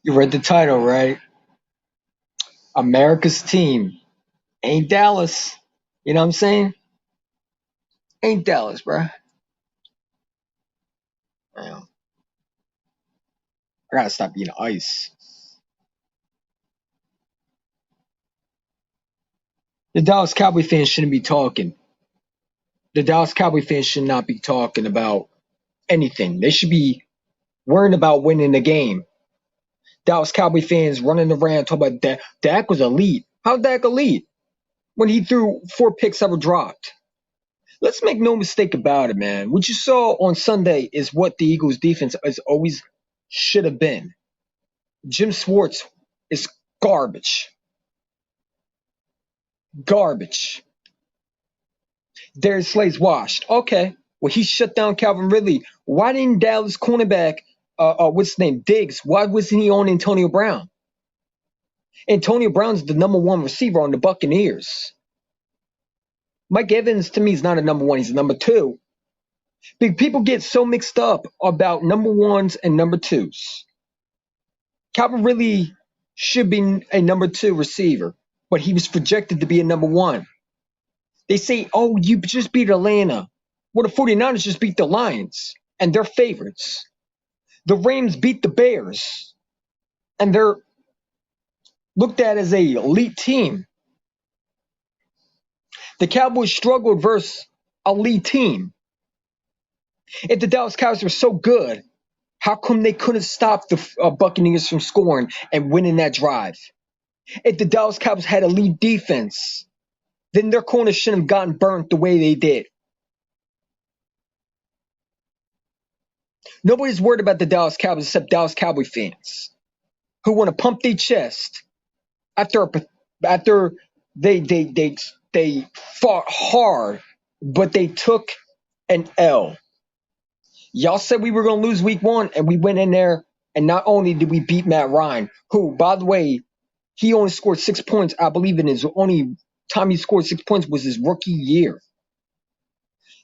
You read the title, right? America's team ain't Dallas. You know what I'm saying? Ain't Dallas, bro. I gotta stop eating ice. The Dallas Cowboy fans shouldn't be talking. The Dallas Cowboy fans should not be talking about anything. They should be worrying about winning the game. Dallas Cowboy fans running around talking about Dak. Dak was elite. How Dak elite? When he threw 4 picks ever dropped. Let's make no mistake about it, man. What you saw on Sunday is what the Eagles defense is always should have been. Jim Schwartz is garbage. Garbage. Darius Slay's washed. Okay. Well, he shut down Calvin Ridley. Why didn't Dallas cornerback, what's his name, Diggs, why wasn't he on Antonio Brown? Antonio Brown's the number one receiver on the Buccaneers. Mike Evans, to me, is not a number one. He's a number two. People get so mixed up about number ones and number twos. Calvin Ridley should be a number two receiver, but he was projected to be a number one. They say, oh, you just beat Atlanta. Well, the 49ers just beat the Lions, and they're favorites. The Rams beat the Bears, and they're looked at as a elite team. The Cowboys struggled versus a elite team. If the Dallas Cowboys were so good, how come they couldn't stop the Buccaneers from scoring and winning that drive? If the Dallas Cowboys had a elite defense, then their corners shouldn't have gotten burnt the way they did. Nobody's worried about the Dallas Cowboys except Dallas Cowboy fans who want to pump their chest after they fought hard, but they took an L. Y'all said we were going to lose week one, and we went in there, and not only did we beat Matt Ryan, who, by the way, he only scored 6 points. I believe in his only time he scored 6 points was his rookie year.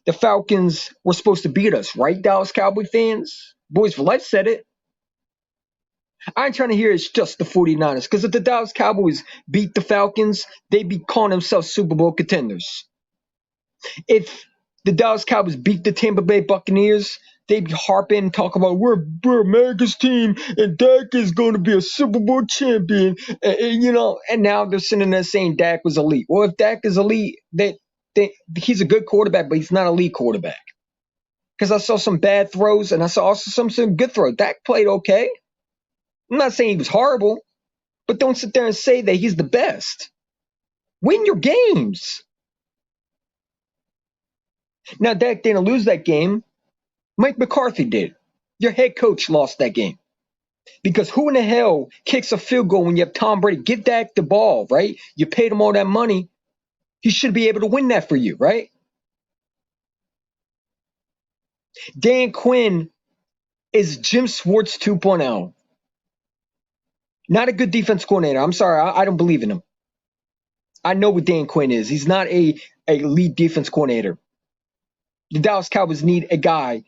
The Falcons were supposed to beat us, right, Dallas Cowboy fans? Boys for Life said it. I ain't trying to hear it's just the 49ers, because if the Dallas Cowboys beat the Falcons, they'd be calling themselves Super Bowl contenders. If the Dallas Cowboys beat the Tampa Bay Buccaneers, they'd be harping and talking about we're America's team and Dak is going to be a Super Bowl champion, and now they're sitting there saying Dak was elite. Well, if Dak is elite, he's a good quarterback, but he's not an elite quarterback. Because I saw some bad throws and I saw also some good throws. Dak played okay. I'm not saying he was horrible, but don't sit there and say that he's the best. Win your games. Now, Dak didn't lose that game. Mike McCarthy did. Your head coach lost that game. Because who in the hell kicks a field goal when you have Tom Brady? Give Dak the ball, right? You paid him all that money. He should be able to win that for you, right? Dan Quinn is Jim Schwartz 2.0. Not a good defense coordinator. I'm sorry. I don't believe in him. I know what Dan Quinn is. He's not a lead defense coordinator. The Dallas Cowboys need a guy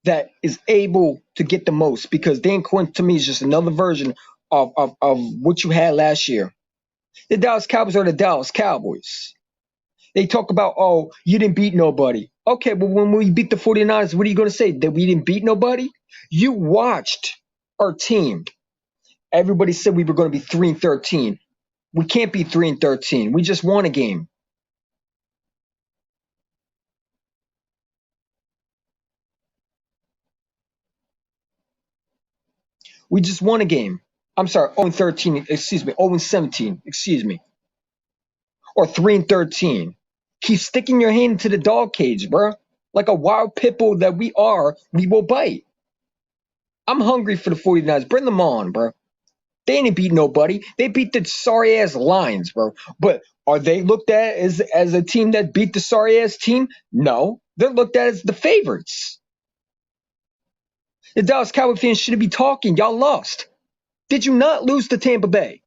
that is able to get the most, because Dan Quinn to me is just another version of what you had last year. The Dallas Cowboys are the Dallas Cowboys. They talk about, oh, you didn't beat nobody. Okay, but when we beat the 49ers, what are you going to say? That we didn't beat nobody? You watched our team. Everybody said we were going to be 3-13. We can't be 3-13. We just won a game. We just won a game. I'm sorry, 0-13, excuse me, 0-17, excuse me. Or 3-13. Keep sticking your hand into the dog cage, bro. Like a wild pit bull that we are, we will bite. I'm hungry for the 49ers. Bring them on, bro. They didn't beat nobody. They beat the sorry-ass Lions, bro. But are they looked at as a team that beat the sorry-ass team? No. They're looked at as the favorites. The Dallas Cowboy fans shouldn't be talking. Y'all lost. Did you not lose to Tampa Bay?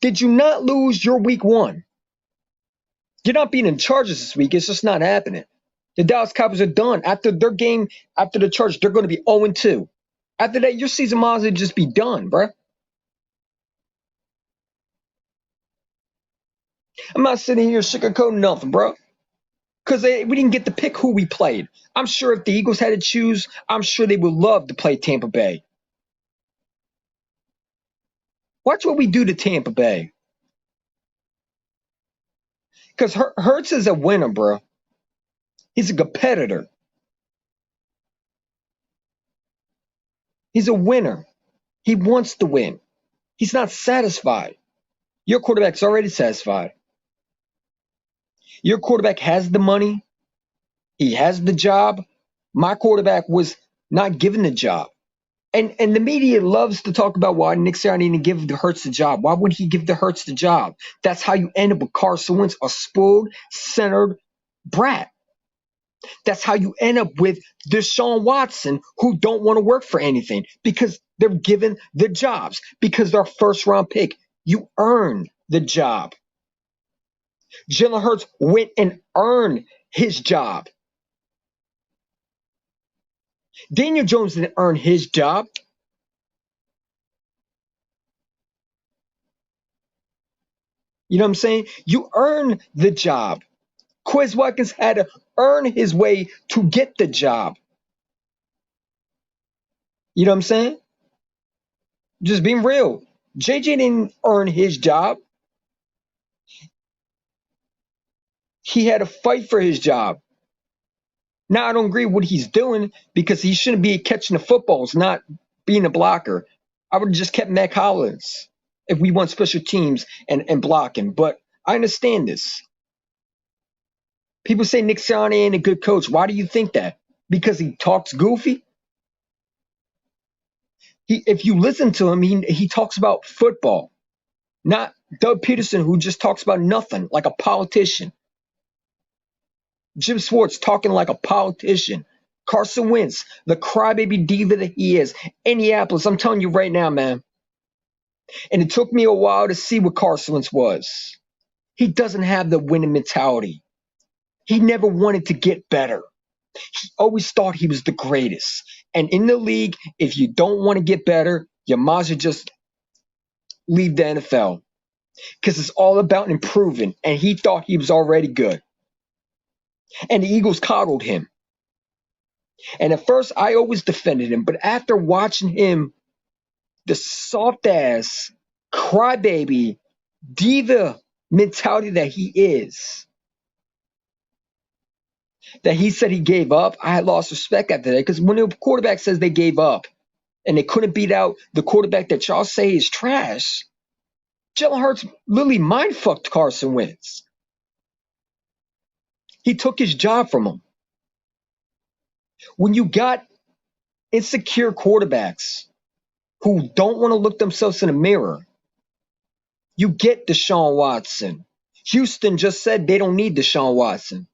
Did you not lose your week one? You're not being in Chargers this week. It's just not happening. The Dallas Cowboys are done. After their game, after the Chargers, they're going to be 0-2. After that, your season might as well just be done, bruh. I'm not sitting here sugarcoating nothing, bro. Because we didn't get to pick who we played. I'm sure if the Eagles had to choose, I'm sure they would love to play Tampa Bay. Watch what we do to Tampa Bay. Because Hurts is a winner, bro. He's a competitor. He's a winner. He wants to win. He's not satisfied. Your quarterback's already satisfied. Your quarterback has the money. He has the job. My quarterback was not given the job. And the media loves to talk about why Nick Sirianni didn't give the Hurts the job. Why would he give the Hurts the job? That's how you end up with Carson Wentz, a spoiled, centered brat. That's how you end up with Deshaun Watson, who don't want to work for anything because they're given the jobs, because they're first round pick. You earned the job. Jalen Hurts went and earned his job. Daniel Jones didn't earn his job. You know what I'm saying? You earn the job. Quez Watkins had to earn his way to get the job. You know what I'm saying? Just being real. JJ didn't earn his job. He had to fight for his job. Now, I don't agree with what he's doing because he shouldn't be catching the footballs, not being a blocker. I would have just kept Mac Hollins if we want special teams and blocking. But I understand this. People say Nick Sirianni ain't a good coach. Why do you think that? Because he talks goofy? If you listen to him, he talks about football, not Doug Peterson, who just talks about nothing like a politician. Jim Schwartz talking like a politician. Carson Wentz, the crybaby diva that he is. Indianapolis, I'm telling you right now, man. And it took me a while to see what Carson Wentz was. He doesn't have the winning mentality. He never wanted to get better. He always thought he was the greatest. And in the league, if you don't want to get better, you might as well just leave the NFL. Because it's all about improving. And he thought he was already good. And the Eagles coddled him. And at first, I always defended him. But after watching him, the soft ass, crybaby, diva mentality that he is, that he said he gave up, I had lost respect after that. Because when the quarterback says they gave up and they couldn't beat out the quarterback that y'all say is trash, Jalen Hurts literally mind fucked Carson Wentz. He took his job from him. When you got insecure quarterbacks who don't want to look themselves in the mirror, you get Deshaun Watson. Houston just said they don't need Deshaun Watson.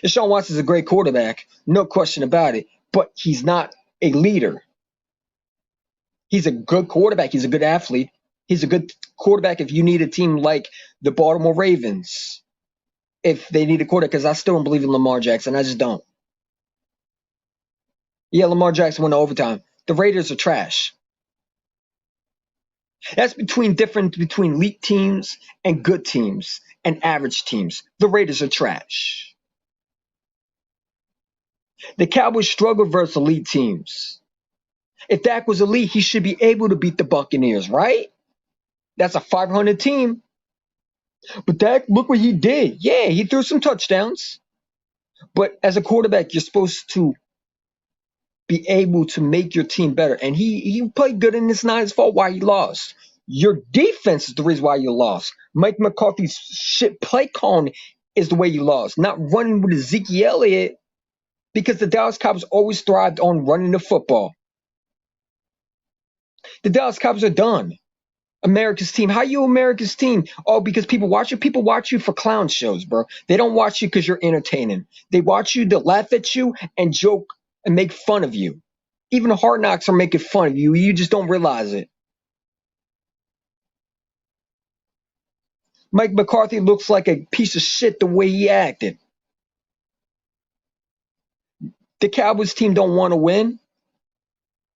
Deshaun Watson is a great quarterback, no question about it, but he's not a leader. He's a good quarterback. He's a good athlete. He's a good quarterback if you need a team like the Baltimore Ravens, if they need a quarterback, because I still don't believe in Lamar Jackson. I just don't. Yeah, Lamar Jackson went to overtime. The Raiders are trash. That's between elite teams and good teams and average teams. The Raiders are trash. The Cowboys struggle versus elite teams. If Dak was elite, he should be able to beat the Buccaneers, right? That's a 500 team. But Dak, look what he did. Yeah, he threw some touchdowns. But as a quarterback, you're supposed to be able to make your team better. And he played good, and it's not his fault why he lost. Your defense is the reason why you lost. Mike McCarthy's shit play calling is the way you lost. Not running with Ezekiel Elliott, because the Dallas Cowboys always thrived on running the football. The Dallas Cowboys are done. America's team. How you America's team? Oh, because people watch you. People watch you for clown shows, bro. They don't watch you because you're entertaining. They watch you to laugh at you and joke and make fun of you. Even Hard Knocks are making fun of you. You just don't realize it. Mike McCarthy looks like a piece of shit the way he acted. the Cowboys team don't want to win?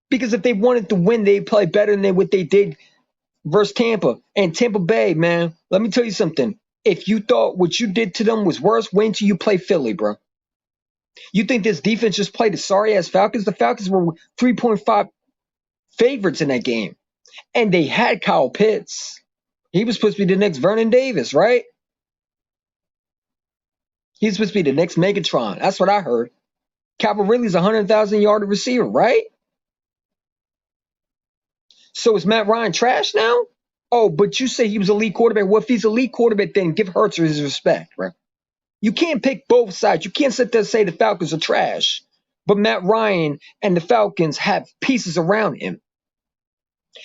Because if they wanted to win, they'd play better than what they did versus Tampa. And Tampa Bay, man, let me tell you something. If you thought what you did to them was worse, wait until you play Philly, bro. You think this defense just played a sorry-ass Falcons? The Falcons were 3.5 favorites in that game. And they had Kyle Pitts. He was supposed to be the next Vernon Davis, right? He's supposed to be the next Megatron. That's what I heard. Calvin Ridley's a 100,000-yard receiver, right? So is Matt Ryan trash now? Oh, but you say he was a elite quarterback. Well, if he's a elite quarterback, then give Hurts his respect, bro. You can't pick both sides. You can't sit there and say the Falcons are trash, but Matt Ryan and the Falcons have pieces around him.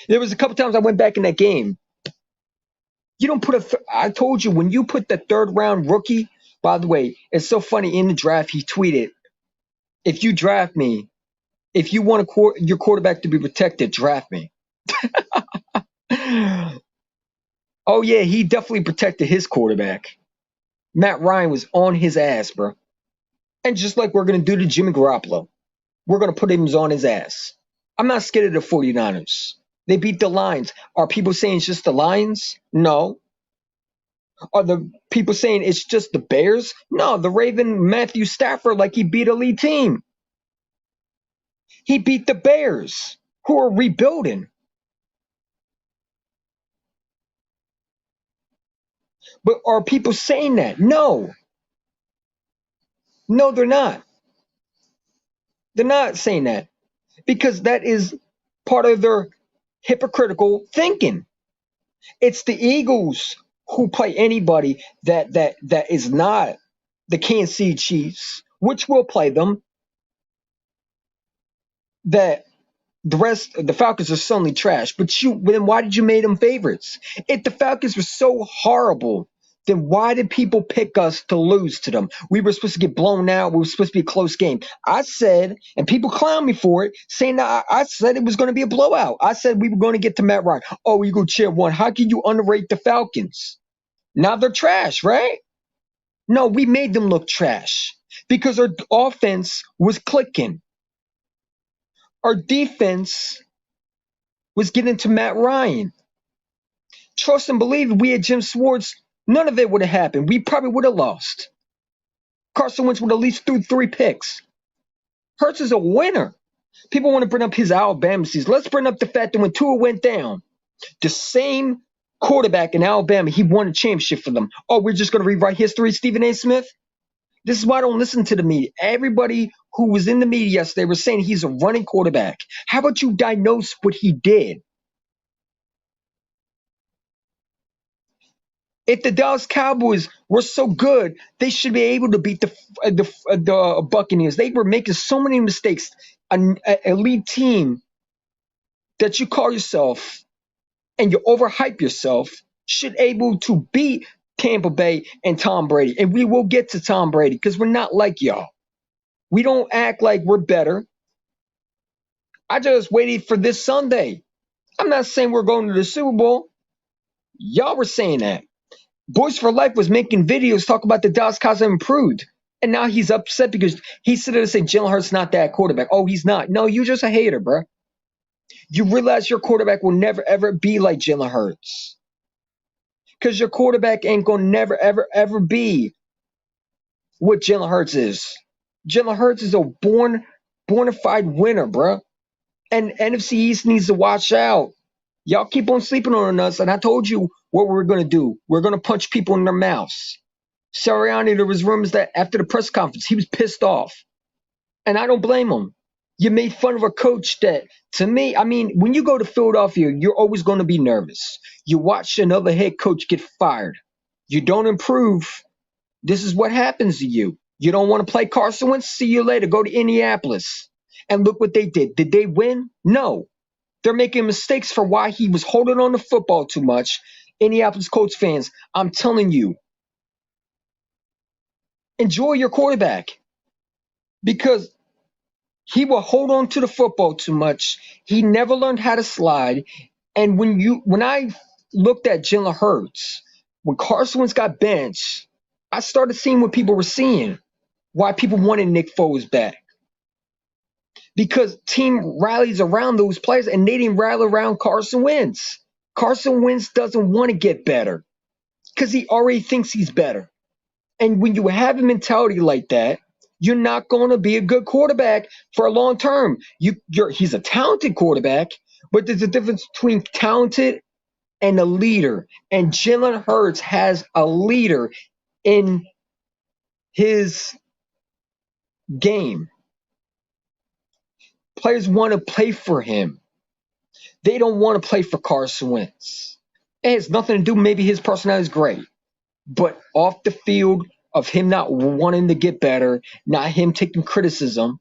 There was a couple times I went back in that game. You don't put I told you, when you put the third-round rookie, by the way, it's so funny, in the draft, he tweeted, if you draft me, if you want your quarterback to be protected, draft me. Oh, yeah, he definitely protected his quarterback. Matt Ryan was on his ass, bro. And just like we're going to do to Jimmy Garoppolo, we're going to put him on his ass. I'm not scared of the 49ers. They beat the Lions. Are people saying it's just the Lions? No. Are the people saying it's just the Bears? No, the Raven Matthew Stafford, like he beat a lead team. He beat the Bears, who are rebuilding. But are people saying that? No. No, they're not. They're not saying that, because that is part of their hypocritical thinking. It's the Eagles who play anybody that is not the Kansas City Chiefs, which will play them, that the Falcons are suddenly trash. But then why did you make them favorites? If the Falcons were so horrible, then why did people pick us to lose to them? We were supposed to get blown out. We were supposed to be a close game. I said, and people clown me for it, saying that I said it was going to be a blowout. I said we were going to get to Matt Ryan. Oh, you go cheer one. How can you underrate the Falcons? Now they're trash, right? No, we made them look trash because our offense was clicking. Our defense was getting to Matt Ryan. Trust and believe, if we had Jim Schwartz, none of it would have happened. We probably would have lost. Carson Wentz would have at least threw 3 picks. Hurts is a winner. People want to bring up his Alabama season. Let's bring up the fact that when Tua went down, the same quarterback in Alabama, he won a championship for them. Oh, we're just going to rewrite history, Stephen A. Smith? This is why I don't listen to the media. Everybody who was in the media yesterday was saying he's a running quarterback. How about you diagnose what he did? If the Dallas Cowboys were so good, they should be able to beat the Buccaneers. They were making so many mistakes. An elite team that you call yourself and you overhype yourself should able to beat Tampa Bay and Tom Brady. And we will get to Tom Brady because we're not like y'all. We don't act like we're better. I just waited for this Sunday. I'm not saying we're going to the Super Bowl. Y'all were saying that. Boys for Life was making videos talking about the Dallas Cowboys improved. And now he's upset because he said to say Jalen Hurts not that quarterback. Oh, he's not. No, you're just a hater, bro. You realize your quarterback will never, ever be like Jalen Hurts. Because your quarterback ain't going to never, ever, ever be what Jalen Hurts is. Jalen Hurts is a bona fide winner, bro. And NFC East needs to watch out. Y'all keep on sleeping on us, and I told you what we're going to do. We're going to punch people in their mouths. Sirianni, there was rumors that after the press conference, he was pissed off. And I don't blame him. You made fun of a coach that, to me, I mean, when you go to Philadelphia, you're always going to be nervous. You watch another head coach get fired. You don't improve. This is what happens to you. You don't want to play Carson Wentz? See you later. Go to Indianapolis. And look what they did. Did they win? No. They're making mistakes for why he was holding on to football too much. Indianapolis Colts fans, I'm telling you, enjoy your quarterback because he will hold on to the football too much. He never learned how to slide. And when I looked at Jalen Hurts, when Carson Wentz got benched, I started seeing what people were seeing, why people wanted Nick Foles back. because team rallies around those players, and they didn't rally around Carson Wentz. Carson Wentz doesn't want to get better because he already thinks he's better. And when you have a mentality like that, you're not going to be a good quarterback for a long term. He's a talented quarterback, but there's a difference between talented and a leader. And Jalen Hurts has a leader in his game. Players want to play for him. They don't want to play for Carson Wentz. It has nothing to do, maybe his personality is great, but off the field of him not wanting to get better, not him taking criticism.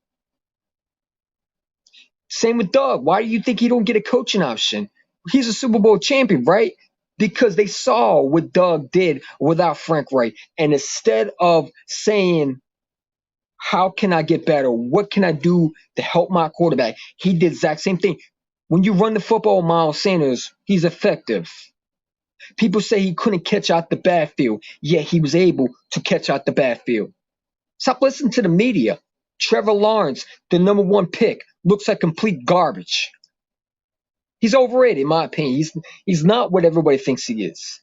Same with Doug. Why do you think he don't get a coaching option? He's a Super Bowl champion, right? Because they saw what Doug did without Frank Reich. And instead of saying, how can I get better? What can I do to help my quarterback? He did the exact same thing. When you run the football, Miles Sanders, he's effective. People say he couldn't catch out the backfield. Yeah, he was able to catch out the backfield. Stop listening to the media. Trevor Lawrence, the number 1 pick, looks like complete garbage. He's overrated, in my opinion. He's not what everybody thinks he is.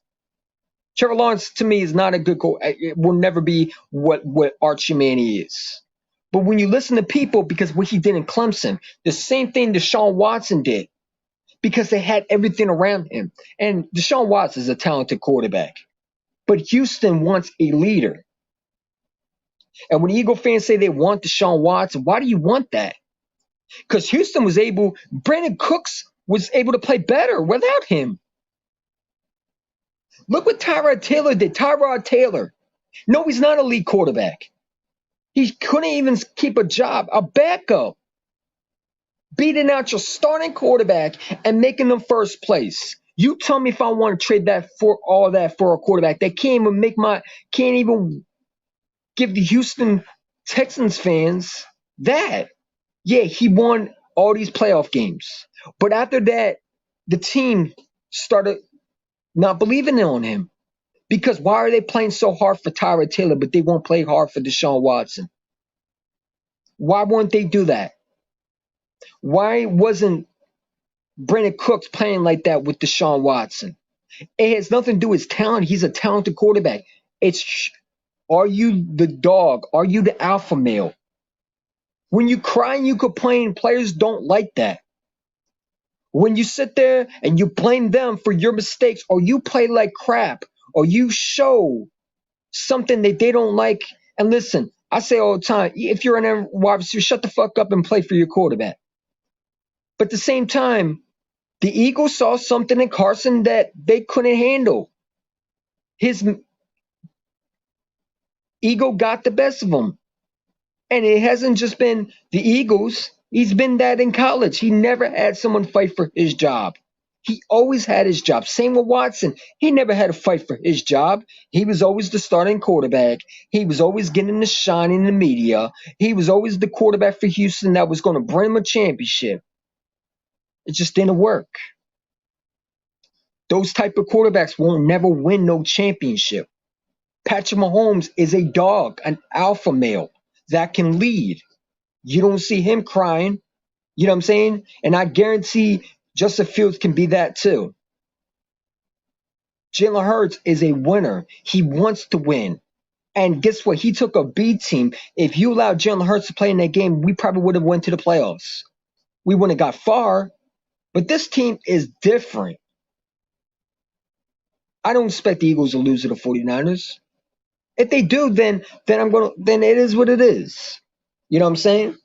Trevor Lawrence, to me, is not a good coach. It will never be what Archie Manning is. But when you listen to people, because what he did in Clemson, the same thing Deshaun Watson did, because they had everything around him. And Deshaun Watson is a talented quarterback. But Houston wants a leader. And when Eagle fans say they want Deshaun Watson, why do you want that? Because Houston was able, Brandon Cooks was able to play better without him. Look what Tyrod Taylor did. Tyrod Taylor. No, he's not a lead quarterback. He couldn't even keep a job, a backup. Beating out your starting quarterback and making them first place. You tell me if I want to trade that for all that for a quarterback that can't even give the Houston Texans fans that. Yeah, he won all these playoff games. But after that, the team started not believing on him. Because why are they playing so hard for Tyrod Taylor, but they won't play hard for Deshaun Watson? Why won't they do that? Why wasn't Brandon Cooks playing like that with Deshaun Watson? It has nothing to do with his talent. He's a talented quarterback. Are you the dog? Are you the alpha male? When you cry and you complain, players don't like that. When you sit there and you blame them for your mistakes, or you play like crap, or you show something that they don't like. And listen, I say all the time, if you're an wide receiver, shut the fuck up and play for your quarterback. But at the same time, the Eagles saw something in Carson that they couldn't handle. His ego got the best of him. And it hasn't just been the Eagles. He's been that in college. He never had someone fight for his job. He always had his job. Same with Watson. He never had to fight for his job. He was always the starting quarterback. He was always getting the shine in the media. He was always the quarterback for Houston that was going to bring him a championship. It just didn't work. Those type of quarterbacks will never win no championship. Patrick Mahomes is a dog, an alpha male that can lead. You don't see him crying. You know what I'm saying? And I guarantee Justin Fields can be that too. Jalen Hurts is a winner. He wants to win. And guess what? He took a B team. If you allowed Jalen Hurts to play in that game, we probably would have went to the playoffs. We wouldn't have got far. But this team is different. I don't expect the Eagles to lose to the 49ers. If they do, then it is what it is. You know what I'm saying?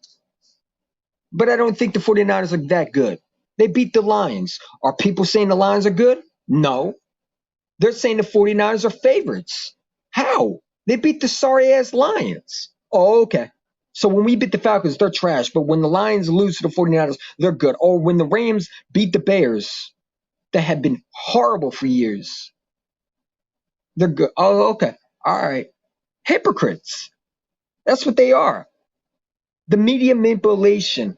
But I don't think the 49ers are that good. They beat the Lions. Are people saying the Lions are good? No. They're saying the 49ers are favorites. How? They beat the sorry-ass Lions. Oh, okay. So when we beat the Falcons, they're trash. But when the Lions lose to the 49ers, they're good. Or when the Rams beat the Bears, that have been horrible for years, they're good. Oh, okay. All right. Hypocrites. That's what they are. The media manipulation.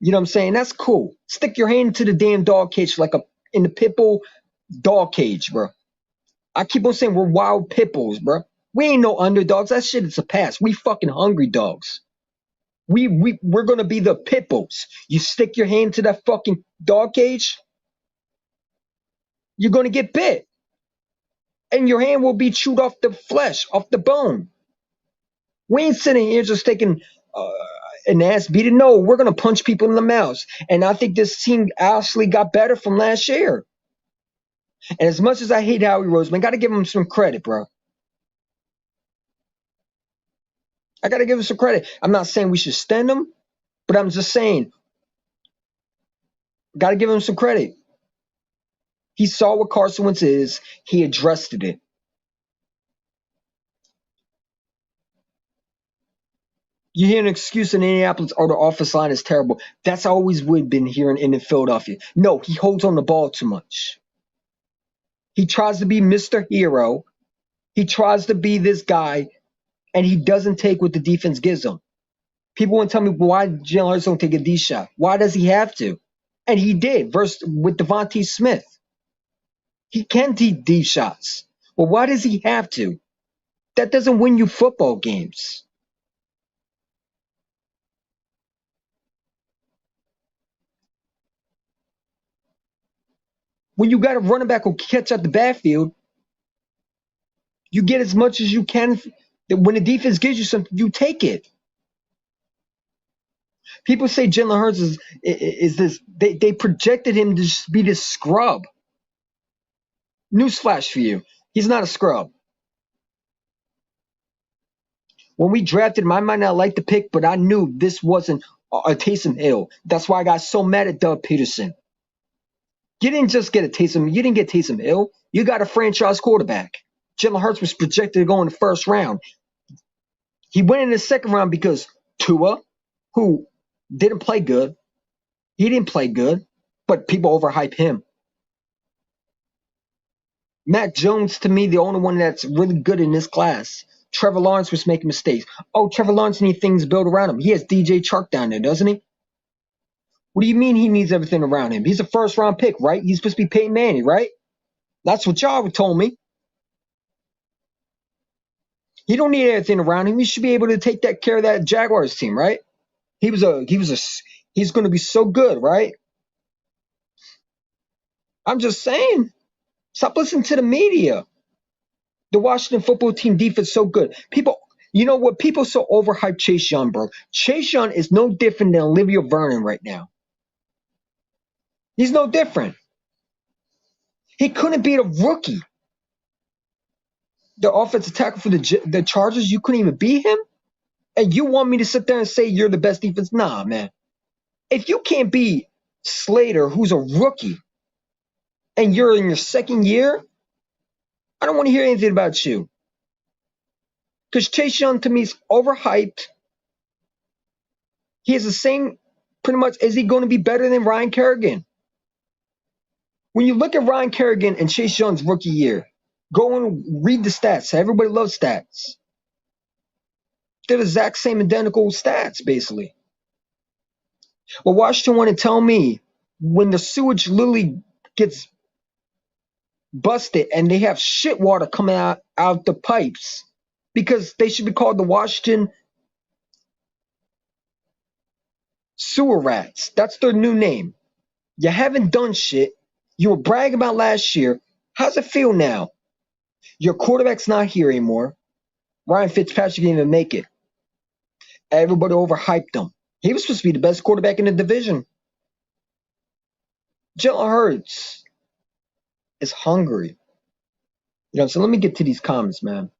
You know what I'm saying? That's cool. Stick your hand into the damn dog cage like in the pit bull dog cage, bro. I keep on saying we're wild pit bulls, bro. We ain't no underdogs. That shit is a pass. We fucking hungry dogs. We're gonna be the pit bulls. You stick your hand to that fucking dog cage, you're gonna get bit, and your hand will be chewed off the flesh, off the bone. We ain't sitting here just taking uh, an ass beating. No, we're gonna punch people in the mouth. And I think this team actually got better from last year. And as much as I hate Howie Roseman, gotta give him some credit, bro. I gotta give him some credit. I'm not saying we should stand him, but I'm just saying, gotta give him some credit. He saw what Carson Wentz is. He addressed it. You hear an excuse in Indianapolis, oh, the offensive line is terrible. That's always we've been hearing in Philadelphia. No, he holds on the ball too much. He tries to be Mr. Hero. He tries to be this guy, and he doesn't take what the defense gives him. People want to tell me why Jalen Hurts don't take a D shot. Why does he have to? And he did versus with Devontae Smith. He can take D shots. Well, why does he have to? That doesn't win you football games. When you got a running back who catch out the backfield, you get as much as you can. When the defense gives you something, you take it. People say Jalen Hurts is this. They projected him to just be this scrub. Newsflash for you: he's not a scrub. When we drafted him, I might not like the pick, but I knew this wasn't a Taysom Hill. That's why I got so mad at Doug Peterson. You didn't just get a Taysom. You didn't get Taysom Hill. You got a franchise quarterback. Jalen Hurts was projected to go in the first round. He went in the second round because Tua, who didn't play good, he didn't play good, but people overhype him. Mac Jones, to me, the only one that's really good in this class. Trevor Lawrence was making mistakes. Oh, Trevor Lawrence needs things built around him. He has DJ Chark down there, doesn't he? What do you mean he needs everything around him? He's a first-round pick, right? He's supposed to be Peyton Manning, right? That's what y'all told me. He don't need anything around him. He should be able to take that care of that Jaguars team, right? He's going to be so good, right? I'm just saying. Stop listening to the media. The Washington football team defense so good. People, you know what? People so overhype Chase Young, bro. Chase Young is no different than Olivia Vernon right now. He's no different. He couldn't beat a rookie. The offensive tackle for the Chargers, you couldn't even beat him? And you want me to sit there and say you're the best defense? Nah, man. If you can't beat Slater, who's a rookie, and you're in your second year, I don't want to hear anything about you. Because Chase Young, to me, is overhyped. He has the same, pretty much, is he going to be better than Ryan Kerrigan? When you look at Ryan Kerrigan and Chase Young's rookie year, go and read the stats. Everybody loves stats. They're the exact same identical stats, basically. Well, Washington want to tell me when the sewage literally gets busted and they have shit water coming out the pipes because they should be called the Washington Sewer Rats. That's their new name. You haven't done shit. You were bragging about last year. How's it feel now? Your quarterback's not here anymore. Ryan Fitzpatrick didn't even make it. Everybody overhyped him. He was supposed to be the best quarterback in the division. Jalen Hurts is hungry. So let me get to these comments, man.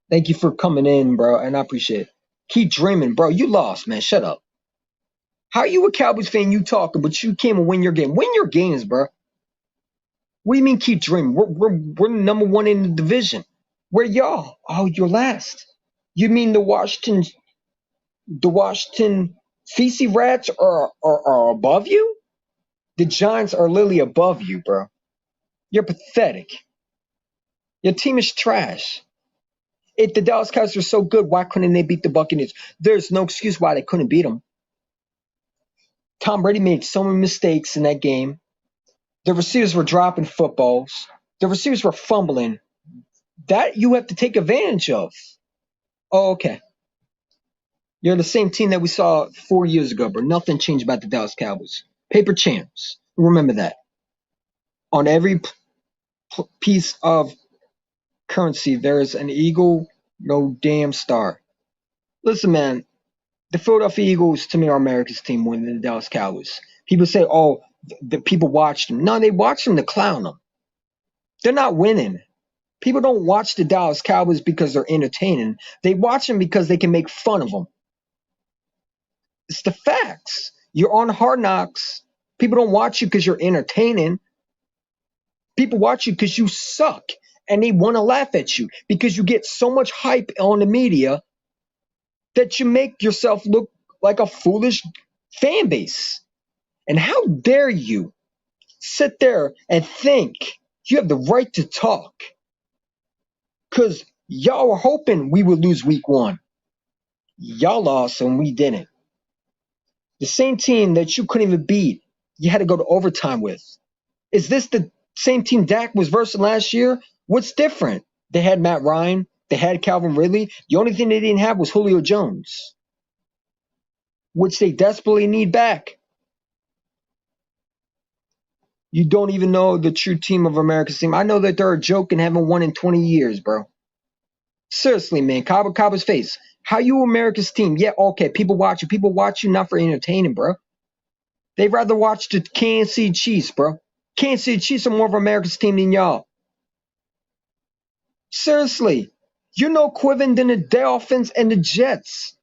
Thank you for coming in, bro, and I appreciate it. Keep dreaming, bro. You lost, man. Shut up. How are you a Cowboys fan? You talking, but you can't win your game. Win your games, bro. What do you mean keep dreaming? We're number one in the division. Where y'all? Oh, you're last. You mean the Washington Feces Rats are above you? The Giants are literally above you, bro. You're pathetic. Your team is trash. If the Dallas Cowboys were so good, why couldn't they beat the Buccaneers? There's no excuse why they couldn't beat them. Tom Brady made so many mistakes in that game. The receivers were dropping footballs. The receivers were fumbling. That you have to take advantage of. Oh, okay. You're the same team that we saw 4 years ago, bro. Nothing changed about the Dallas Cowboys. Paper champs. Remember that. On every piece of currency, there is an eagle, no damn star. Listen, man, the Philadelphia Eagles, to me, are America's team more than the Dallas Cowboys. People say, oh, the people watched them. No, they watched them to clown them. They're not winning. People don't watch the Dallas Cowboys because they're entertaining. They watch them because they can make fun of them. It's the facts. You're on Hard Knocks. People don't watch you because you're entertaining. People watch you because you suck and they want to laugh at you because you get so much hype on the media that you make yourself look like a foolish fan base. And how dare you sit there and think you have the right to talk? Because y'all were hoping we would lose week 1. Y'all lost and we didn't. The same team that you couldn't even beat, you had to go to overtime with. Is this the same team Dak was versing last year? What's different? They had Matt Ryan. They had Calvin Ridley. The only thing they didn't have was Julio Jones, which they desperately need back. You don't even know the true team of America's team. I know that they're a joke and haven't won in 20 years, bro. Seriously, man. Caba's face. How you America's team? Yeah, okay. People watch you. People watch you not for entertaining, bro. They'd rather watch the Kansas City Chiefs, bro. Kansas City Chiefs are more of America's team than y'all. Seriously. You're no equivalent than the Dolphins and the Jets.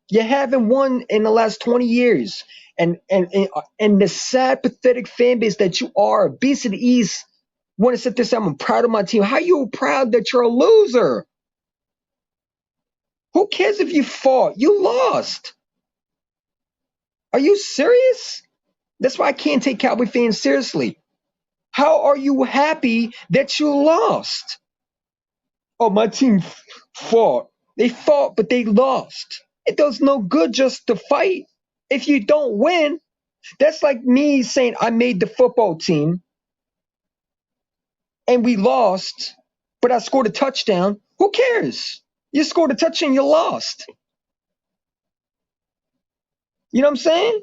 You haven't won in the last 20 years. And the sad, pathetic fan base that you are, Beast of the East, want to sit there and say, I'm proud of my team. How are you proud that you're a loser? Who cares if you fought? You lost. Are you serious? That's why I can't take Cowboy fans seriously. How are you happy that you lost? Oh, my team fought. They fought, but they lost. It does no good just to fight. If you don't win, that's like me saying I made the football team and we lost, but I scored a touchdown. Who cares? You scored a touchdown, you lost. You know what I'm saying?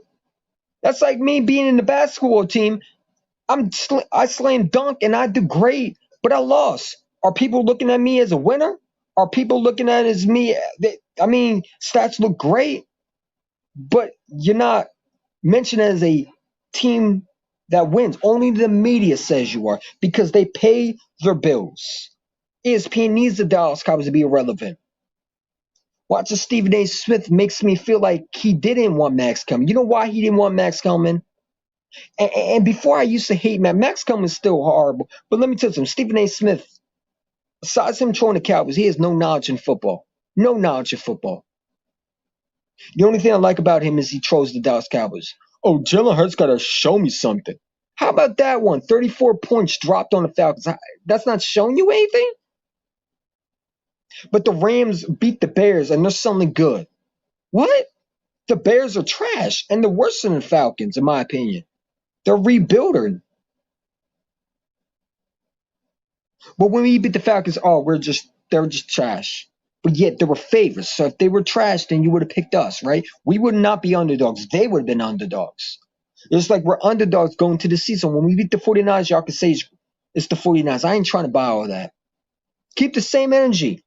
That's like me being in the basketball team. I slam dunk and I do great, but I lost. Are people looking at me as a winner? Are people looking at it as me? Stats look great, but you're not mentioned as a team that wins. Only the media says you are because they pay their bills. ESPN needs the Dallas Cowboys to be irrelevant. Watching Stephen A. Smith makes me feel like he didn't want Max Kellerman. You know why he didn't want Max Kellerman? And before I used to hate Max Kellerman's still horrible. But let me tell you something. Stephen A. Smith, besides him trolling the Cowboys, he has no knowledge in football. No knowledge of football. The only thing I like about him is he trolls the Dallas Cowboys. Oh, Jalen Hurts got to show me something. How about that one? 34 points dropped on the Falcons. That's not showing you anything? But the Rams beat the Bears, and they're something good. What? The Bears are trash, and they're worse than the Falcons, in my opinion. They're rebuilding. But when we beat the Falcons, they're just trash. But yet they were favorites. So if they were trash, then you would have picked us, right? We would not be underdogs. They would have been underdogs. It's like we're underdogs going to the season. When we beat the 49ers, y'all can say it's the 49ers. I ain't trying to buy all that. Keep the same energy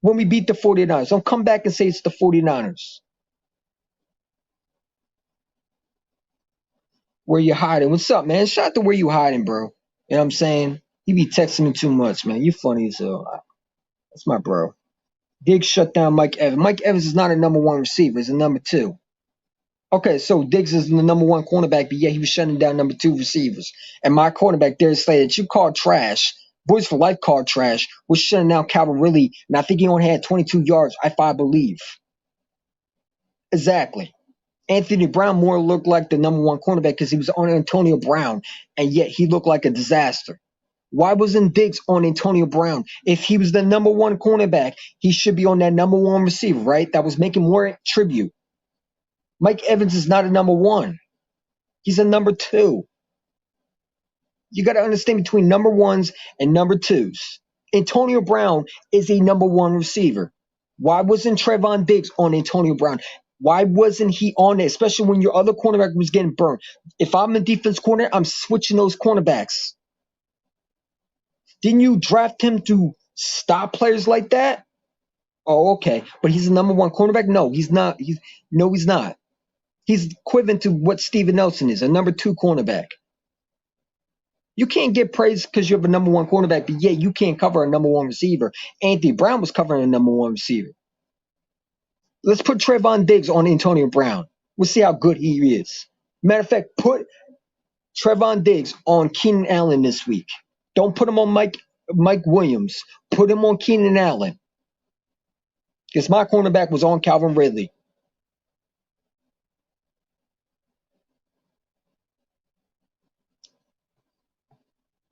when we beat the 49ers. Don't come back and say it's the 49ers. Where you hiding? What's up, man? Shout out to where you hiding, bro. You know what I'm saying? You be texting me too much, man. You funny as hell. That's my bro. Diggs shut down Mike Evans. Mike Evans is not a number one receiver. He's a number 2. Okay, so Diggs is the number 1 cornerback, but yeah, he was shutting down number 2 receivers. And my cornerback, Darius Slay, that you called trash, Boys for Life called trash, was shutting down Calvin Ridley, and I think he only had 22 yards, if I believe. Exactly. Anthony Brown more looked like the number 1 cornerback because he was on Antonio Brown, and yet he looked like a disaster. Why wasn't Diggs on Antonio Brown? If he was the number 1 cornerback, he should be on that number 1 receiver, right? That was making more tribute. Mike Evans is not a number 1. He's a number 2. You got to understand between number 1s and number 2s. Antonio Brown is a number 1 receiver. Why wasn't Trevon Diggs on Antonio Brown? Why wasn't he on it, especially when your other cornerback was getting burned? If I'm a defense corner, I'm switching those cornerbacks. Didn't you draft him to stop players like that? Oh, okay. But he's the number one cornerback? No, he's not. He's not. He's equivalent to what Steven Nelson is, a number two cornerback. You can't get praise because you have a number one cornerback, but yeah, you can't cover a number one receiver. Anthony Brown was covering a number one receiver. Let's put Trevon Diggs on Antonio Brown. We'll see how good he is. Matter of fact, put Trevon Diggs on Keenan Allen this week. Don't put him on Mike Williams. Put him on Keenan Allen. Because my cornerback was on Calvin Ridley.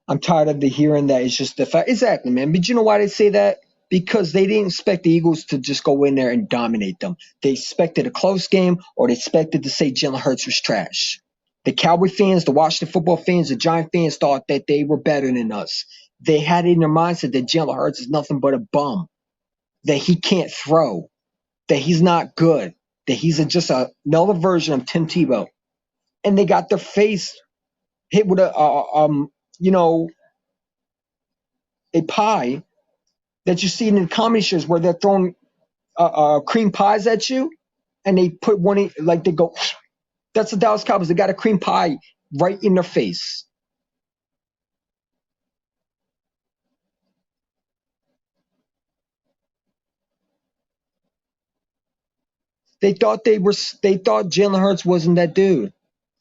I'm tired of hearing that. It's just the fact. Exactly, man. But you know why they say that? Because they didn't expect the Eagles to just go in there and dominate them. They expected a close game, or they expected to say Jalen Hurts was trash. The Cowboy fans, the Washington football fans, the Giant fans thought that they were better than us. They had it in their mindset that Jalen Hurts is nothing but a bum, that he can't throw, that he's not good, that he's just another version of Tim Tebow. And they got their face hit with a pie that you see in the comedy shows where they're throwing cream pies at you, and they put one in, like they go. That's the Dallas Cowboys. They got a cream pie right in their face. They thought Jalen Hurts wasn't that dude.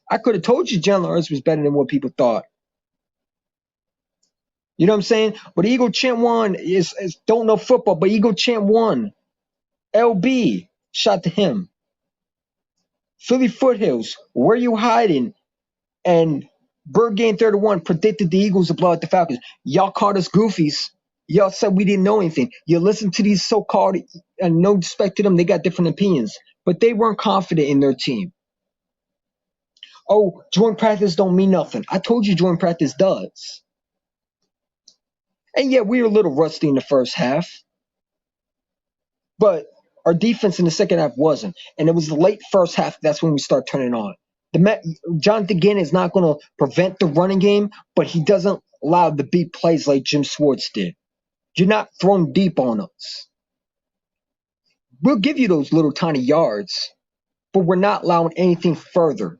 I could have told you Jalen Hurts was better than what people thought. You know what I'm saying? But Eagle Chant won is don't know football, but Eagle Chant won. LB, shot to him. Philly Foothills, where you hiding? And Bird Game 31 predicted the Eagles to blow out the Falcons. Y'all called us goofies. Y'all said we didn't know anything. You listen to these so-called, and no respect to them, they got different opinions. But they weren't confident in their team. Oh, joint practice don't mean nothing. I told you joint practice does. And yeah, we were a little rusty in the first half. But our defense in the second half wasn't. And it was the late first half, that's when we start turning on. Jonathan Gannon is not going to prevent the running game, but he doesn't allow the big plays like Jim Schwartz did. You're not thrown deep on us. We'll give you those little tiny yards, but we're not allowing anything further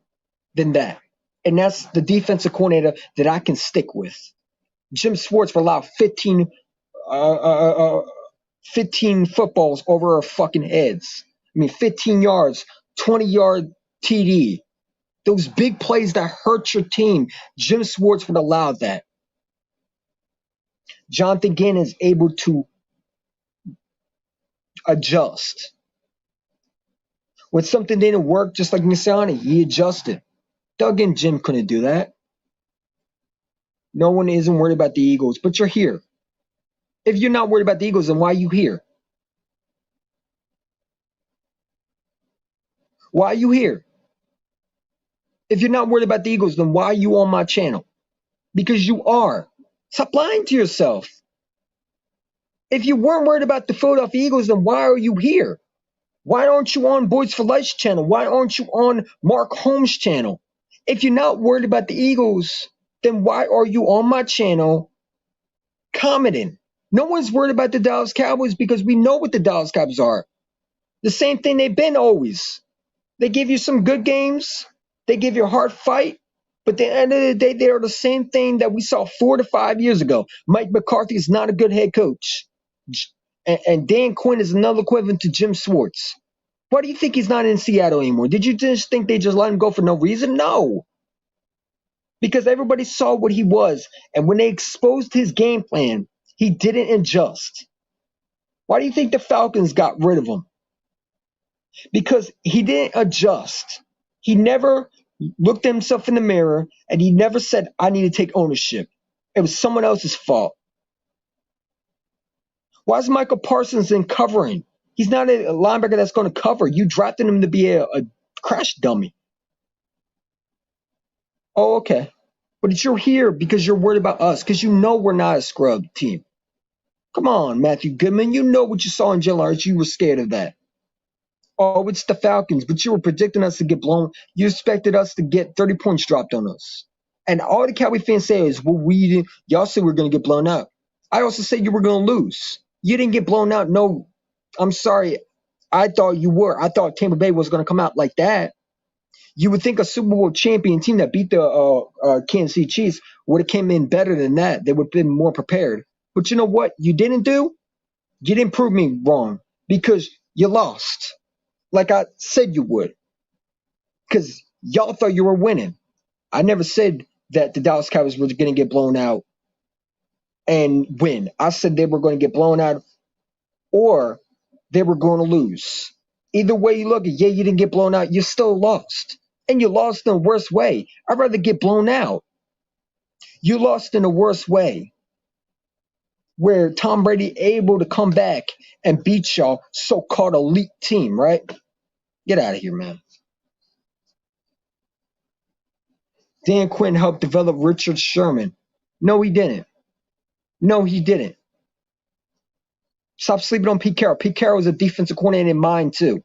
than that. And that's the defensive coordinator that I can stick with. Jim Schwartz will allow 15 footballs over our fucking heads. I mean, 15 yards, 20-yard TD. Those big plays that hurt your team. Jim Schwartz would allow that. Jonathan Gannon is able to adjust. When something didn't work, just like Misiani, he adjusted. Doug and Jim couldn't do that. No one isn't worried about the Eagles, but you're here. If you're not worried about the Eagles, then why are you here? Why are you here? If you're not worried about the Eagles, then why are you on my channel? Because you are. Stop lying to yourself. If you weren't worried about the Philadelphia Eagles, then why are you here? Why aren't you on Boys for Life's channel? Why aren't you on Mark Holmes' channel? If you're not worried about the Eagles, then why are you on my channel commenting? No one's worried about the Dallas Cowboys because we know what the Dallas Cowboys are. The same thing they've been always. They give you some good games. They give you a hard fight. But at the end of the day, they are the same thing that we saw 4 to 5 years ago. Mike McCarthy is not a good head coach. And Dan Quinn is another equivalent to Jim Schwartz. Why do you think he's not in Seattle anymore? Did you just think they just let him go for no reason? No. Because everybody saw what he was. And when they exposed his game plan, he didn't adjust. Why do you think the Falcons got rid of him? Because he didn't adjust. He never looked at himself in the mirror, and he never said, I need to take ownership. It was someone else's fault. Why is Michael Parsons in covering? He's not a linebacker that's going to cover. You drafted him to be a crash dummy. Oh, okay. But you're here because you're worried about us, because you know we're not a scrub team. Come on, Matthew Goodman. You know what you saw in Jalen Hurts. You were scared of that. Oh, it's the Falcons, but you were predicting us to get blown. You expected us to get 30 points dropped on us. And all the Cowboy fans say is, well, y'all said we are going to get blown out. I also said you were going to lose. You didn't get blown out. No, I'm sorry. I thought you were. I thought Tampa Bay was going to come out like that. You would think a Super Bowl champion team that beat the Kansas City Chiefs would have came in better than that. They would have been more prepared. But you know what you didn't do? You didn't prove me wrong because you lost. Like I said you would. Because y'all thought you were winning. I never said that the Dallas Cowboys were going to get blown out and win. I said they were going to get blown out or they were going to lose. Either way you look at it, yeah, you didn't get blown out. You still lost. And you lost in the worst way. I'd rather get blown out. You lost in the worst way. Where Tom Brady able to come back and beat y'all so-called elite team, right? Get out of here, man. Dan Quinn helped develop Richard Sherman. No, he didn't. No, he didn't. Stop sleeping on Pete Carroll. Pete Carroll was a defensive coordinator in mind too.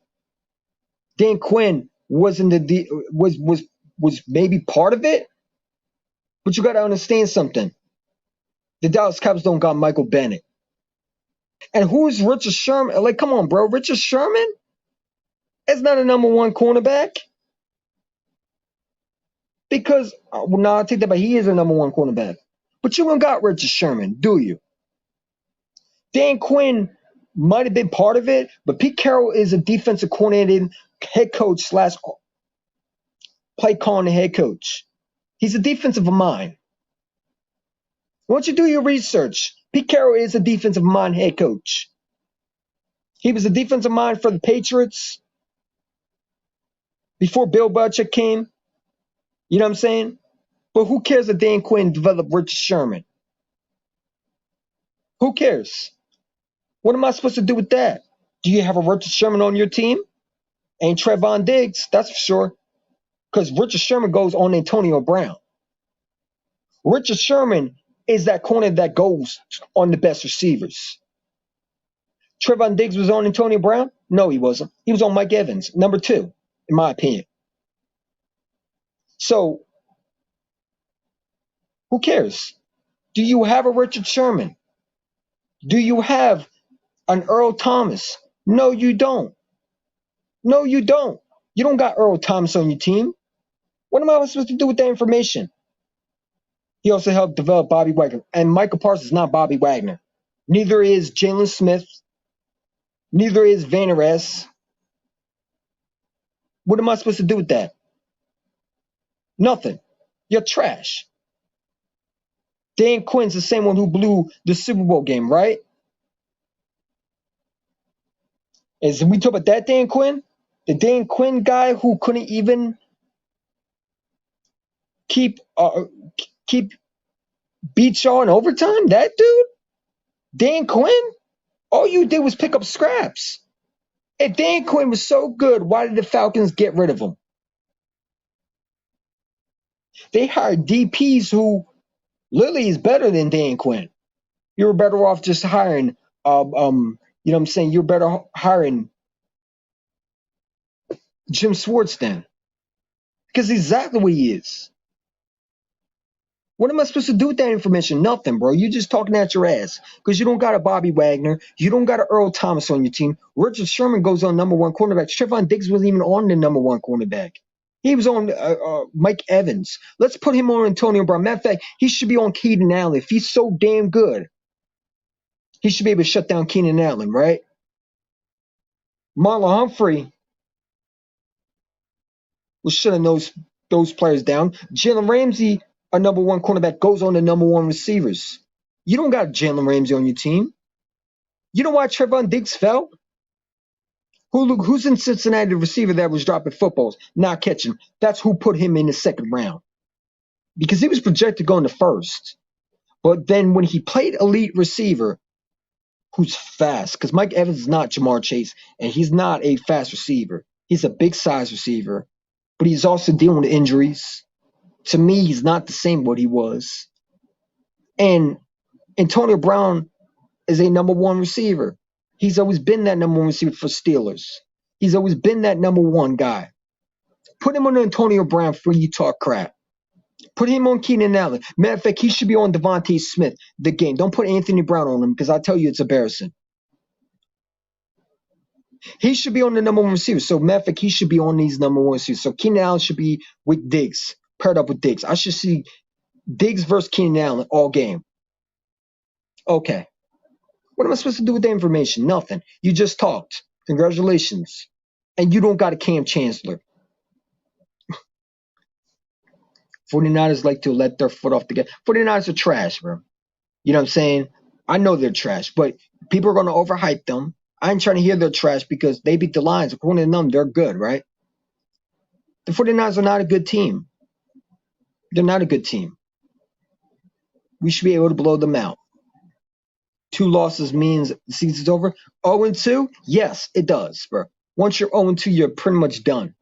Dan Quinn wasn't was maybe part of it, but you got to understand something. The Dallas Cowboys don't got Michael Bennett. And who is Richard Sherman? Like, come on, bro. Richard Sherman is not a number one cornerback. Because, well, no, I'll take that back. He is a number one cornerback. But you don't got Richard Sherman, do you? Dan Quinn might have been part of it, but Pete Carroll is a defensive coordinator, head coach / play calling head coach. He's a defensive mind. Why don't you do your research? Pete Carroll is a defensive mind head coach. He was a defensive mind for the Patriots before Bill Belichick came. You know what I'm saying? But who cares if Dan Quinn developed Richard Sherman? Who cares? What am I supposed to do with that? Do you have a Richard Sherman on your team? Ain't Trevon Diggs, that's for sure. Because Richard Sherman goes on Antonio Brown. Richard Sherman is that corner that goes on the best receivers. Trevon Diggs was on Antonio Brown? No, he wasn't. He was on Mike Evans, number 2, in my opinion. So, who cares? Do you have a Richard Sherman? Do you have an Earl Thomas? No, you don't. No, you don't. You don't got Earl Thomas on your team. What am I supposed to do with that information? He also helped develop Bobby Wagner. And Michael Parsons is not Bobby Wagner. Neither is Jalen Smith. Neither is Van Der Esch. What am I supposed to do with that? Nothing. You're trash. Dan Quinn's the same one who blew the Super Bowl game, right? Is we talk about that Dan Quinn? The Dan Quinn guy who couldn't even keep beat y'all in overtime? That dude? Dan Quinn? All you did was pick up scraps. If Dan Quinn was so good, why did the Falcons get rid of him? They hired DPs who literally is better than Dan Quinn. You were better off just hiring, you know what I'm saying? You're better hiring Jim Schwartz then. Because exactly what he is. What am I supposed to do with that information? Nothing, bro. You're just talking out your ass. Because you don't got a Bobby Wagner. You don't got an Earl Thomas on your team. Richard Sherman goes on number one cornerback. Trevon Diggs wasn't even on the number one cornerback. He was on Mike Evans. Let's put him on Antonio Brown. Matter of fact, he should be on Keenan Allen. If he's so damn good, he should be able to shut down Keenan Allen, right? Marlon Humphrey was shutting those players down. Jalen Ramsey, a number one cornerback, goes on the number one receivers. You don't got Jalen Ramsey on your team. You know why Trevon Diggs fell? Who's in Cincinnati, the receiver that was dropping footballs, not catching? That's who put him in the second round. Because he was projected to go in the first. But then when he played elite receiver, who's fast, because Mike Evans is not Jamar Chase, and he's not a fast receiver. He's a big size receiver, but he's also dealing with injuries. To me, he's not the same what he was. And Antonio Brown as a number one receiver. He's always been that number one receiver for Steelers. He's always been that number one guy. Put him on Antonio Brown for you talk crap. Put him on Keenan Allen. Matter of fact, he should be on Devontae Smith, the game. Don't put Anthony Brown on him because I tell you it's embarrassing. He should be on the number one receiver. So, matter of fact, he should be on these number one receivers. So, Keenan Allen should be with Diggs, paired up with Diggs. I should see Diggs versus Keenan Allen all game. Okay. What am I supposed to do with the information? Nothing. You just talked. Congratulations. And you don't got a Cam Chancellor. 49ers like to let their foot off the gas. 49ers are trash, bro. You know what I'm saying? I know they're trash, but people are going to overhype them. I ain't trying to hear they're trash because they beat the Lions. According to them, they're good, right? The 49ers are not a good team. They're not a good team. We should be able to blow them out. 2 losses means the season's over. 0-2? Yes, it does, bro. Once you're 0-2, you're pretty much done.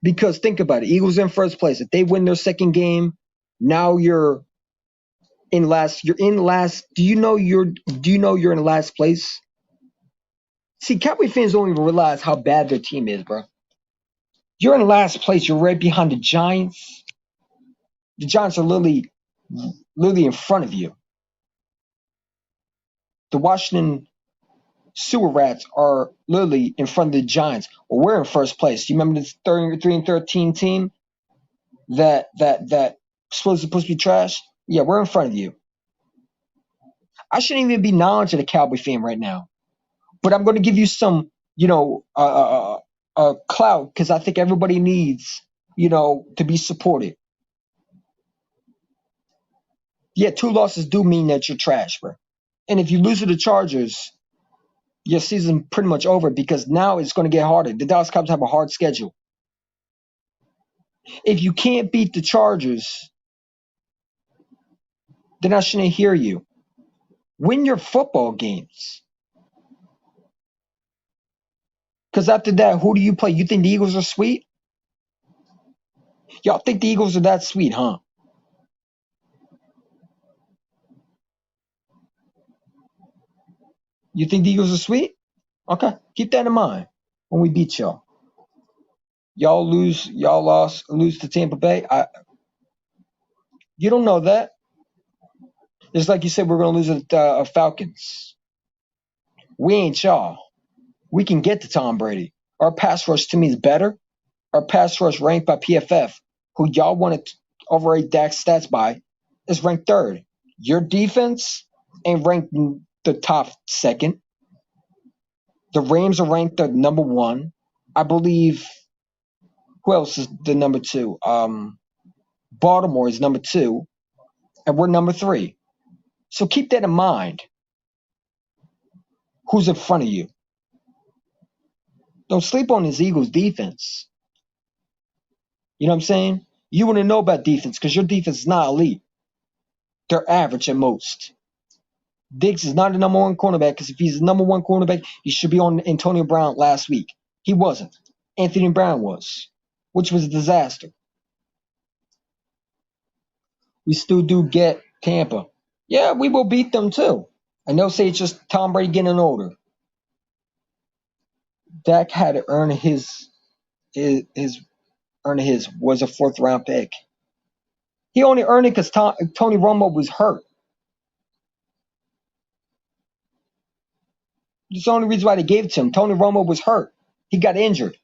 Because think about it. Eagles in first place. If they win their second game, now you're in last. You're in last. Do you know you're in last place? See, Cowboy fans don't even realize how bad their team is, bro. You're in last place. You're right behind the Giants. The Giants are literally in front of you. The Washington Sewer Rats are literally in front of the Giants. Well, we're in first place. You remember this 3-13 team that supposed to be trash? Yeah, we're in front of you. I shouldn't even be knowledge of the Cowboy fan right now, but I'm going to give you some, clout because I think everybody needs, to be supported. Yeah, 2 losses do mean that you're trash, bro. And if you lose to the Chargers, your season's pretty much over because now it's going to get harder. The Dallas Cowboys have a hard schedule. If you can't beat the Chargers, then I shouldn't hear you. Win your football games. Because after that, who do you play? You think the Eagles are sweet? Y'all think the Eagles are that sweet, huh? You think the Eagles are sweet? Okay, keep that in mind when we beat y'all. Y'all lose to Tampa Bay. You don't know that. Just like you said, we're going to lose to Falcons. We ain't y'all. We can get to Tom Brady. Our pass rush to me is better. Our pass rush ranked by PFF, who y'all want to overrate Dak's stats by, is ranked 3rd. Your defense ain't ranked the top 2nd. The Rams are ranked the number 1. I believe. Who else is the number 2? Baltimore is number 2, and we're number 3. So keep that in mind. Who's in front of you? Don't sleep on this Eagles defense. You know what I'm saying? You want to know about defense because your defense is not elite. They're average at most. Diggs is not the number 1 cornerback because if he's the number 1 cornerback, he should be on Antonio Brown last week. He wasn't. Anthony Brown was, which was a disaster. We still do get Tampa. Yeah, we will beat them too. And they'll say it's just Tom Brady getting older. Dak had to earn his was a 4th round pick. He only earned it because Tony Romo was hurt. That's the only reason why they gave it to him. Tony Romo was hurt. He got injured.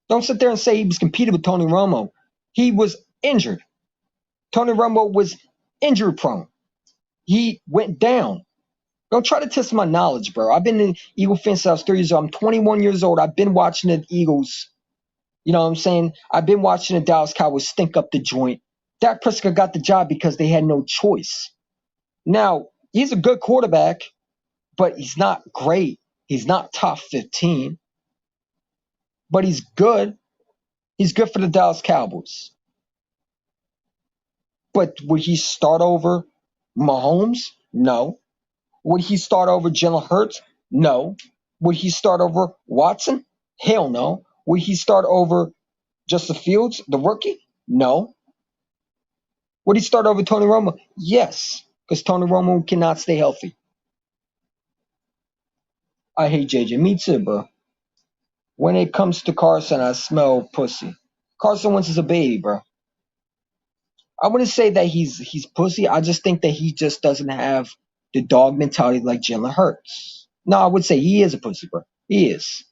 Don't sit there and say he was competing with Tony Romo. He was injured. Tony Romo was injury prone. He went down. Don't try to test my knowledge, bro. I've been an Eagle fan since I was 3 years old. I'm 21 years old. I've been watching the Eagles. You know what I'm saying? I've been watching the Dallas Cowboys stink up the joint. Dak Prescott got the job because they had no choice. Now, he's a good quarterback, but he's not great. He's not top 15. But he's good. He's good for the Dallas Cowboys. But would he start over Mahomes? No. Would he start over Jalen Hurts? No. Would he start over Watson? Hell no. Would he start over Justin Fields, the rookie? No. Would he start over Tony Romo? Yes, because Tony Romo cannot stay healthy. I hate JJ. Me too, bro. When it comes to Carson, I smell pussy. Carson Wentz is a baby, bro. I wouldn't say that he's pussy. I just think that he just doesn't have the dog mentality like Jalen Hurts. No, I would say he is a pussy, bro. He is.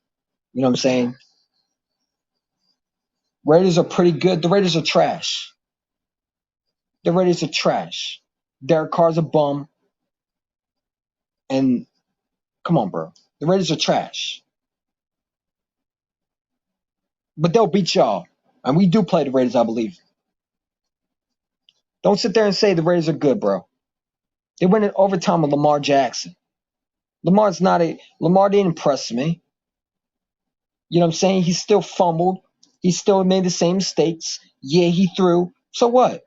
You know what I'm saying? Raiders are pretty good. The Raiders are trash. The Raiders are trash. Derek Carr's a bum. And come on, bro. The Raiders are trash. But they'll beat y'all. And we do play the Raiders, I believe. Don't sit there and say the Raiders are good, bro. They went in overtime with Lamar Jackson. Lamar didn't impress me. You know what I'm saying? He still fumbled. He still made the same mistakes. Yeah, he threw. So what?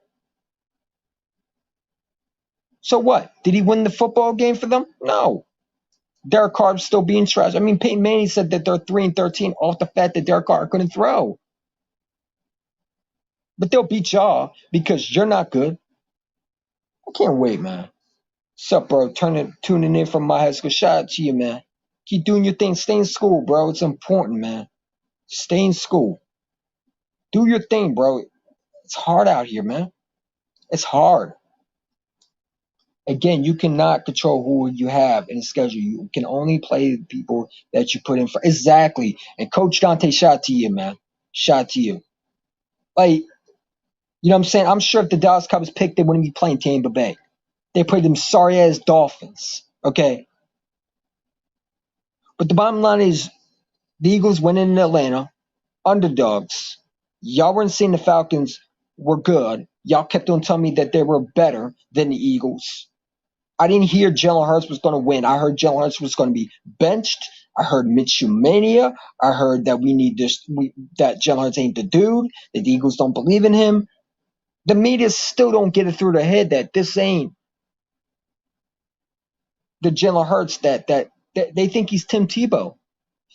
So what? Did he win the football game for them? No. Derek Carr's still being trash. I mean, Peyton Manning said that they're 3-13 off the fact that Derek Carr couldn't throw. But they'll beat y'all because you're not good. I can't wait, man. Sup, bro? Tuning in from my high school. Shout out to you, man. Keep doing your thing. Stay in school, bro. It's important, man. Stay in school. Do your thing, bro. It's hard out here, man. It's hard. Again, you cannot control who you have in the schedule. You can only play the people that you put in for. Exactly. And Coach Dante, shout out to you, man. Shout out to you. Like, you know what I'm saying? I'm sure if the Dallas Cowboys picked, they wouldn't be playing Tampa Bay. They played them sorry ass Dolphins. Okay. But the bottom line is the Eagles went in Atlanta, underdogs. Y'all weren't seeing the Falcons were good. Y'all kept on telling me that they were better than the Eagles. I didn't hear Jalen Hurts was going to win. I heard Jalen Hurts was going to be benched. I heard Minshew mania. I heard that that Jalen Hurts ain't the dude. That the Eagles don't believe in him. The media still don't get it through their head that this ain't the Jalen Hurts that they think he's Tim Tebow.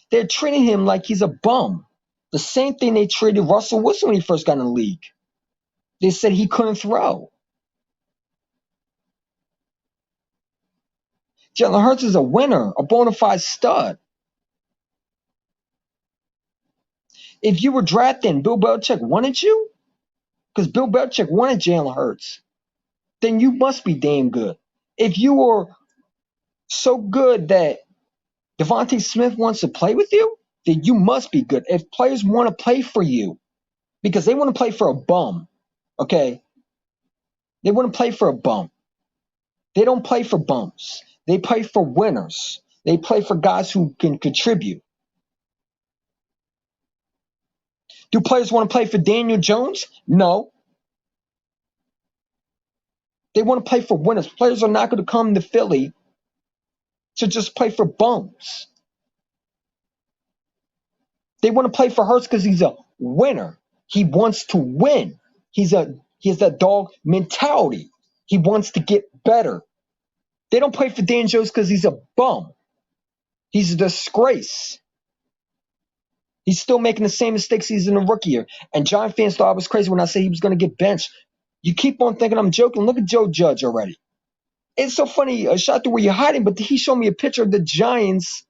They're treating him like he's a bum. The same thing they treated Russell Wilson when he first got in the league. They said he couldn't throw. Jalen Hurts is a winner, a bona fide stud. If you were drafting, Bill Belichick wanted you, because Bill Belichick wanted Jalen Hurts, then you must be damn good. If you were so good that Devontae Smith wants to play with you, then you must be good. If players want to play for you, because they want to play for a bum, okay? They want to play for a bum. They don't play for bums. They play for winners. They play for guys who can contribute. Do players want to play for Daniel Jones? No. They want to play for winners. Players are not going to come to Philly to just play for bums. They want to play for Hurts because he's a winner. He wants to win. He has that dog mentality. He wants to get better. They don't play for Dan Jones because he's a bum. He's a disgrace. He's still making the same mistakes he's in a rookie year. And Giant fans thought I was crazy when I said he was going to get benched. You keep on thinking I'm joking. Look at Joe Judge already. It's so funny, shot through where you're hiding, but he showed me a picture of the Giants.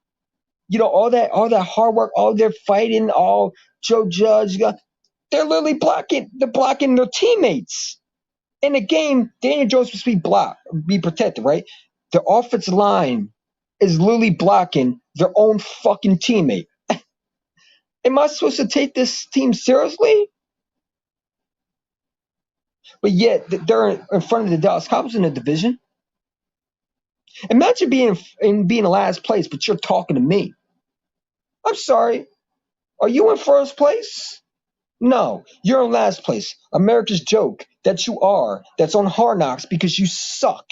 You know, all that hard work, all their fighting, all Joe Judge. They're literally blocking their teammates. In the game, Daniel Jones supposed to be protected, right? The offensive line is literally blocking their own fucking teammate. Am I supposed to take this team seriously? But yet they're in front of the Dallas Cowboys in the division. Imagine being in last place, but you're talking to me. I'm sorry. Are you in first place? No, you're in last place. America's joke that you are, that's on Hard Knocks because you suck.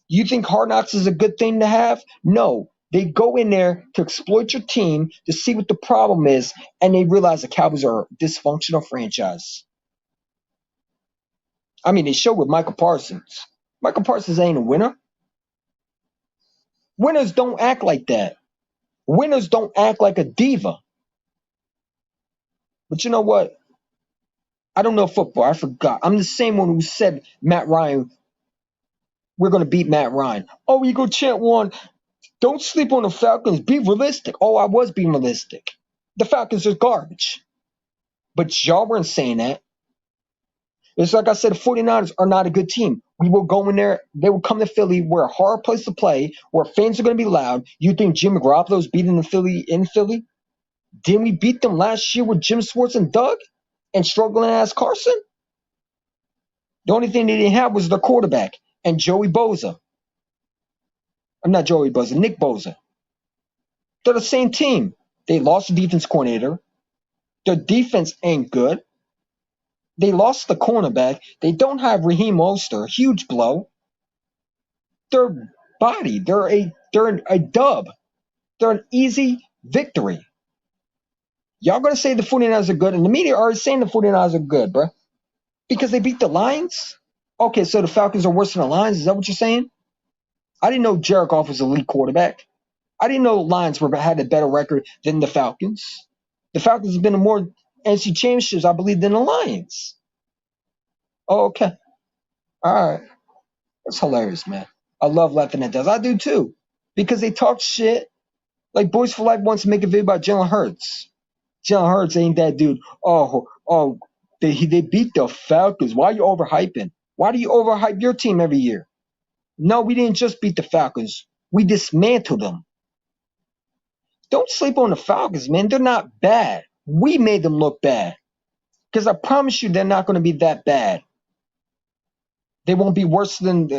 You think Hard Knocks is a good thing to have? No. They go in there to exploit your team to see what the problem is, and they realize the Cowboys are a dysfunctional franchise. I mean, they show with Michael Parsons. Michael Parsons ain't a winner. Winners don't act like that. Winners don't act like a diva. But you know what? I don't know football. I forgot. I'm the same one who said Matt Ryan. We're gonna beat Matt Ryan. Oh, you go chant one. Don't sleep on the Falcons. Be realistic. Oh, I was being realistic. The Falcons are garbage. But y'all weren't saying that. It's like I said, the 49ers are not a good team. We will go in there. They will come to Philly. We're a hard place to play, where fans are going to be loud. You think Jimmy Garoppolo's beating the Philly in Philly? Didn't we beat them last year with Jim Schwartz and Doug and struggling ass Carson? The only thing they didn't have was their quarterback and Joey Bosa. I'm not Joey Bosa, Nick Bosa. They're the same team. They lost the defense coordinator. Their defense ain't good. They lost the cornerback. They don't have Raheem Mostert. Huge blow. They're body. They're a dub. They're an easy victory. Y'all gonna say the 49ers are good, and the media are saying the 49ers are good, bro. Because they beat the Lions? Okay, so the Falcons are worse than the Lions? Is that what you're saying? I didn't know Jared Goff was a elite quarterback. I didn't know the Lions had a better record than the Falcons. The Falcons have been in more NC championships, I believe, than the Lions. Oh, okay. All right. That's hilarious, man. I love laughing at that. I do too. Because they talk shit. Like Boys for Life wants to make a video about Jalen Hurts. Jalen Hurts ain't that dude. They beat the Falcons. Why are you overhyping? Why do you overhype your team every year? No, we didn't just beat the Falcons. We dismantled them. Don't sleep on the Falcons, man. They're not bad. We made them look bad. Because I promise you they're not going to be that bad. They won't be worse than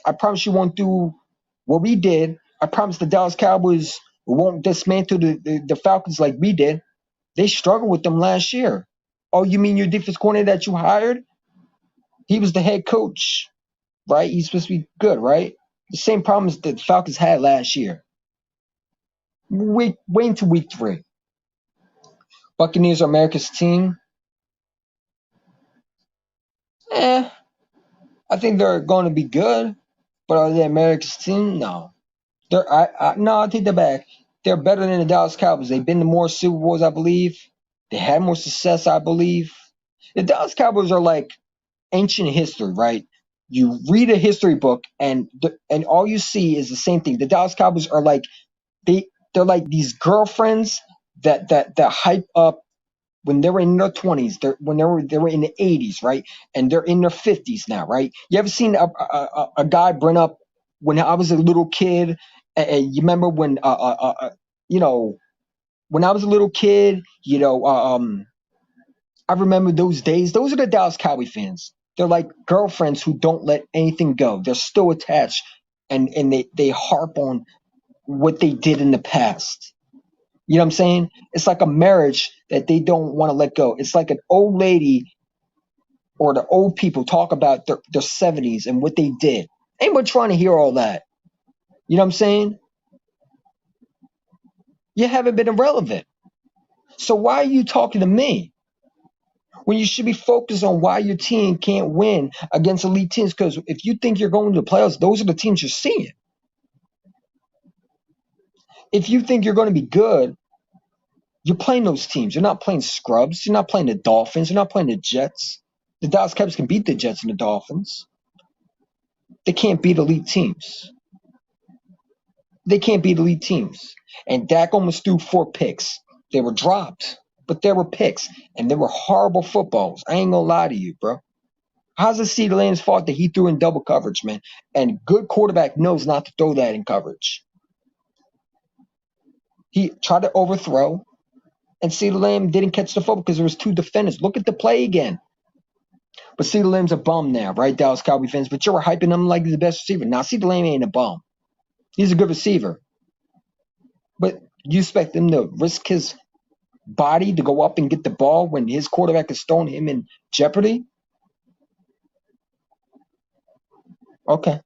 I promise you won't do what we did. I promise the Dallas Cowboys won't dismantle the Falcons like we did. They struggled with them last year. Oh, you mean your defense coordinator that you hired? He was the head coach, right? He's supposed to be good, right? The same problems that the Falcons had last year. Wait until week 3. Buccaneers are America's team. I think they're going to be good, but are they America's team? No. I take that back. They're better than the Dallas Cowboys. They've been to more Super Bowls, I believe. They had more success, I believe. The Dallas Cowboys are like ancient history, right? You read a history book, and all you see is the same thing. The Dallas Cowboys are like they're like these girlfriends that hype up when they were in their 20s, when they were in the 80s, right? And they're in their 50s now, right? You ever seen a guy bring up when I was a little kid? And you remember when when I was a little kid, I remember those days. Those are the Dallas Cowboy fans. They're like girlfriends who don't let anything go. They're still attached, and they harp on what they did in the past. You know what I'm saying? It's like a marriage that they don't want to let go. It's like an old lady or the old people talk about their 70s and what they did. Anyone trying to hear all that? You know what I'm saying? You haven't been irrelevant. So why are you talking to me when you should be focused on why your team can't win against elite teams? Because if you think you're going to the playoffs, those are the teams you're seeing. If you think you're going to be good, you're playing those teams. You're not playing scrubs. You're not playing the Dolphins. You're not playing the Jets. The Dallas Cowboys can beat the Jets and the Dolphins. They can't beat elite teams. They can't beat elite teams. And Dak almost threw 4 picks. They were dropped, but they were picks. And they were horrible footballs. I ain't gonna lie to you, bro. How's it CeeDee Lamb's fault that he threw in double coverage, man? And good quarterback knows not to throw that in coverage. He tried to overthrow, and CeeDee Lamb didn't catch the football because there was 2 defenders. Look at the play again. But CeeDee Lamb's a bum now, right, Dallas Cowboy fans? But you're hyping him like he's the best receiver. Now, CeeDee Lamb ain't a bum. He's a good receiver. But you expect him to risk his body to go up and get the ball when his quarterback is throwing him in jeopardy? Okay.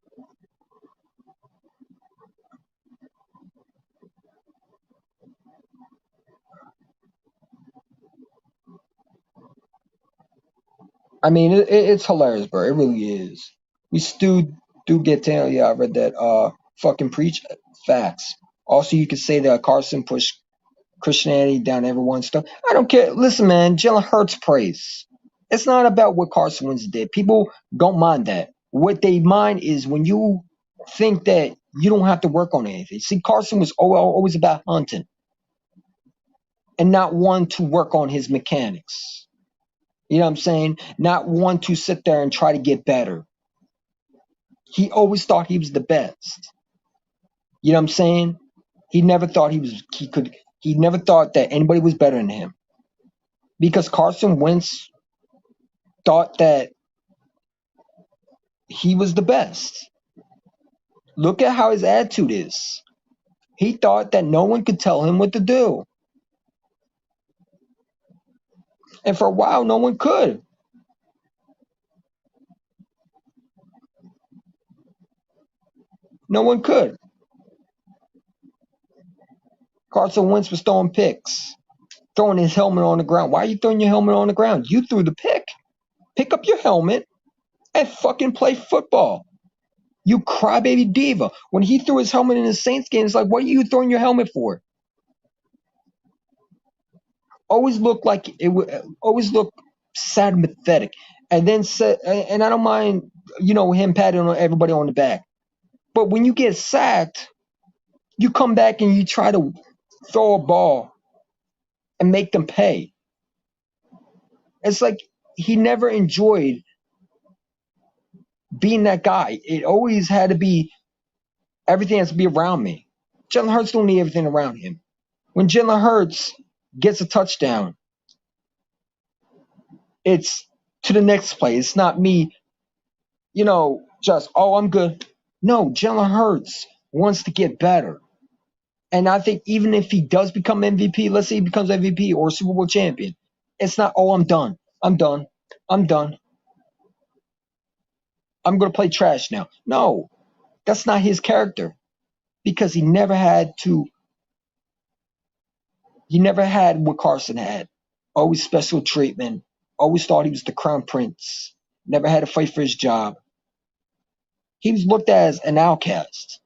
I mean, it's hilarious, bro. It really is. We still do get to, yeah, I read that. Fucking preach facts. Also, you could say that Carson pushed Christianity down everyone's stuff. I don't care. Listen, man, Jalen Hurts prays. It's not about what Carson Wentz did. People don't mind that. What they mind is when you think that you don't have to work on anything. See, Carson was always about hunting and not one to work on his mechanics. You know what I'm saying? Not one to sit there and try to get better. He always thought he was the best. You know what I'm saying? He never thought he never thought that anybody was better than him. Because Carson Wentz thought that he was the best. Look at how his attitude is. He thought that no one could tell him what to do. And for a while, no one could. No one could. Carson Wentz was throwing picks, throwing his helmet on the ground. Why are you throwing your helmet on the ground? You threw the pick. Pick up your helmet and fucking play football. You crybaby diva. When he threw his helmet in the Saints game, it's like, what are you throwing your helmet for? Always look like it would. Always look sad and pathetic. And then said, and I don't mind, him patting everybody on the back. But when you get sacked, you come back and you try to throw a ball and make them pay. It's like he never enjoyed being that guy. It always had to be, everything has to be around me. Jalen Hurts don't need everything around him. When Jalen Hurts gets a touchdown, it's to the next play. It's not me, just, oh, I'm good. No, Jalen Hurts wants to get better. And I think even if he does become MVP, let's say he becomes MVP or Super Bowl champion, it's not, oh, I'm done. I'm done. I'm done. I'm going to play trash now. No, that's not his character because he never had what Carson had. Always special treatment. Always thought he was the crown prince. Never had to fight for his job. He was looked at as an outcast.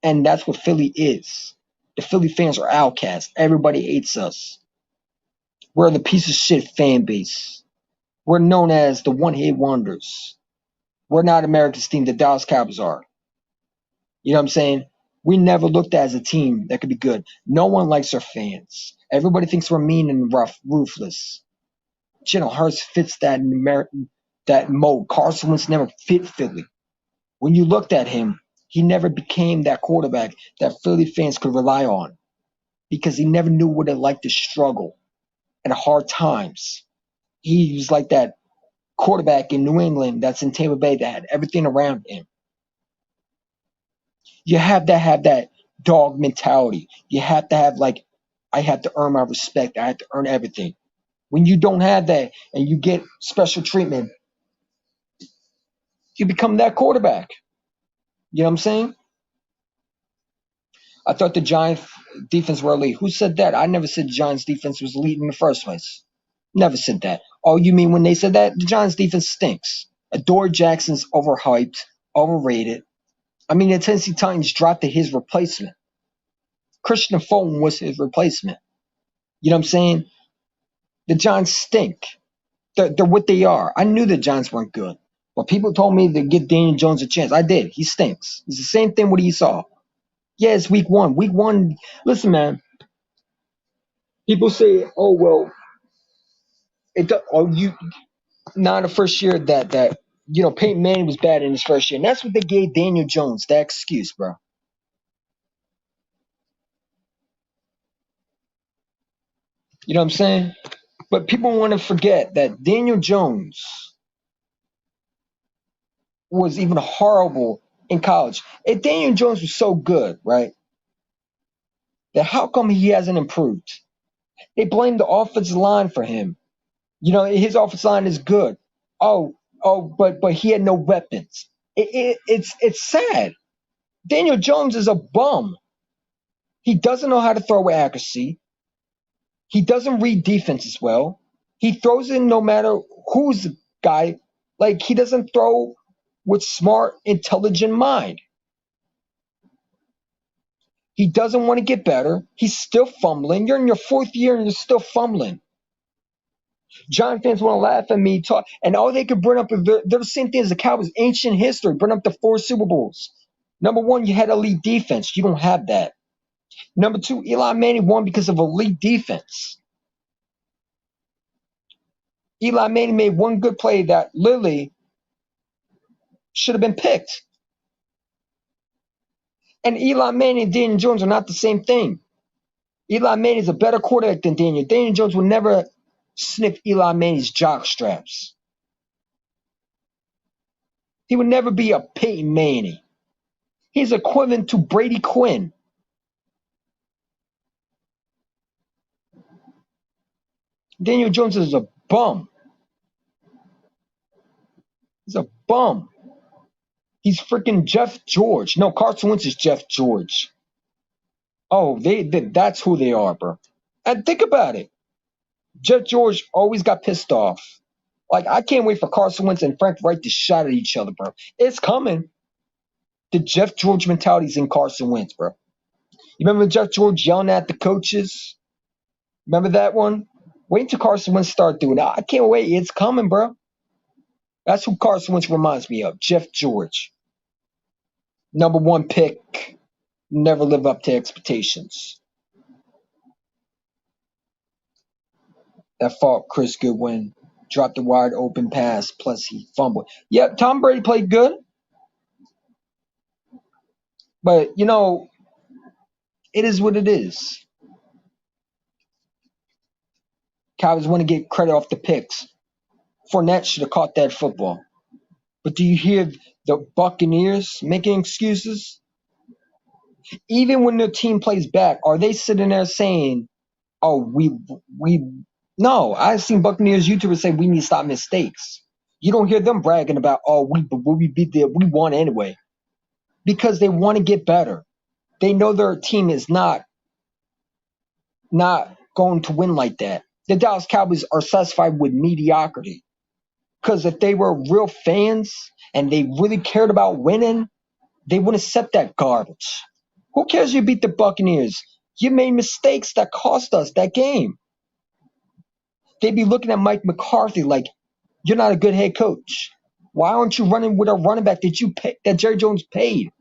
And that's what Philly is. The Philly fans are outcasts. Everybody hates us. We're the piece of shit fan base. We're known as the one-hit wonders. We're not America's team. The Dallas Cowboys are. You know what I'm saying? We never looked at as a team that could be good. No one likes our fans. Everybody thinks we're mean and ruthless. Jalen Hurts fits that mold. Carson Wentz never fit Philly. When you looked at him, he never became that quarterback that Philly fans could rely on because he never knew what it like to struggle and hard times. He was like that quarterback in New England that's in Tampa Bay that had everything around him. You have to have that dog mentality. You have to have I have to earn my respect. I have to earn everything. When you don't have that and you get special treatment, you become that quarterback. You know what I'm saying? I thought the Giants defense were elite. Who said that? I never said the Giants defense was elite in the first place. Never said that. Oh, you mean when they said that? The Giants defense stinks. Adoree Jackson's overhyped, overrated. I mean, the Tennessee Titans dropped to his replacement. Christian Fulton was his replacement. You know what I'm saying? The Giants stink. They're what they are. I knew the Giants weren't good. But people told me to give Daniel Jones a chance. I did. He stinks. It's the same thing with Esau. Yeah, it's week one. Week one, listen, man. People say, oh, well, you not the first year that Peyton Manning was bad in his first year. And that's what they gave Daniel Jones, that excuse, bro. You know what I'm saying? But people want to forget that Daniel Jones was even horrible in college. If Daniel Jones was so good, right? Then how come he hasn't improved? They blame the offensive line for him. His offensive line is good. But he had no weapons. It's sad. Daniel Jones is a bum. He doesn't know how to throw with accuracy. He doesn't read defenses well. He throws in no matter who's the guy. Like, he doesn't throw with smart, intelligent mind. He doesn't want to get better. He's still fumbling. You're in your fourth year and you're still fumbling. Giant fans want to laugh at me, talk, and all they could bring up is they're the same thing as the Cowboys. Ancient history, bring up the 4 Super Bowls. Number one, you had elite defense. You don't have that. Number two, Eli Manning won because of elite defense. Eli Manning made one good play that literally should have been picked. And Eli Manning and Daniel Jones are not the same thing. Eli Manning is a better quarterback than Daniel. Daniel Jones will never sniff Eli Manning's jock straps. He would never be a Peyton Manning. He's equivalent to Brady Quinn. Daniel Jones is a bum. He's a bum. He's freaking Jeff George. No, Carson Wentz is Jeff George. Oh, that's who they are, bro. And think about it. Jeff George always got pissed off. Like, I can't wait for Carson Wentz and Frank Reich to shot at each other, bro. It's coming. The Jeff George mentality is in Carson Wentz, bro. You remember Jeff George yelling at the coaches? Remember that one? Wait till Carson Wentz start doing that. I can't wait. It's coming, bro. That's who Carson Wentz reminds me of. Jeff George. Number 1 pick. Never live up to expectations. That fault, Chris Goodwin. Dropped the wide open pass, plus he fumbled. Yep, Tom Brady played good. But, it is what it is. Cowboys want to get credit off the picks. Fournette should have caught that football. But do you hear the Buccaneers making excuses? Even when their team plays back, are they sitting there saying, oh, no, I've seen Buccaneers YouTubers say we need to stop mistakes. You don't hear them bragging about, oh, we won anyway. Because they want to get better. They know their team is not going to win like that. The Dallas Cowboys are satisfied with mediocrity. Because if they were real fans and they really cared about winning, they wouldn't accept that garbage. Who cares you beat the Buccaneers? You made mistakes that cost us that game. They'd be looking at Mike McCarthy like, you're not a good head coach. Why aren't you running with a running back that Jerry Jones paid?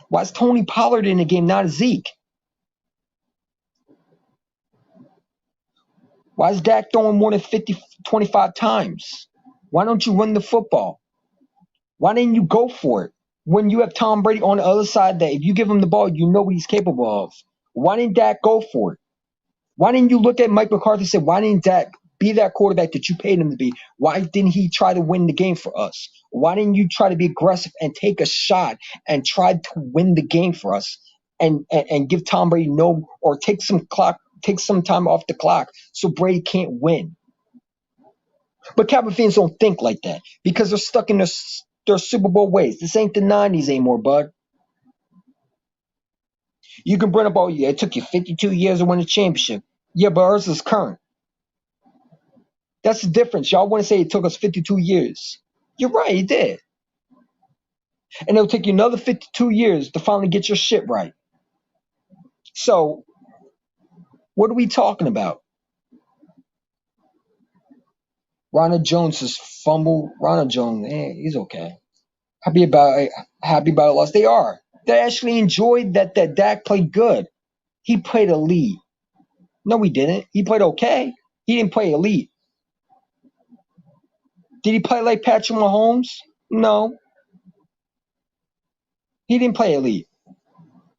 Why is Tony Pollard in the game, not Zeke? Why is Dak throwing more than 25 times? Why don't you run the football? Why didn't you go for it? When you have Tom Brady on the other side that if you give him the ball, you know what he's capable of. Why didn't Dak go for it? Why didn't you look at Mike McCarthy and say, why didn't Dak be that quarterback that you paid him to be? Why didn't he try to win the game for us? Why didn't you try to be aggressive and take a shot and try to win the game for us and give Tom Brady or take some time off the clock so Brady can't win? But Cowboys fans don't think like that because they're stuck in their Super Bowl ways. This ain't the 90s anymore, bud. You can bring up, oh, yeah, it took you 52 years to win a championship. Yeah, but ours is current. That's the difference. Y'all want to say it took us 52 years. You're right, it did. And it'll take you another 52 years to finally get your shit right. So, what are we talking about? Ronald Jones has fumbled. Ronald Jones, he's okay. Happy about a loss. They are. They actually enjoyed that Dak played good. He played elite. No, he didn't. He played okay. He didn't play elite. Did he play like Patrick Mahomes? No. He didn't play elite.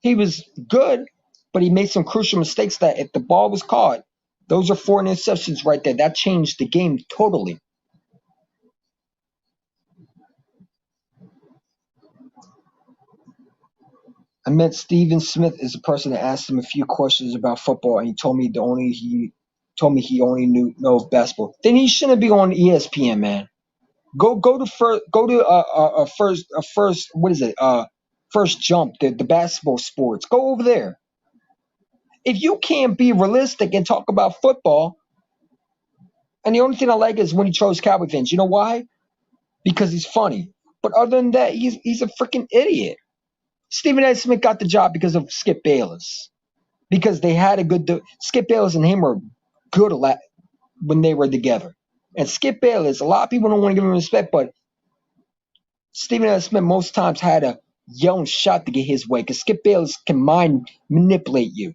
He was good, but he made some crucial mistakes that if the ball was caught, those are 4 interceptions right there. That changed the game totally. I met Steven Smith is the person that asked him a few questions about football, and he told me he only know basketball. Then he shouldn't be on ESPN, man. Go to first what is it? First Jump, the basketball sports. Go over there. If you can't be realistic and talk about football, and the only thing I like is when he chose Cowboy fans. You know why? Because he's funny. But other than that, he's a freaking idiot. Stephen A. Smith got the job because of Skip Bayless. Because they had a good Skip Bayless and him were good when they were together. And Skip Bayless, a lot of people don't want to give him respect, but Stephen A. Smith most times had a young shot to get his way because Skip Bayless can mind manipulate you.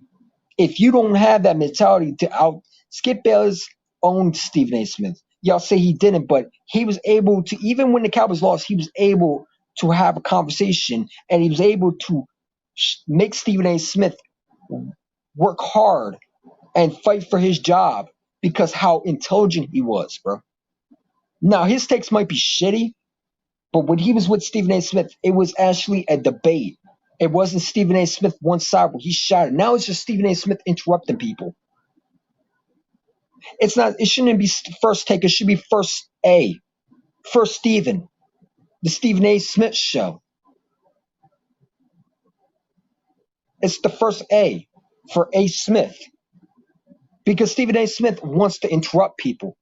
If you don't have that mentality to out, Skip Bayless owned Stephen A. Smith. Y'all say he didn't, but he was able to, even when the Cowboys lost, he was able to have a conversation and he was able to make Stephen A. Smith work hard and fight for his job because how intelligent he was, bro. Now, his takes might be shitty, but when he was with Stephen A. Smith, it was actually a debate. It wasn't Stephen A. Smith one side where he shot it. Now it's just Stephen A. Smith interrupting people. It's not. It shouldn't be first take. It should be first A, first Stephen, the Stephen A. Smith show. It's the first A for A. Smith because Stephen A. Smith wants to interrupt people.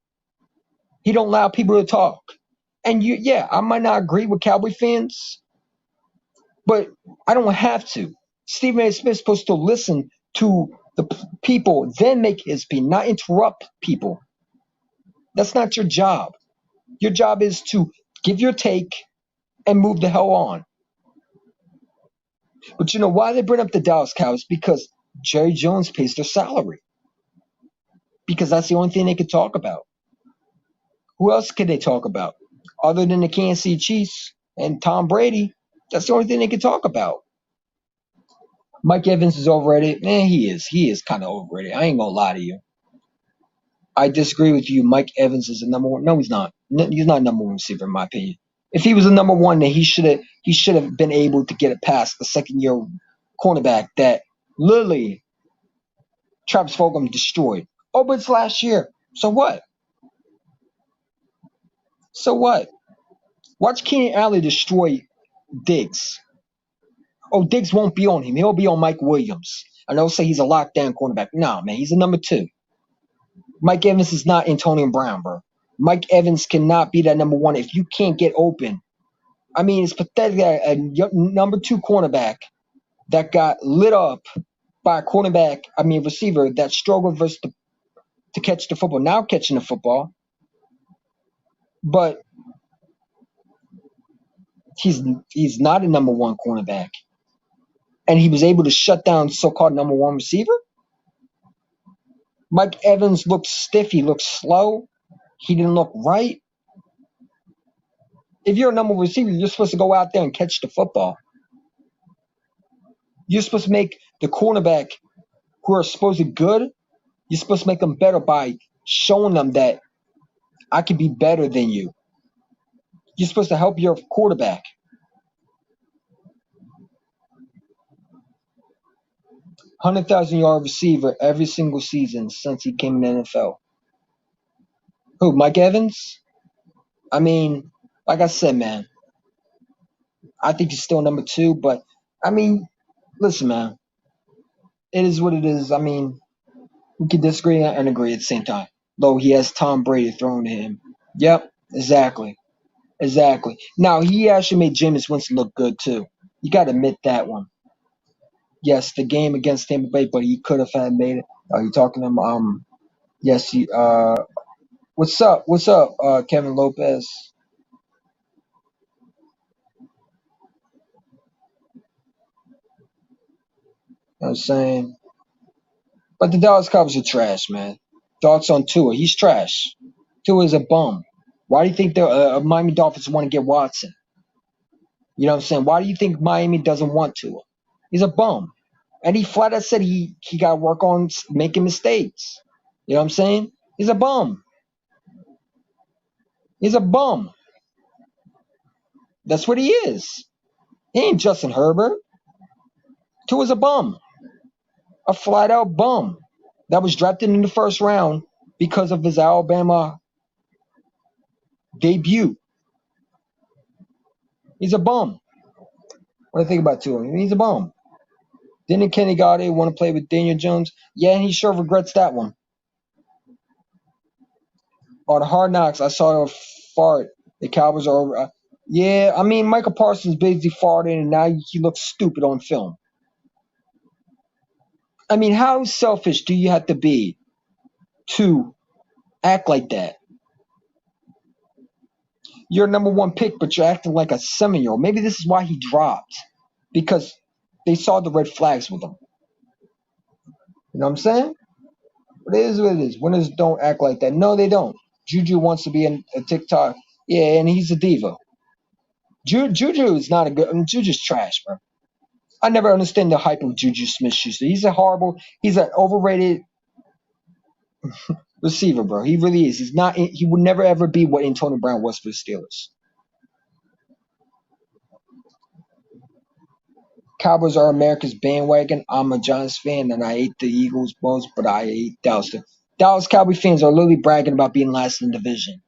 He don't allow people to talk. And yeah, I might not agree with Cowboy fans, but I don't have to. Stephen A. Smith's supposed to listen to the people, then make his opinion, not interrupt people. That's not your job. Your job is to give your take and move the hell on. But you know why they bring up the Dallas Cowboys? Because Jerry Jones pays their salary. Because that's the only thing they could talk about. Who else could they talk about? Other than the Kansas City Chiefs and Tom Brady, that's the only thing they could talk about. Mike Evans is overrated. Man, he is. He is kind of overrated. I ain't gonna lie to you. I disagree with you. Mike Evans is the number one. No, he's not. No, he's not number one receiver in my opinion. If he was the number one, then he should have been able to get it past the second year cornerback that literally Travis Fulgham destroyed. Oh, but it's last year. So what? So what? Watch Keenan Allen destroy Diggs. Oh, Diggs won't be on him. He'll be on Mike Williams. And they'll say he's a lockdown cornerback. No, man, he's a number two. Mike Evans is not Antonio Brown, bro. Mike Evans cannot be that number one if you can't get open. I mean, it's pathetic that a number two cornerback that got lit up by a receiver that struggled to catch the football. Now catching the football, but he's not a number one cornerback, and he was able to shut down so-called number one receiver. Mike Evans looked stiff. He looked slow. He didn't look right. If you're a number one receiver, you're supposed to go out there and catch the football. You're supposed to make the cornerback who are supposedly good, you're supposed to make them better by showing them that I can be better than you. You're supposed to help your quarterback. 100,000-yard receiver every single season since he came in the NFL. Who, Mike Evans? I mean, like I said, man, I think he's still number two, but I mean, listen, man, it is what it is. I mean, we can disagree and agree at the same time. Though he has Tom Brady thrown to him. Yep, exactly. Exactly. Now, he actually made Jameis Winston look good, too. You got to admit that one. Yes, the game against Tampa Bay, but he could have made it. Are you talking to him? Yes, what's up? What's up, Kevin Lopez? You know what I'm saying? But the Dallas Cowboys are trash, man. Thoughts on Tua? He's trash. Tua is a bum. Why do you think the Miami Dolphins want to get Watson? You know what I'm saying? Why do you think Miami doesn't want Tua? He's a bum. And he flat out said he got to work on making mistakes. You know what I'm saying? He's a bum. He's a bum. That's what he is. He ain't Justin Herbert. Tua's a bum. A flat out bum that was drafted in the first round because of his Alabama debut. He's a bum. What do you think about Tua? He's a bum. Didn't Kenny Golladay want to play with Daniel Jones? Yeah, and he sure regrets that one. On Hard Knocks, I saw a fart. The Cowboys are over. Yeah, I mean, Michael Parsons basically farted, and now he looks stupid on film. I mean, how selfish do you have to be to act like that. You're a number one pick, but you're acting like a 7-year-old. Maybe this is why he dropped, because they saw the red flags with him. You know what I'm saying? But it is what it is. Winners don't act like that. No, they don't. Juju wants to be in a TikTok. Yeah, and he's a diva. Juju is not a good. I mean, Juju's trash, bro. I never understand the hype of Juju Smith-Schuster. He's an overrated receiver, bro. He really is. He's not. He would never ever be what Antonio Brown was for the Steelers. Cowboys are America's bandwagon. I'm a Giants fan, and I hate the Eagles most, but I hate Dallas. Dallas Cowboy fans are literally bragging about being last in the division.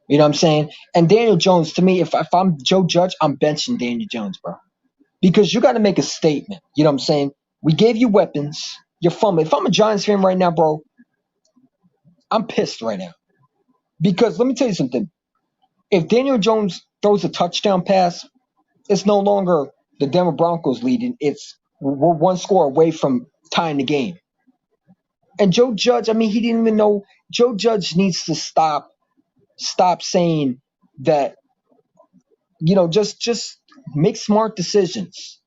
You know what I'm saying? And Daniel Jones, to me, if I'm Joe Judge, I'm benching Daniel Jones, bro. Because you got to make a statement. You know what I'm saying? We gave you weapons. You're fumbling. If I'm a Giants fan right now, bro, I'm pissed right now. Because let me tell you something. If Daniel Jones throws a touchdown pass, it's no longer the Denver Broncos leading. We're one score away from tying the game. And Joe Judge, I mean, he didn't even know. Joe Judge needs to stop saying that. Just make smart decisions.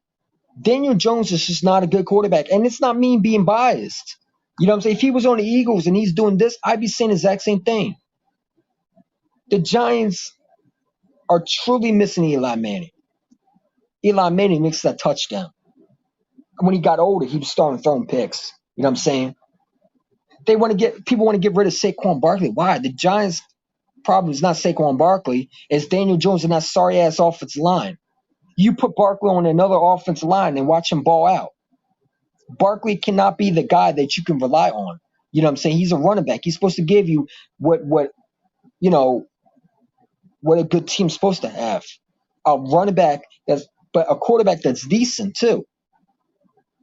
Daniel Jones is just not a good quarterback, and it's not me being biased. You know what I'm saying? If he was on the Eagles and he's doing this, I'd be saying the exact same thing. The Giants are truly missing Eli Manning. Eli Manning makes that touchdown. When he got older, he was starting throwing picks. You know what I'm saying? People want to get rid of Saquon Barkley. Why? The Giants' problem is not Saquon Barkley. It's Daniel Jones and that sorry ass offensive line. You put Barkley on another offensive line and watch him ball out. Barkley cannot be the guy that you can rely on. You know what I'm saying? He's a running back. He's supposed to give you what what a good team's supposed to have. A running back but a quarterback that's decent too.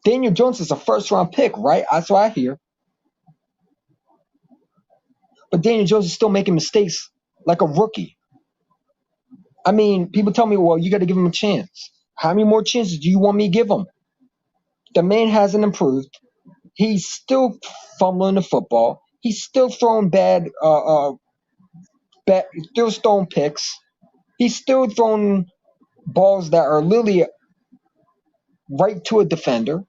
Daniel Jones is a first round pick, right? That's what I hear. But Daniel Jones is still making mistakes like a rookie. I mean, people tell me, well, you got to give him a chance. How many more chances do you want me to give him? The man hasn't improved. He's still fumbling the football. He's still throwing still throwing picks. He's still throwing balls that are literally right to a defender.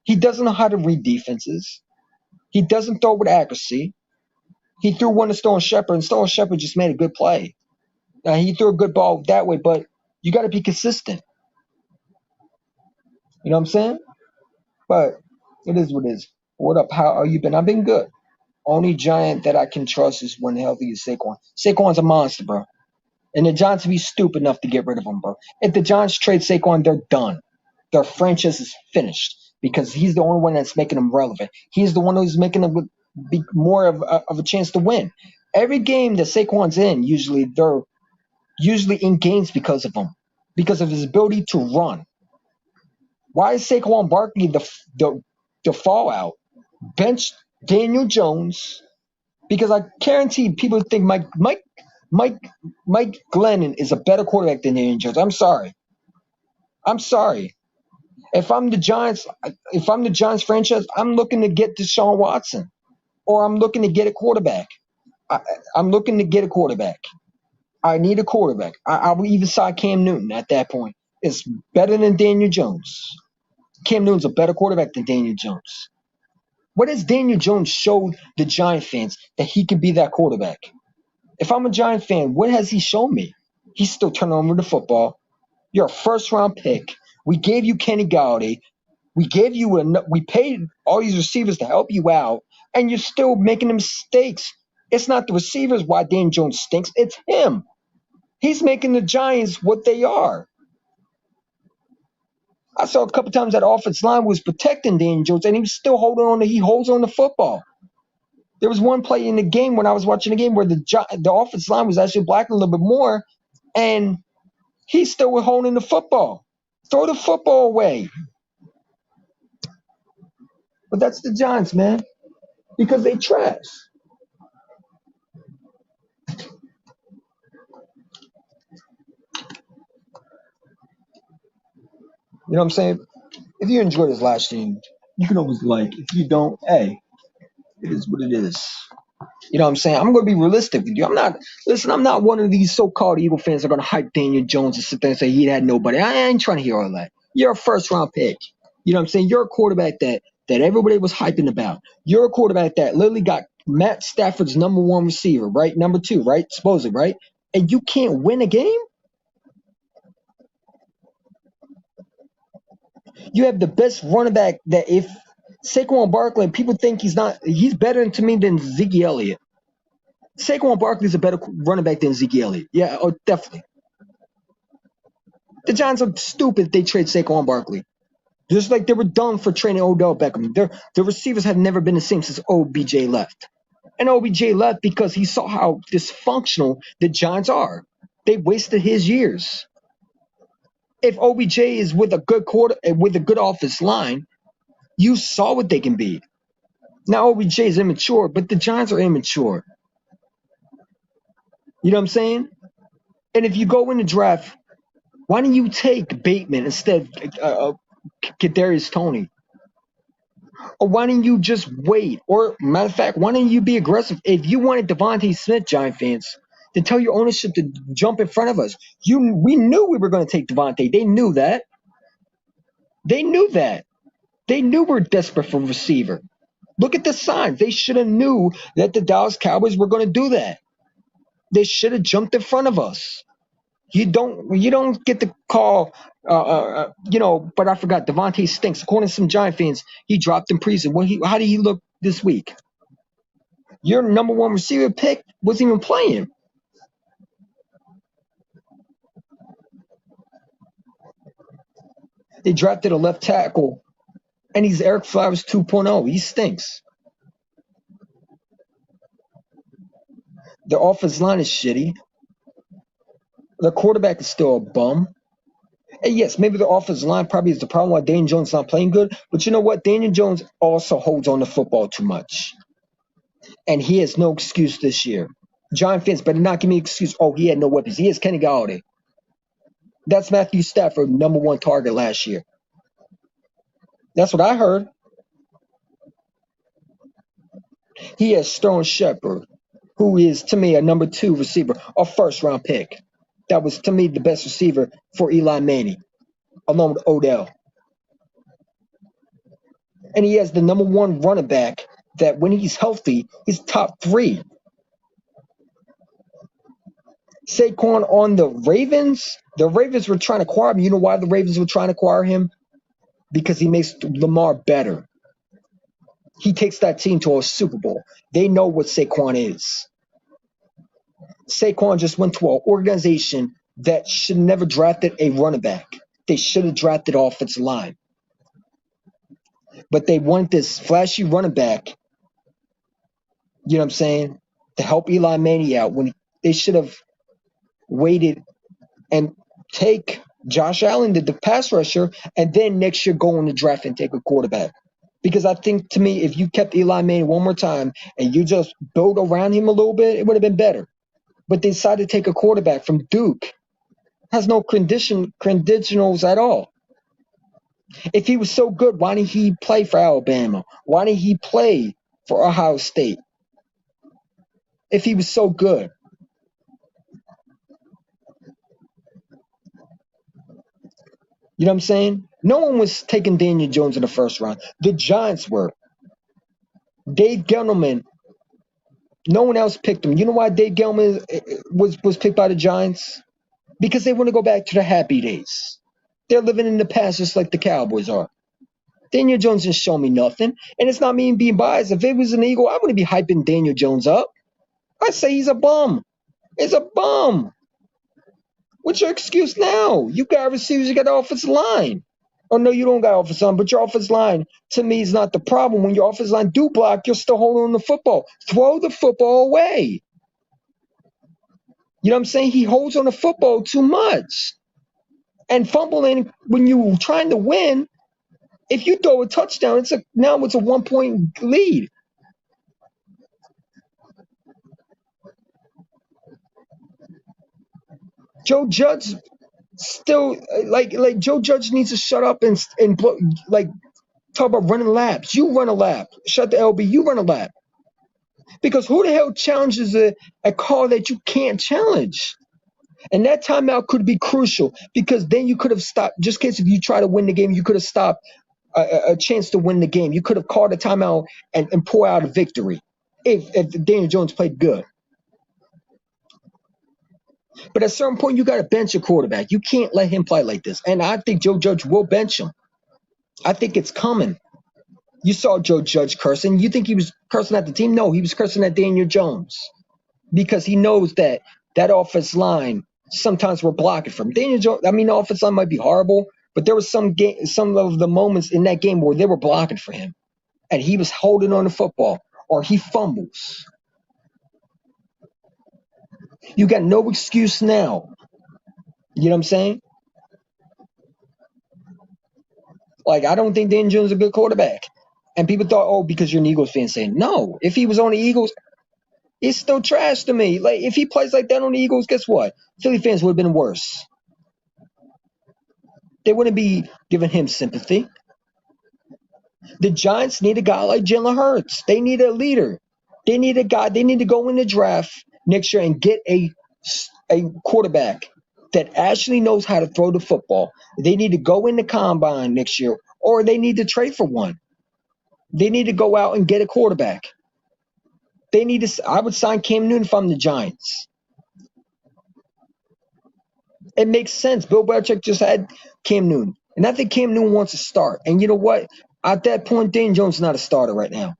He doesn't know how to read defenses. He doesn't throw with accuracy. He threw one to Sterling Shepard, and Sterling Shepard just made a good play. He threw a good ball that way, but you got to be consistent. You know what I'm saying? But it is what it is. What up? How are you been? I've been good. Only Giant that I can trust is when healthy is Saquon. Saquon's a monster, bro. And the Giants would be stupid enough to get rid of him, bro. If the Giants trade Saquon, they're done. Their franchise is finished because he's the only one that's making them relevant. He's the one who's making them be more of a chance to win. Every game that Saquon's in, they're usually in games because of him, because of his ability to run. Why is Saquon Barkley the fallout? Bench Daniel Jones, because I guarantee people think Mike Glennon is a better quarterback than Daniel Jones. I'm sorry. If I'm the Giants franchise, I'm looking to get Deshaun Watson, or I'm looking to get a quarterback. I'm looking to get a quarterback. I need a quarterback. I will even side Cam Newton at that point. It's better than Daniel Jones. Cam Newton's a better quarterback than Daniel Jones. What has Daniel Jones showed the Giant fans that he can be that quarterback? If I'm a Giant fan, what has he shown me? He's still turning over the football. You're a first-round pick. We gave you Kenny Golladay. We paid all these receivers to help you out, and you're still making the mistakes. It's not the receivers why Daniel Jones stinks. It's him. He's making the Giants what they are. I saw a couple times that offensive line was protecting Daniel Jones, and he was still holding on. He holds on to the football. There was one play in the game when I was watching the game where the offensive line was actually blocking a little bit more, and he still was holding the football. Throw the football away. But that's the Giants, man, because they trash. You know what I'm saying? If you enjoyed this live stream, you can always like. If you don't, hey, It is what it is. You know what I'm saying? I'm going to be realistic with you. I'm not one of these so-called Eagle fans that are going to hype Daniel Jones and sit there and say he had nobody. I ain't trying to hear all that. You're a first-round pick. You know what I'm saying? You're a quarterback that everybody was hyping about. You're a quarterback that literally got Matt Stafford's number one receiver, right? Number two, right? Supposedly, right? And you can't win a game? You have the best running back that if Saquon Barkley, people think he's better to me than Zeke Elliott. Saquon Barkley is a better running back than Zeke Elliott. Yeah, oh, definitely. The Giants are stupid if they trade Saquon Barkley. Just like they were dumb for trading Odell Beckham. The receivers have never been the same since OBJ left. And OBJ left because he saw how dysfunctional the Giants are. They wasted his years. If OBJ is with a good quarter with a good offensive line, you saw what they can be. Now OBJ is immature, but the Giants are immature. You know what I'm saying? And if you go in the draft, why don't you take Bateman instead of Kadarius Toney? Or why don't you just wait? Or matter of fact, why don't you be aggressive? If you wanted Devontae Smith, Giant fans, then tell your ownership to jump in front of us. We knew we were going to take Devontae. They knew that. They knew that. They knew we're desperate for a receiver. Look at the signs. They should have knew that the Dallas Cowboys were going to do that. They should have jumped in front of us. You don't get the call, but I forgot. Devontae stinks. According to some Giant fans, he dropped in prison. How did he look this week? Your number one receiver pick wasn't even playing. They drafted a left tackle, and he's Eric Flowers 2.0. He stinks. Their offensive line is shitty. Their quarterback is still a bum. And yes, maybe the offensive line probably is the problem why Daniel Jones is not playing good. But you know what? Daniel Jones also holds on to football too much. And he has no excuse this year. Giant fans better not give me an excuse. Oh, he had no weapons. He has Kenny Galladay. That's Matthew Stafford, number one target last year. That's what I heard. He has Sterling Shepard, who is, to me, a number two receiver, a first-round pick. That was, to me, the best receiver for Eli Manning, along with Odell. And he has the number one running back that when he's healthy, he's top three. Saquon on the Ravens were trying to acquire him. You know why the Ravens were trying to acquire him? Because he makes Lamar better. He takes that team to a Super Bowl. They know what Saquon is. Saquon just went to an organization that should never drafted a running back. They should have drafted offensive line. But they wanted this flashy running back, you know what I'm saying, to help Eli Manning out when they should have waited and take Josh Allen, the pass rusher, and then next year go in the draft and take a quarterback. Because I think, to me, if you kept Eli Manning one more time and you just build around him a little bit, it would have been better. But they decided to take a quarterback from Duke. Has no credentials at all. If he was so good, why didn't he play for Alabama? Why didn't he play for Ohio State? If he was so good. You know what I'm saying? No one was taking Daniel Jones in the first round. The Giants were. Dave Gettleman, no one else picked him. You know why Dave Gettleman was picked by the Giants? Because they want to go back to the happy days. They're living in the past just like the Cowboys are. Daniel Jones didn't show me nothing. And it's not me being biased. If it was an Eagle, I wouldn't be hyping Daniel Jones up. I'd say he's a bum. He's a bum. What's your excuse now? You got receivers, you got the offensive line. Oh, no, you don't got offensive line, but your offensive line, to me, is not the problem. When your offensive line do block, you're still holding on the football. Throw the football away. You know what I'm saying? He holds on the football too much. And fumbling when you're trying to win, if you throw a touchdown, now it's a 1-point lead. Joe Judge still like Joe Judge needs to shut up and talk about running laps. You run a lap. Shut the LB. You run a lap. Because who the hell challenges a call that you can't challenge? And that timeout could be crucial because then you could have stopped. Just in case if you try to win the game, you could have stopped a chance to win the game. You could have called a timeout and pour out a victory if Daniel Jones played good. But at a certain point, you got to bench a quarterback. You can't let him play like this. And I think Joe Judge will bench him. I think it's coming. You saw Joe Judge cursing. You think he was cursing at the team? No, he was cursing at Daniel Jones because he knows that offense line sometimes we're blocking from Daniel Jones. I mean, the offense line might be horrible, but there was some of the moments in that game where they were blocking for him, and he was holding on to football or he fumbles. You got no excuse now. You know what I'm saying? Like, I don't think Daniel Jones is a good quarterback. And people thought, oh, because you're an Eagles fan, saying no. If he was on the Eagles, it's still trash to me. Like, if he plays like that on the Eagles, guess what? Philly fans would have been worse. They wouldn't be giving him sympathy. The Giants need a guy like Jalen Hurts. They need a leader. They need a guy. They need to go in the draft next year and get a quarterback that actually knows how to throw the football. They need to go in the combine next year, or they need to trade for one. They need to go out and get a quarterback. They need to. I would sign Cam Newton from the Giants. It makes sense. Bill Belichick just had Cam Newton, and I think Cam Newton wants to start. And you know what? At that point, Daniel Jones is not a starter right now.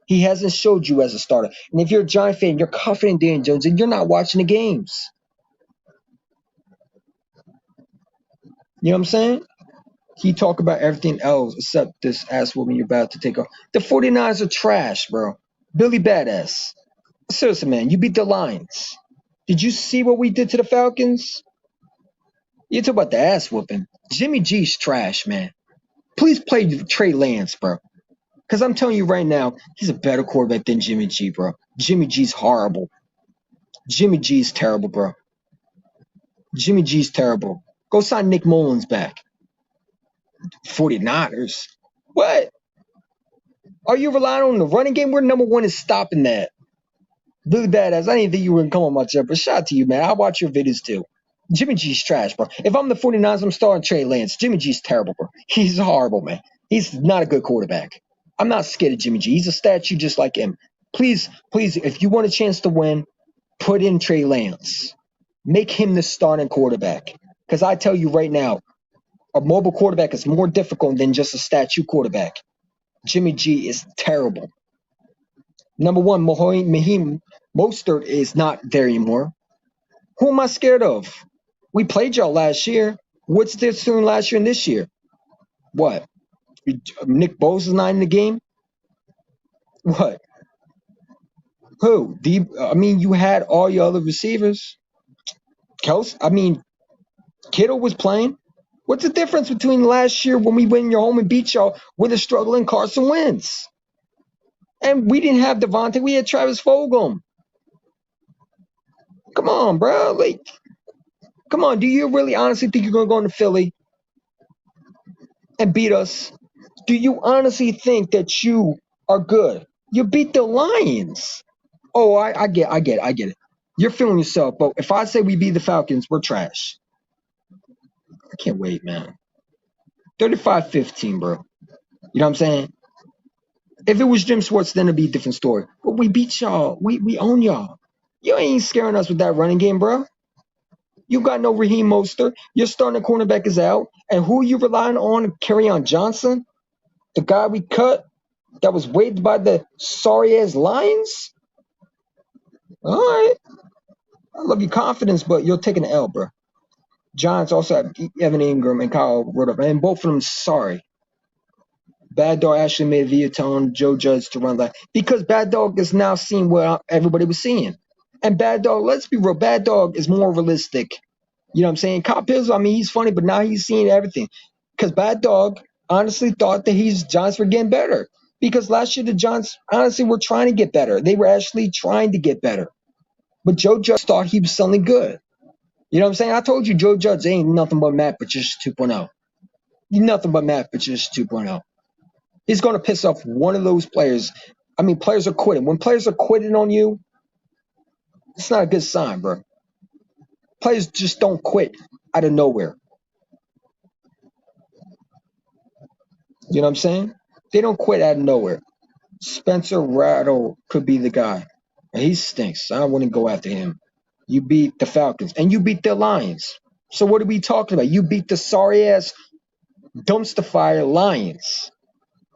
He hasn't showed you as a starter. And if you're a Giant fan, you're confident in Daniel Jones, and you're not watching the games. You know what I'm saying? He talk about everything else except this ass woman you're about to take off. The 49ers are trash, bro. Billy Badass. Seriously, man, you beat the Lions. Did you see what we did to the Falcons? You talk about the ass whooping. Jimmy G's trash, man. Please play Trey Lance, bro. Because I'm telling you right now, he's a better quarterback than Jimmy G, bro. Jimmy G's horrible. Jimmy G's terrible, bro. Jimmy G's terrible. Go sign Nick Mullins back. 49ers? What? Are you relying on the running game? We're number one in stopping that. Billy Badass, I didn't think you were going to come on my channel, but shout out to you, man. I watch your videos too. Jimmy G's trash, bro. If I'm the 49ers, I'm starting Trey Lance. Jimmy G's terrible, bro. He's horrible, man. He's not a good quarterback. I'm not scared of Jimmy G. He's a statue just like him. Please, if you want a chance to win, put in Trey Lance. Make him the starting quarterback. Because I tell you right now, a mobile quarterback is more difficult than just a statue quarterback. Jimmy G is terrible. Number one, Raheem Mostert is not there anymore. Who am I scared of? We played y'all last year. What's the difference between last year and this year? What? Nick Bosa's not in the game? What? Who? You had all your other receivers. Kittle was playing. What's the difference between last year when we went in your home and beat y'all with a struggling Carson Wentz? And we didn't have Devontae. We had Travis Fulgham. Come on, bro. Come on. Do you really honestly think you're going to go into Philly and beat us? Do you honestly think that you are good? You beat the Lions. Oh, I get it. You're feeling yourself. But if I say we beat the Falcons, we're trash. I can't wait, man. 35-15, bro. You know what I'm saying? If it was Jim Schwartz, then it'd be a different story. But we beat y'all. We own y'all. You ain't scaring us with that running game, bro. You got no Raheem Mostert. Your starting cornerback is out. And who are you relying on? Kerryon Johnson? The guy we cut that was waived by the sorry-ass Lions? All right. I love your confidence, but you're taking an L, bro. Giants also have Evan Ingram and Kyle Rudolph, and both of them sorry. Bad Dog actually made a video telling Joe Judge to run left because Bad Dog is now seeing what everybody was seeing. And Bad Dog, let's be real, Bad Dog is more realistic. You know what I'm saying? Kyle Pitts, he's funny, but now he's seeing everything. Because Bad Dog honestly thought that Giants were getting better. Because last year the Giants honestly were trying to get better. They were actually trying to get better. But Joe Judge thought he was suddenly good. You know what I'm saying? I told you Joe Judge ain't nothing but Matt Patricia 2.0. Nothing but Matt Patricia 2.0. He's going to piss off one of those players I mean, players are quitting. When players are quitting on you, it's not a good sign, bro. Players just don't quit out of nowhere. You know what I'm saying? They don't quit out of nowhere. Spencer Rattle could be the guy. He stinks. I wouldn't go after him. You beat the Falcons and you beat the Lions. So what are we talking about? You beat the sorry ass dumpster fire Lions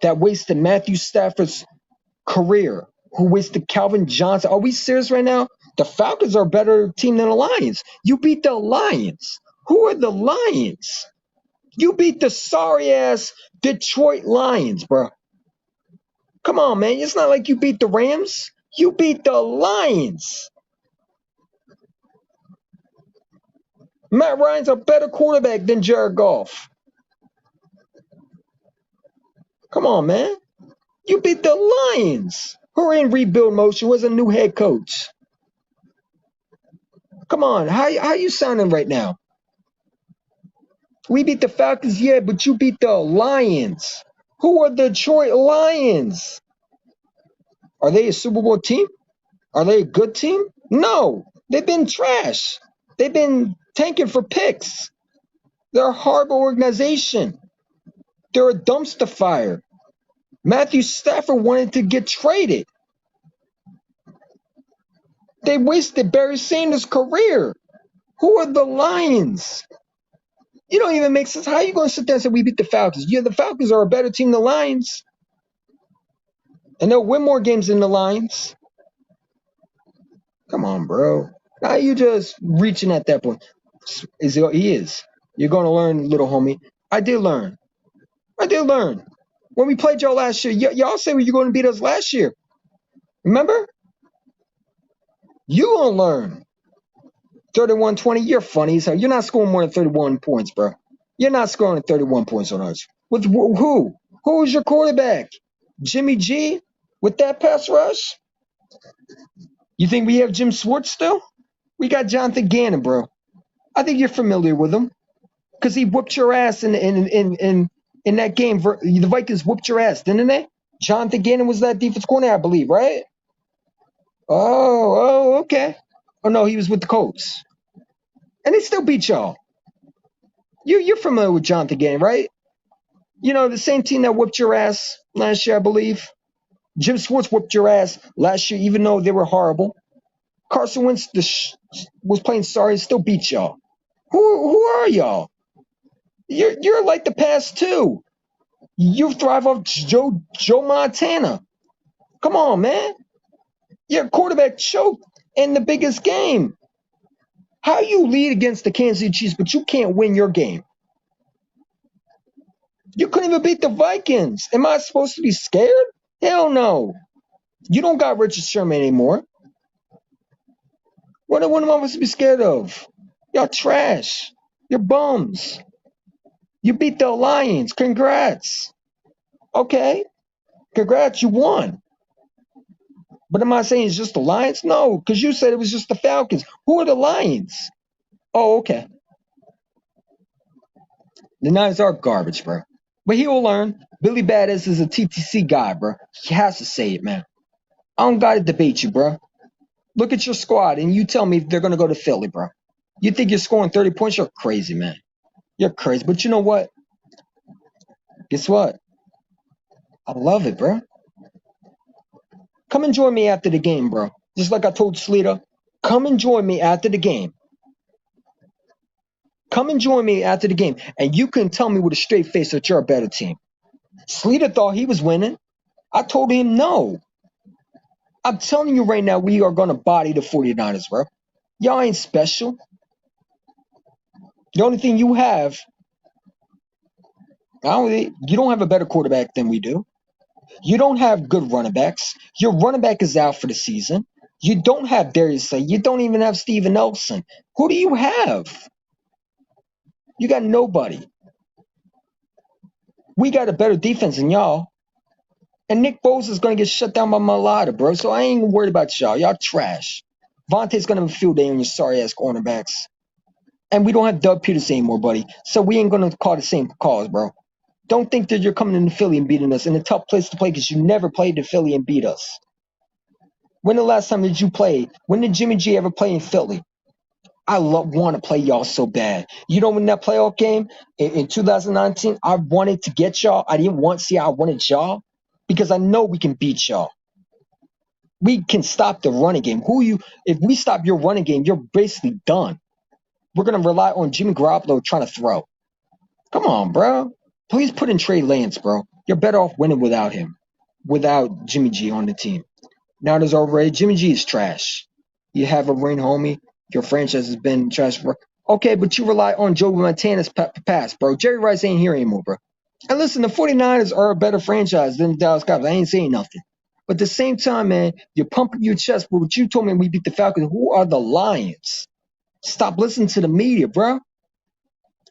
that wasted Matthew Stafford's career, who wasted Calvin Johnson. Are we serious right now? The Falcons are a better team than the Lions. You beat the Lions. Who are the Lions? You beat the sorry ass Detroit Lions, bro. Come on, man. It's not like you beat the Rams. You beat the Lions. Matt Ryan's a better quarterback than Jared Goff. Come on, man. You beat the Lions, who are in rebuild motion, was a new head coach. Come on. How you sounding right now? We beat the Falcons, yeah, but you beat the Lions. Who are the Detroit Lions? Are they a Super Bowl team? Are they a good team? No. They've been trash. They've been tanking for picks. They're a horrible organization. They're a dumpster fire. Matthew Stafford wanted to get traded. They wasted Barry Sanders' career. Who are the Lions? You don't even make sense. How are you going to sit there and say we beat the Falcons? Yeah, the Falcons are a better team than the Lions. And they'll win more games than the Lions. Come on, bro. Now you just reaching at that point. He is. You're going to learn, little homie. I did learn. When we played y'all last year, y'all said you're going to beat us last year. Remember? You going to learn. 31-20, you're funny. So you're not scoring more than 31 points, bro. You're not scoring 31 points on us. With who? Who's your quarterback? Jimmy G? With that pass rush? You think we have Jim Schwartz still? We got Jonathan Gannon, bro. I think you're familiar with him because he whooped your ass in that game. The Vikings whooped your ass, didn't they? Jonathan Gannon was that defense coordinator, I believe, right? Oh, okay. Oh no, he was with the Colts, and they still beat y'all. You're familiar with Jonathan Gannon, right? You know, the same team that whooped your ass last year, I believe. Jim Schwartz whooped your ass last year, even though they were horrible. Carson Wentz was playing sorry, still beat y'all. Who are y'all? You're like the past two. You thrive off Joe Montana. Come on, man. Your quarterback choked in the biggest game. How you lead against the Kansas City Chiefs, but you can't win your game? You couldn't even beat the Vikings. Am I supposed to be scared? Hell no. You don't got Richard Sherman anymore. What am I supposed to be scared of? Y'all trash. You're bums. You beat the Lions. Congrats. Okay. Congrats, you won. But am I saying it's just the Lions? No, because you said it was just the Falcons. Who are the Lions? Oh, okay. The Niners are garbage, bro. But he will learn. Billy Badass is a TTC guy, bro. He has to say it, man. I don't got to debate you, bro. Look at your squad, and you tell me if they're going to go to Philly, bro. You think you're scoring 30 points? You're crazy, man. You're crazy. But you know what? Guess what? I love it, bro. Come and join me after the game, bro. Just like I told Sleeta. Come and join me after the game. Come and join me after the game, and you can tell me with a straight face that you're a better team. Sleeta thought he was winning. I told him no. I'm telling you right now, we are going to body the 49ers, bro. Y'all ain't special. The only thing you have, you don't have a better quarterback than we do. You don't have good running backs. Your running back is out for the season. You don't have Darius Slay. You don't even have Steven Nelson. Who do you have? You got nobody. We got a better defense than y'all. And Nick Bosa is going to get shut down by Malata, bro. So I ain't worried about y'all. Y'all trash. Vontae's going to have a field day on your sorry-ass cornerbacks. And we don't have Doug Peterson anymore, buddy. So we ain't going to call the same calls, bro. Don't think that you're coming into Philly and beating us in a tough place to play because you never played in Philly and beat us. When the last time did you play? When did Jimmy G ever play in Philly? I want to play y'all so bad. You know, when that playoff game in 2019, I wanted to get y'all. I didn't want to see how I wanted y'all because I know we can beat y'all. We can stop the running game. If we stop your running game, you're basically done. We're going to rely on Jimmy Garoppolo trying to throw. Come on, bro. Please put in Trey Lance, bro. You're better off winning without him, without Jimmy G on the team. Now there's already Jimmy G is trash. You have a ring, homie. Your franchise has been trash for. Okay, but you rely on Joe Montana's pass, bro. Jerry Rice ain't here anymore, bro. And listen, the 49ers are a better franchise than the Dallas Cowboys. I ain't saying nothing. But at the same time, man, you're pumping your chest. But what you told me when we beat the Falcons, who are the Lions? Stop listening to the media, bro.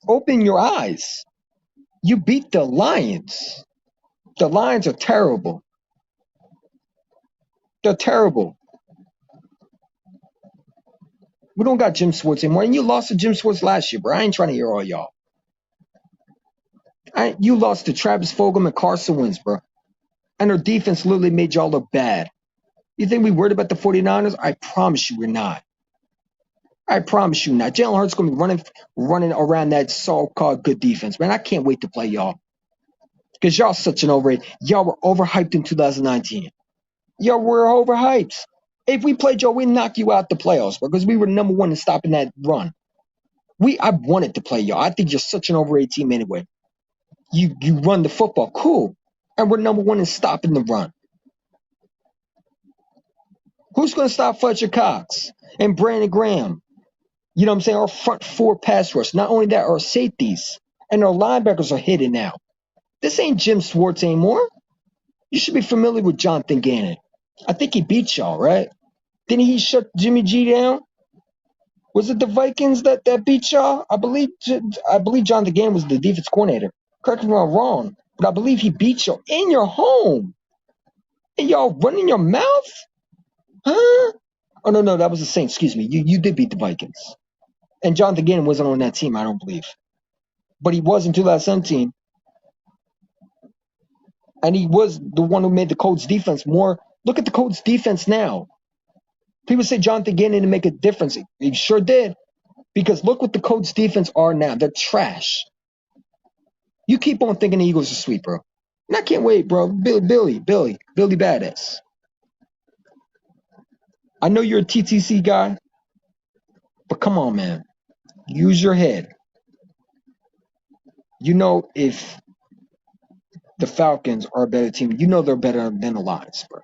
Open your eyes. You beat the Lions. The Lions are terrible. They're terrible. We don't got Jim Schwartz anymore. And you lost to Jim Schwartz last year, bro. I ain't trying to hear all y'all. You lost to Travis Fulgham and Carson Wentz, bro. And their defense literally made y'all look bad. You think we worried about the 49ers? I promise you we're not. I promise you not. Jalen Hurts going to be running around that so-called good defense, man. I can't wait to play y'all. Because y'all such an overrated. Y'all were overhyped in 2019. Y'all were overhyped. If we played y'all, we'd knock you out the playoffs, bro, because we were number one in stopping that run. I wanted to play y'all. I think you're such an overrated team anyway. You run the football. Cool. And we're number one in stopping the run. Who's going to stop Fletcher Cox and Brandon Graham? You know what I'm saying? Our front four pass rush. Not only that, our safeties and our linebackers are hitting now. This ain't Jim Schwartz anymore. You should be familiar with Jonathan Gannon. I think he beat y'all, right? Didn't he shut Jimmy G down? Was it the Vikings that beat y'all? I believe Jonathan Gannon was the defense coordinator. Correct me if I'm wrong, but I believe he beat y'all in your home. And y'all running your mouth? Huh? Oh, no, that was the Saints. Excuse me. You did beat the Vikings. And Jonathan Gannon wasn't on that team, I don't believe. But he was in 2017. And he was the one who made the Colts defense more. Look at the Colts defense now. People say Jonathan Gannon didn't make a difference. He sure did. Because look what the Colts defense are now. They're trash. You keep on thinking the Eagles are sweet, bro. And I can't wait, bro. Billy Badass. I know you're a TTC guy, but come on, man. Use your head. You know if the Falcons are a better team, you know they're better than the Lions, bro.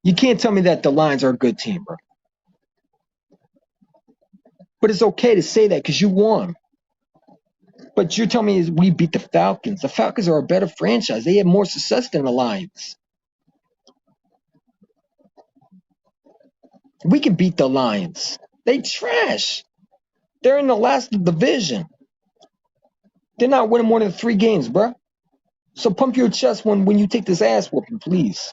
You can't tell me that the Lions are a good team, bro. But it's okay to say that because you won. But you're telling me we beat the Falcons. The Falcons are a better franchise. They have more success than the Lions. We can beat the Lions. They trash. They're in the last division. They're not winning more than 3 games, bro. So pump your chest when you take this ass whooping, please.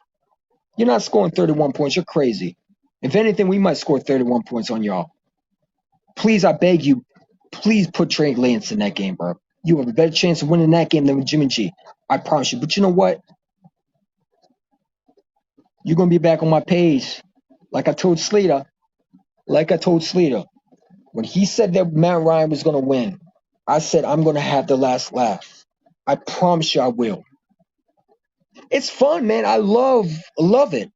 You're not scoring 31 points. You're crazy. If anything, we might score 31 points on y'all. Please, I beg you, please put Trey Lance in that game, bro. You have a better chance of winning that game than with Jimmy G. I promise you. But you know what? You're going to be back on my page. Like I told Slater. When he said that Matt Ryan was going to win, I said I'm going to have the last laugh. I promise you I will. It's fun, man. I love it.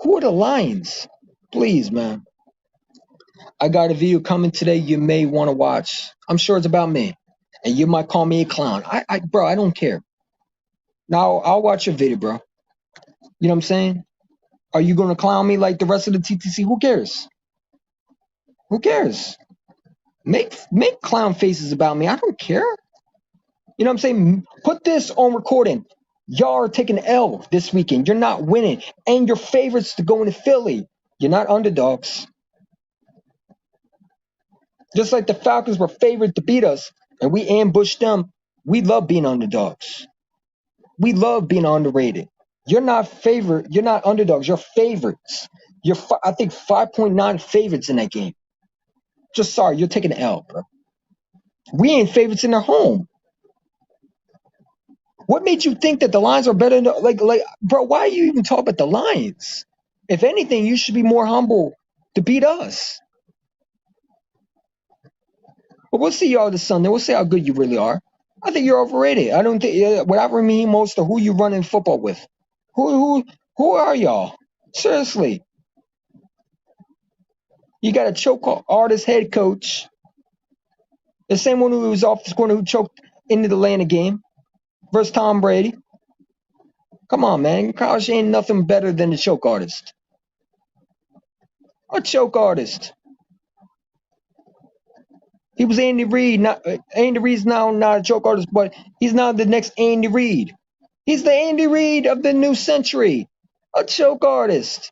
Who are the Lions? Please, man. I got a video coming today you may want to watch. I'm sure it's about me. And you might call me a clown. Bro, I don't care. Now, I'll watch your video, bro. You know what I'm saying? Are you going to clown me like the rest of the TTC? Who cares? Who cares? Make clown faces about me. I don't care. You know what I'm saying? Put this on recording. Y'all are taking L this weekend. You're not winning. And your favorites to go into Philly. You're not underdogs. Just like the Falcons were favored to beat us and we ambushed them. We love being underdogs. We love being underrated. You're not favored. You're not underdogs. You're favorites. You're, I think, 5.9 favorites in that game. Just sorry, you're taking the L, bro. We ain't favorites in their home. What made you think that the Lions are better? Bro, why are you even talking about the Lions? If anything, you should be more humble to beat us. But we'll see y'all this Sunday. We'll see how good you really are. I think you're overrated. I don't think without Raheem Mostert, who you running football with? Who are y'all? Seriously. You got a choke artist head coach. The same one who was off the corner who choked into the Atlanta game versus Tom Brady. Come on, man. Kyle ain't nothing better than a choke artist. A choke artist. He was Andy Reid. Andy Reid's now not a choke artist, but he's now the next Andy Reid. He's the Andy Reid of the new century. A choke artist.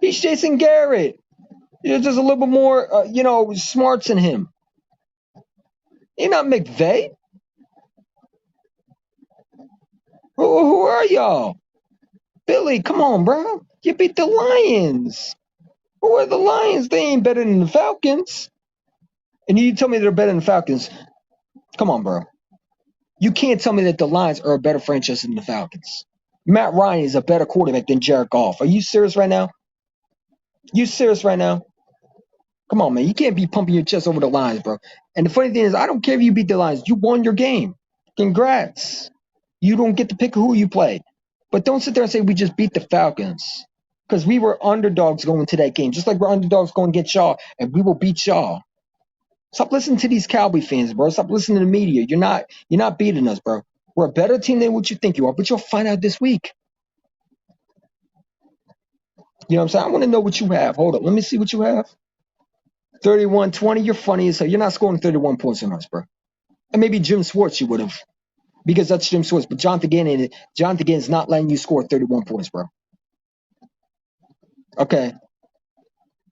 He's Jason Garrett. There's just a little bit more, smarts in him. You're not McVay. Who are y'all? Billy, come on, bro. You beat the Lions. Who are the Lions? They ain't better than the Falcons. And you tell me they're better than the Falcons. Come on, bro. You can't tell me that the Lions are a better franchise than the Falcons. Matt Ryan is a better quarterback than Jared Goff. Are you serious right now? You serious right now? Come on, man. You can't be pumping your chest over the Lions, bro. And the funny thing is, I don't care if you beat the Lions. You won your game. Congrats. You don't get to pick who you play. But don't sit there and say we just beat the Falcons. Because we were underdogs going to that game. Just like we're underdogs going against y'all. And we will beat y'all. Stop listening to these Cowboy fans, bro. Stop listening to the media. You're not beating us, bro. We're a better team than what you think you are. But you'll find out this week. You know what I'm saying? I want to know what you have. Hold up. Let me see what you have. 31-20. You're funny as hell. You're not scoring 31 points on us, bro. And maybe Jim Schwartz you would have. Because that's Jim Schwartz. But Jonathan Gannon's not letting you score 31 points, bro. Okay.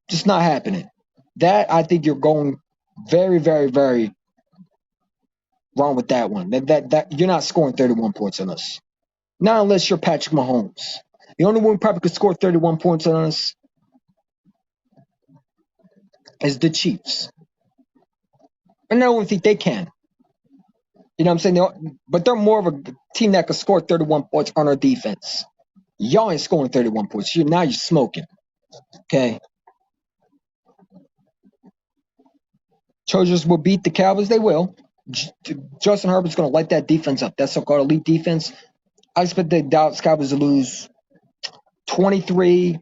Just not happening. That, I think you're going very, very, very wrong with that one. That you're not scoring 31 points on us. Not unless you're Patrick Mahomes. The only one who probably could score 31 points on us is the Chiefs. And I don't think they can. You know what I'm saying? But they're more of a team that could score 31 points on our defense. Y'all ain't scoring 31 points. Now you're smoking. Okay. Chargers will beat the Cowboys. They will. Justin Herbert's going to light that defense up. That so-called elite defense. I expect the Dallas Cowboys to lose 23-21.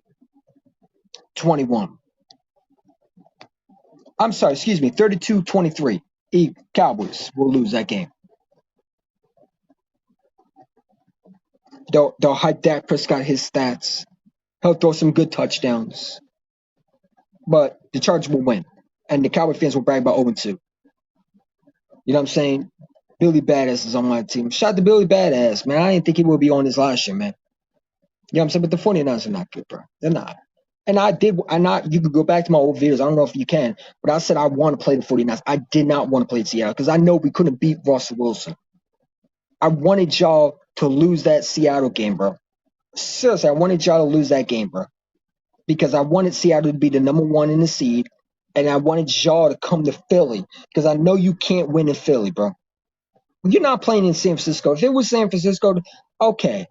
I'm sorry, excuse me, 32-23. Cowboys will lose that game. They'll hype Dak Prescott his stats. He'll throw some good touchdowns. But the Chargers will win. And the Cowboy fans will brag about 0-2. You know what I'm saying? Billy Badass is on my team. Shout out to Billy Badass, man. I didn't think he would be on this last year, man. You know what I'm saying? But the 49ers are not good, bro. They're not. And you could go back to my old videos. I don't know if you can, but I said I want to play the 49ers. I did not want to play Seattle because I know we couldn't beat Russell Wilson. I wanted y'all to lose that Seattle game, bro. Seriously, I wanted y'all to lose that game, bro. Because I wanted Seattle to be the number one in the seed, and I wanted y'all to come to Philly because I know you can't win in Philly, bro. You're not playing in San Francisco. If it was San Francisco, okay,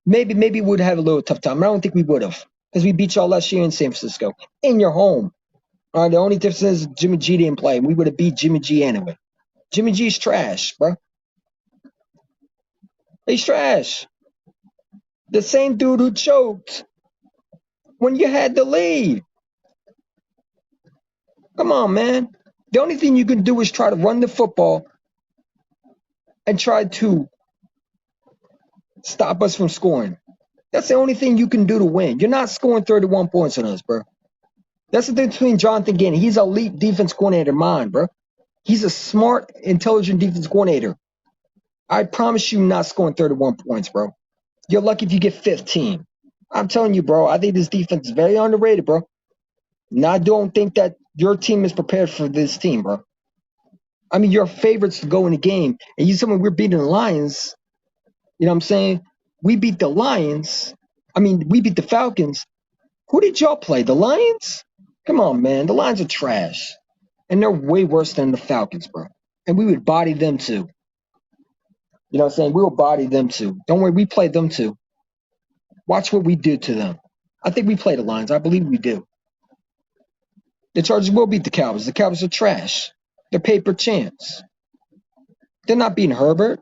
maybe we would have a little tough time. I don't think we would have because we beat y'all last year in San Francisco in your home. The only difference is Jimmy G didn't play. We would have beat Jimmy G anyway. Jimmy G's trash, bro. He's trash. The same dude who choked when you had the lead. Come on, man. The only thing you can do is try to run the football and try to stop us from scoring. That's the only thing you can do to win. You're not scoring 31 points on us, bro. That's the difference between Jonathan Gannon. He's an elite defense coordinator, mine, bro. He's a smart, intelligent defense coordinator. I promise you not scoring 31 points, bro. You're lucky if you get 15. I'm telling you, bro, I think this defense is very underrated, bro. And I don't think that your team is prepared for this team, bro. I mean, you're favorites to go in the game. And you tell me we're beating the Lions. You know what I'm saying? We beat the Lions. We beat the Falcons. Who did y'all play? The Lions? Come on, man. The Lions are trash. And they're way worse than the Falcons, bro. And we would body them too. You know what I'm saying? We'll body them too. Don't worry, we play them too. Watch what we do to them. I think we play the Lions. I believe we do. The Chargers will beat the Cowboys. The Cowboys are trash. They're paper champs. They're not beating Herbert.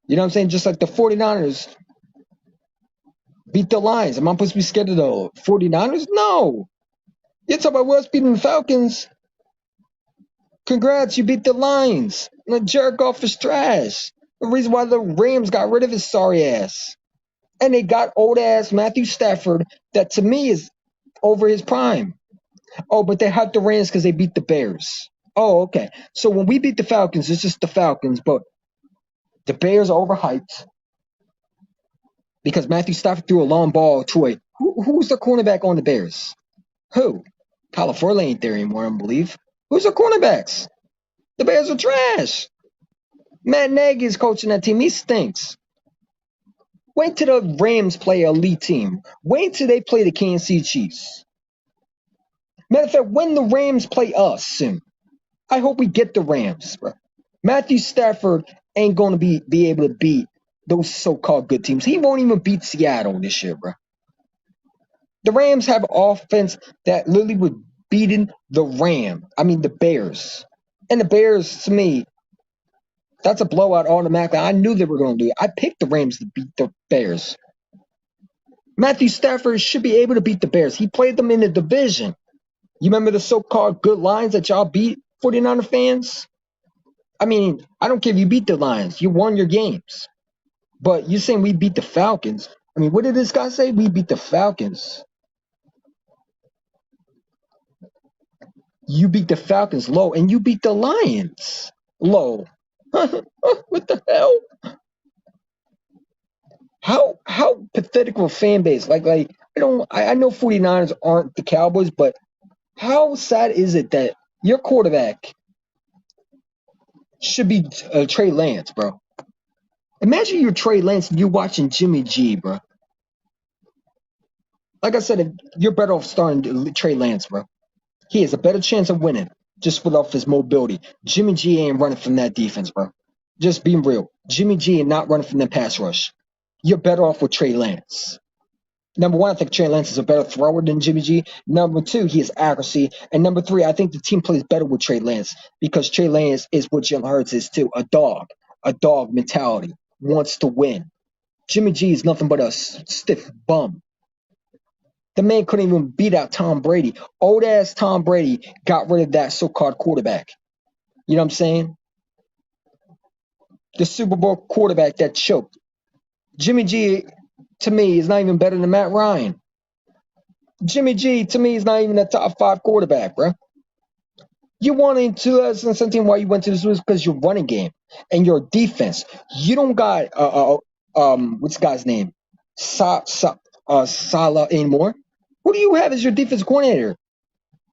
You know what I'm saying? Just like the 49ers beat the Lions. Am I supposed to be scared of the 49ers? No. You're talking about us beating the Falcons. Congrats, you beat the Lions. The jerk off is trash. The reason why the Rams got rid of his sorry ass. And they got old ass Matthew Stafford that to me is over his prime. Oh, but they hyped the Rams because they beat the Bears. Oh, okay. So when we beat the Falcons, it's just the Falcons, but the Bears are overhyped because Matthew Stafford threw a long ball to a who's the cornerback on the Bears? Who? Tyler Forley ain't there anymore, I believe. Who's the cornerbacks? The Bears are trash. Matt Nagy is coaching that team. He stinks. Wait till the Rams play an elite team. Wait till they play the Kansas City Chiefs. Matter of fact, when the Rams play us soon, I hope we get the Rams, bro. Matthew Stafford ain't going to be able to beat those so-called good teams. He won't even beat Seattle this year, bro. The Rams have offense that literally was beating the Bears. And the Bears, to me, that's a blowout automatically. I knew they were going to do it. I picked the Rams to beat the Bears. Matthew Stafford should be able to beat the Bears. He played them in the division. You remember the so-called good Lions that y'all beat, 49er fans? I mean, I don't care if you beat the Lions. You won your games. But you're saying we beat the Falcons. I mean, what did this guy say? We beat the Falcons. You beat the Falcons low, and you beat the Lions low. What the hell? How pathetic of a fan base. Like I know 49ers aren't the Cowboys, but how sad is it that your quarterback should be Trey Lance, bro? Imagine you're Trey Lance and you're watching Jimmy G, bro. Like I said, you're better off starting Trey Lance, bro. He has a better chance of winning just with off his mobility. Jimmy G ain't running from that defense, bro. Just being real. Jimmy G ain't not running from the pass rush. You're better off with Trey Lance. Number one, I think Trey Lance is a better thrower than Jimmy G. Number two, he has accuracy. And number three, I think the team plays better with Trey Lance because Trey Lance is what Jalen Hurts is too, a dog mentality, wants to win. Jimmy G is nothing but a stiff bum. The man couldn't even beat out Tom Brady. Old ass Tom Brady got rid of that so-called quarterback. You know what I'm saying? The Super Bowl quarterback that choked. Jimmy G, to me, is not even better than Matt Ryan. Jimmy G, to me, is not even a top 5 quarterback, bro. You won in 2017. Why you went to this was because your running game and your defense. You don't got what's the guy's name? Salah anymore. Who do you have as your defense coordinator?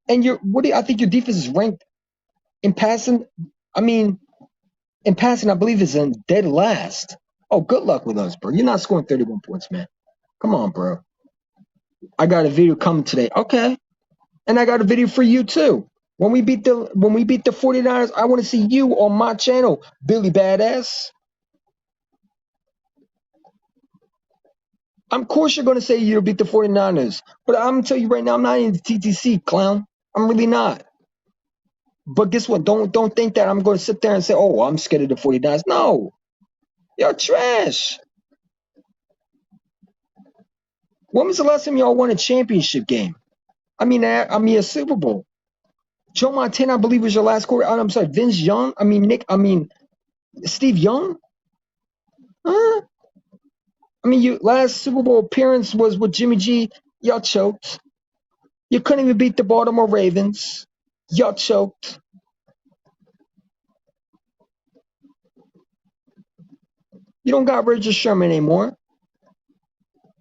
And I think your defense is ranked in passing. I mean, in passing, I believe is in dead last. Oh, good luck with us, bro. You're not scoring 31 points, man. Come on, bro. I got a video coming today. Okay. And I got a video for you too. When we beat the 49ers, I want to see you on my channel, Billy Badass. Of course you're going to say you'll beat the 49ers. But I'm going to tell you right now, I'm not in the TTC, clown. I'm really not. But guess what? Don't think that I'm going to sit there and say, oh, I'm scared of the 49ers. No. You're trash. When was the last time y'all won a championship game? I mean, a Super Bowl. Joe Montana, I believe, was your last quarter. I'm sorry, Vince Young. Steve Young. Huh? I mean, your last Super Bowl appearance was with Jimmy G. Y'all choked. You couldn't even beat the Baltimore Ravens. Y'all choked. You don't got Richard Sherman anymore.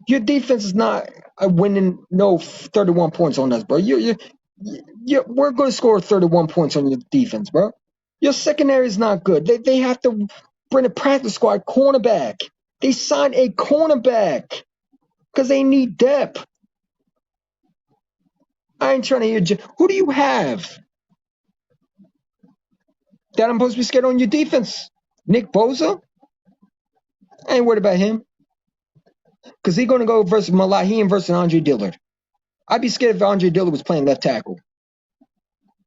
Your defense is not winning no 31 points on us, bro. We're going to score 31 points on your defense, bro. Your secondary is not good. They have to bring a practice squad cornerback. They signed a cornerback because they need depth. I ain't trying to hear. Who do you have that I'm supposed to be scared on your defense? Nick Bosa? I ain't worried about him because he's going to go versus Malahian versus Andre Dillard. I'd be scared if Andre Dillard was playing left tackle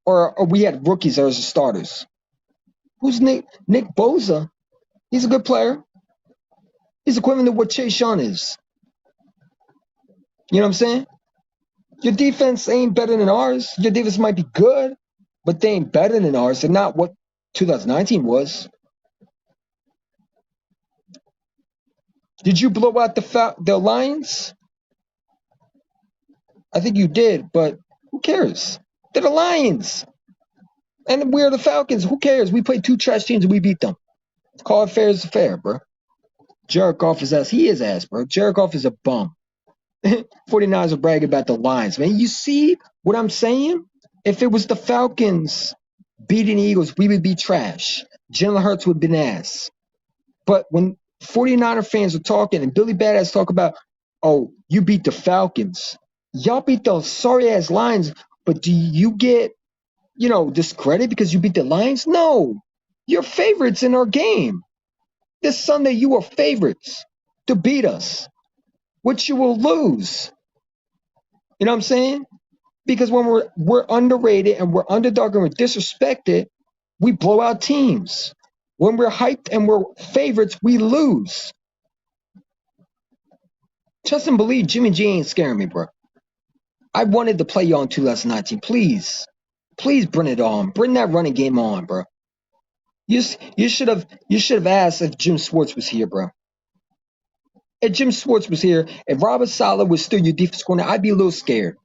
or we had rookies as starters. Who's Nick Bosa? He's a good player. He's equivalent to what Chase Young is. You know what I'm saying? Your defense ain't better than ours. Your defense might be good, but they ain't better than ours. They're not what 2019 was. Did you blow out the Lions? I think you did, but who cares? They're the Lions. And we're the Falcons. Who cares? We played two trash teams and we beat them. Call it fair is fair, bro. Jared Goff is ass. He is ass, bro. Jared Goff is a bum. 49ers are bragging about the Lions, man. You see what I'm saying? If it was the Falcons beating the Eagles, we would be trash. Jalen Hurts would have been ass. But when 49er fans are talking and Billy Badass talk about, oh, you beat the Falcons. Y'all beat those sorry-ass Lions, but do you get, discredit because you beat the Lions? No. You're favorites in our game. This Sunday, you are favorites to beat us, which you will lose. You know what I'm saying? Because when we're underrated and we're underdog and we're disrespected, we blow out teams. When we're hyped and we're favorites, we lose. Trust and believe, Jimmy G ain't scaring me, bro. I wanted to play y'all in 2019. Please bring it on. Bring that running game on, bro. You should have asked if Jim Schwartz was here, bro. If Jim Schwartz was here, if Robert Saleh was still your defense corner, I'd be a little scared.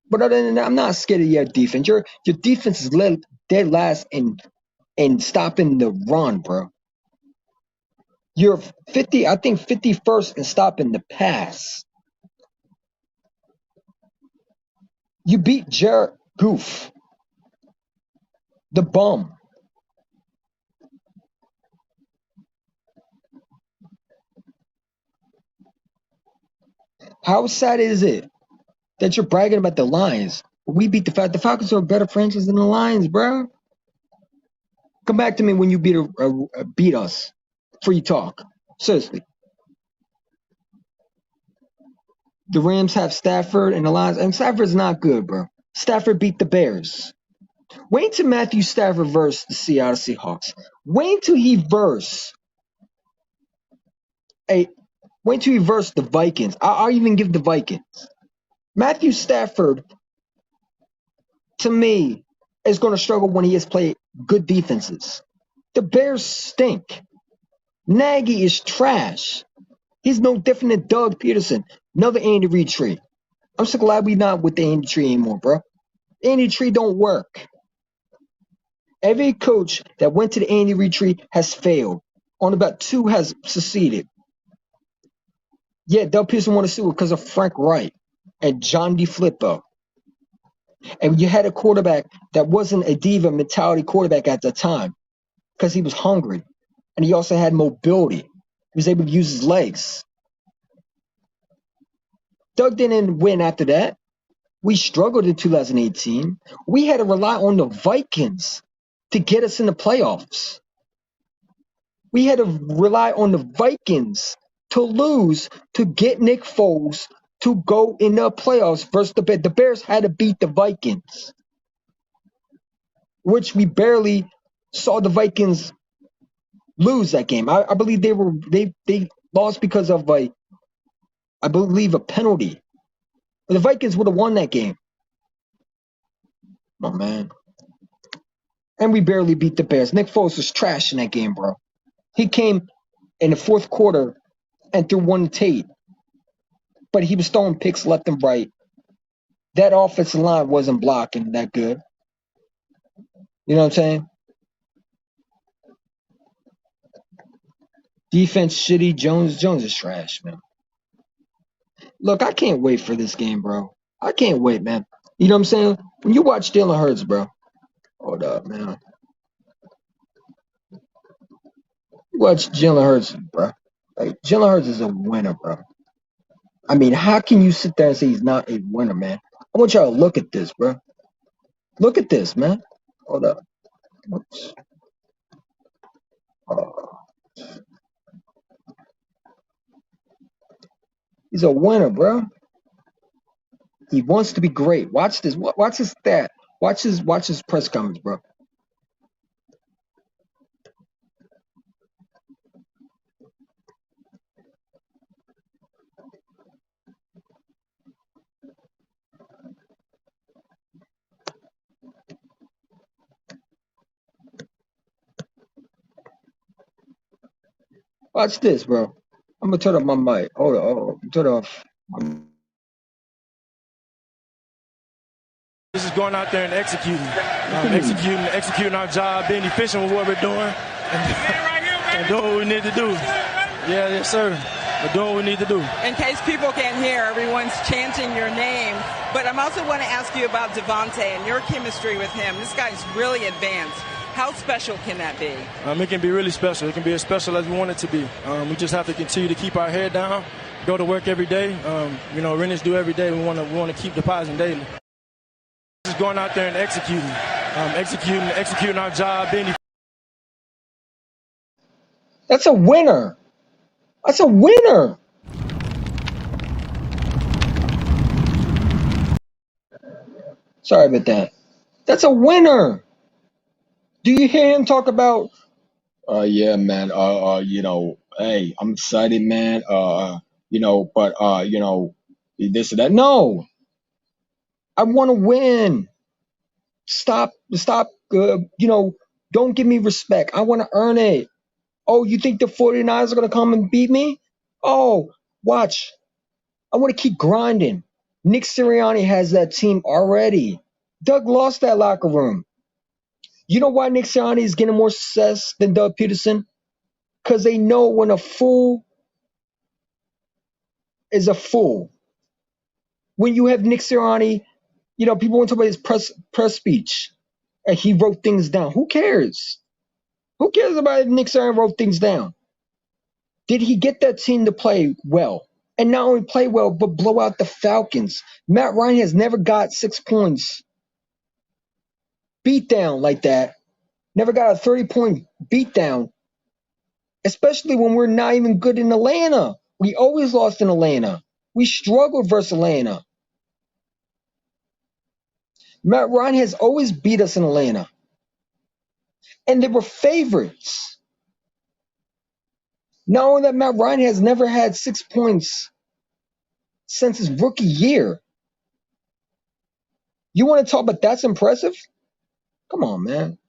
But other than that, I'm not scared of your defense. Your defense is dead last in stopping the run, bro. You're 51st in stopping the pass. You beat Jared Goff, the bum. How sad is it that you're bragging about the Lions? We beat the Falcons. The Falcons are a better franchise than the Lions, bro. Come back to me when you beat us. Free talk. Seriously. The Rams have Stafford and the Lions. And Stafford's not good, bro. Stafford beat the Bears. Wait till Matthew Stafford versus the Seattle Seahawks. Wait till he verse the Vikings. I'll even give the Vikings. Matthew Stafford, to me, is going to struggle when he has played good defenses. The Bears stink. Nagy is trash. He's no different than Doug Peterson. Another Andy Reid tree. I'm so glad we're not with the Andy tree anymore, bro. Andy tree don't work. Every coach that went to the Andy Reid tree has failed. On about 2 has succeeded. Yeah, Doug Peterson won a Super because of Frank Wright and John DeFilippo. And you had a quarterback that wasn't a diva mentality quarterback at the time because he was hungry. And he also had mobility. He was able to use his legs. Doug didn't win after that. We struggled in 2018. We had to rely on the Vikings to get us in the playoffs. We had to rely on the Vikings to lose to get Nick Foles to go in the playoffs versus the Bears. The Bears had to beat the Vikings, which we barely saw the Vikings lose that game. I believe they lost because of a penalty. The Vikings would have won that game. Oh man. And we barely beat the Bears. Nick Foles was trash in that game, bro. He came in the fourth quarter and threw one Tate. But he was throwing picks left and right. That offensive line wasn't blocking that good. You know what I'm saying? Defense shitty. Jones is trash, man. Look, I can't wait for this game, bro. I can't wait, man. You know what I'm saying? When you watch Jalen Hurts, bro. Hold up, man. You watch Jalen Hurts, bro. Like, Jalen Hurts is a winner, bro. I mean, how can you sit there and say he's not a winner, man? I want y'all to look at this, bro. Look at this, man. Hold up. Oops. He's a winner, bro. He wants to be great. Watch this. Watch his stat. Watch his press comments, bro. Watch this, bro. I'm gonna turn off my mic. Hold on. Turn it off. This is going out there and executing, executing our job, being efficient with what we're doing, and doing what we need to do. Yes, sir. We're doing what we need to do. In case people can't hear, everyone's chanting your name. But I'm also want to ask you about Devontae and your chemistry with him. This guy's really advanced. How special can that be? It can be really special. It can be as special as we want it to be. We just have to continue to keep our head down, go to work every day. Renners do every day. We want to keep depositing daily. Just going out there and executing, executing our job. That's a winner. That's a winner. Sorry about that. That's a winner. Do you hear him talk about? Yeah, man. Hey, I'm excited, man. This or that. No, I want to win. Stop. Don't give me respect. I want to earn it. Oh, you think the 49ers are going to come and beat me? Oh, watch. I want to keep grinding. Nick Sirianni has that team already. Doug lost that locker room. You know why Nick Sirianni is getting more success than Doug Peterson? Because they know when a fool is a fool. When you have Nick Sirianni, people want to talk about his press speech. And he wrote things down. Who cares? Who cares about if Nick Sirianni wrote things down? Did he get that team to play well? And not only play well, but blow out the Falcons. Matt Ryan has never got 6 points beat down like that. Never got a 30-point beat down. Especially when we're not even good in Atlanta. We always lost in Atlanta. We struggled versus Atlanta. Matt Ryan has always beat us in Atlanta. And they were favorites. Not only that, Matt Ryan has never had 6 points since his rookie year. You want to talk about that's impressive? Come on, man.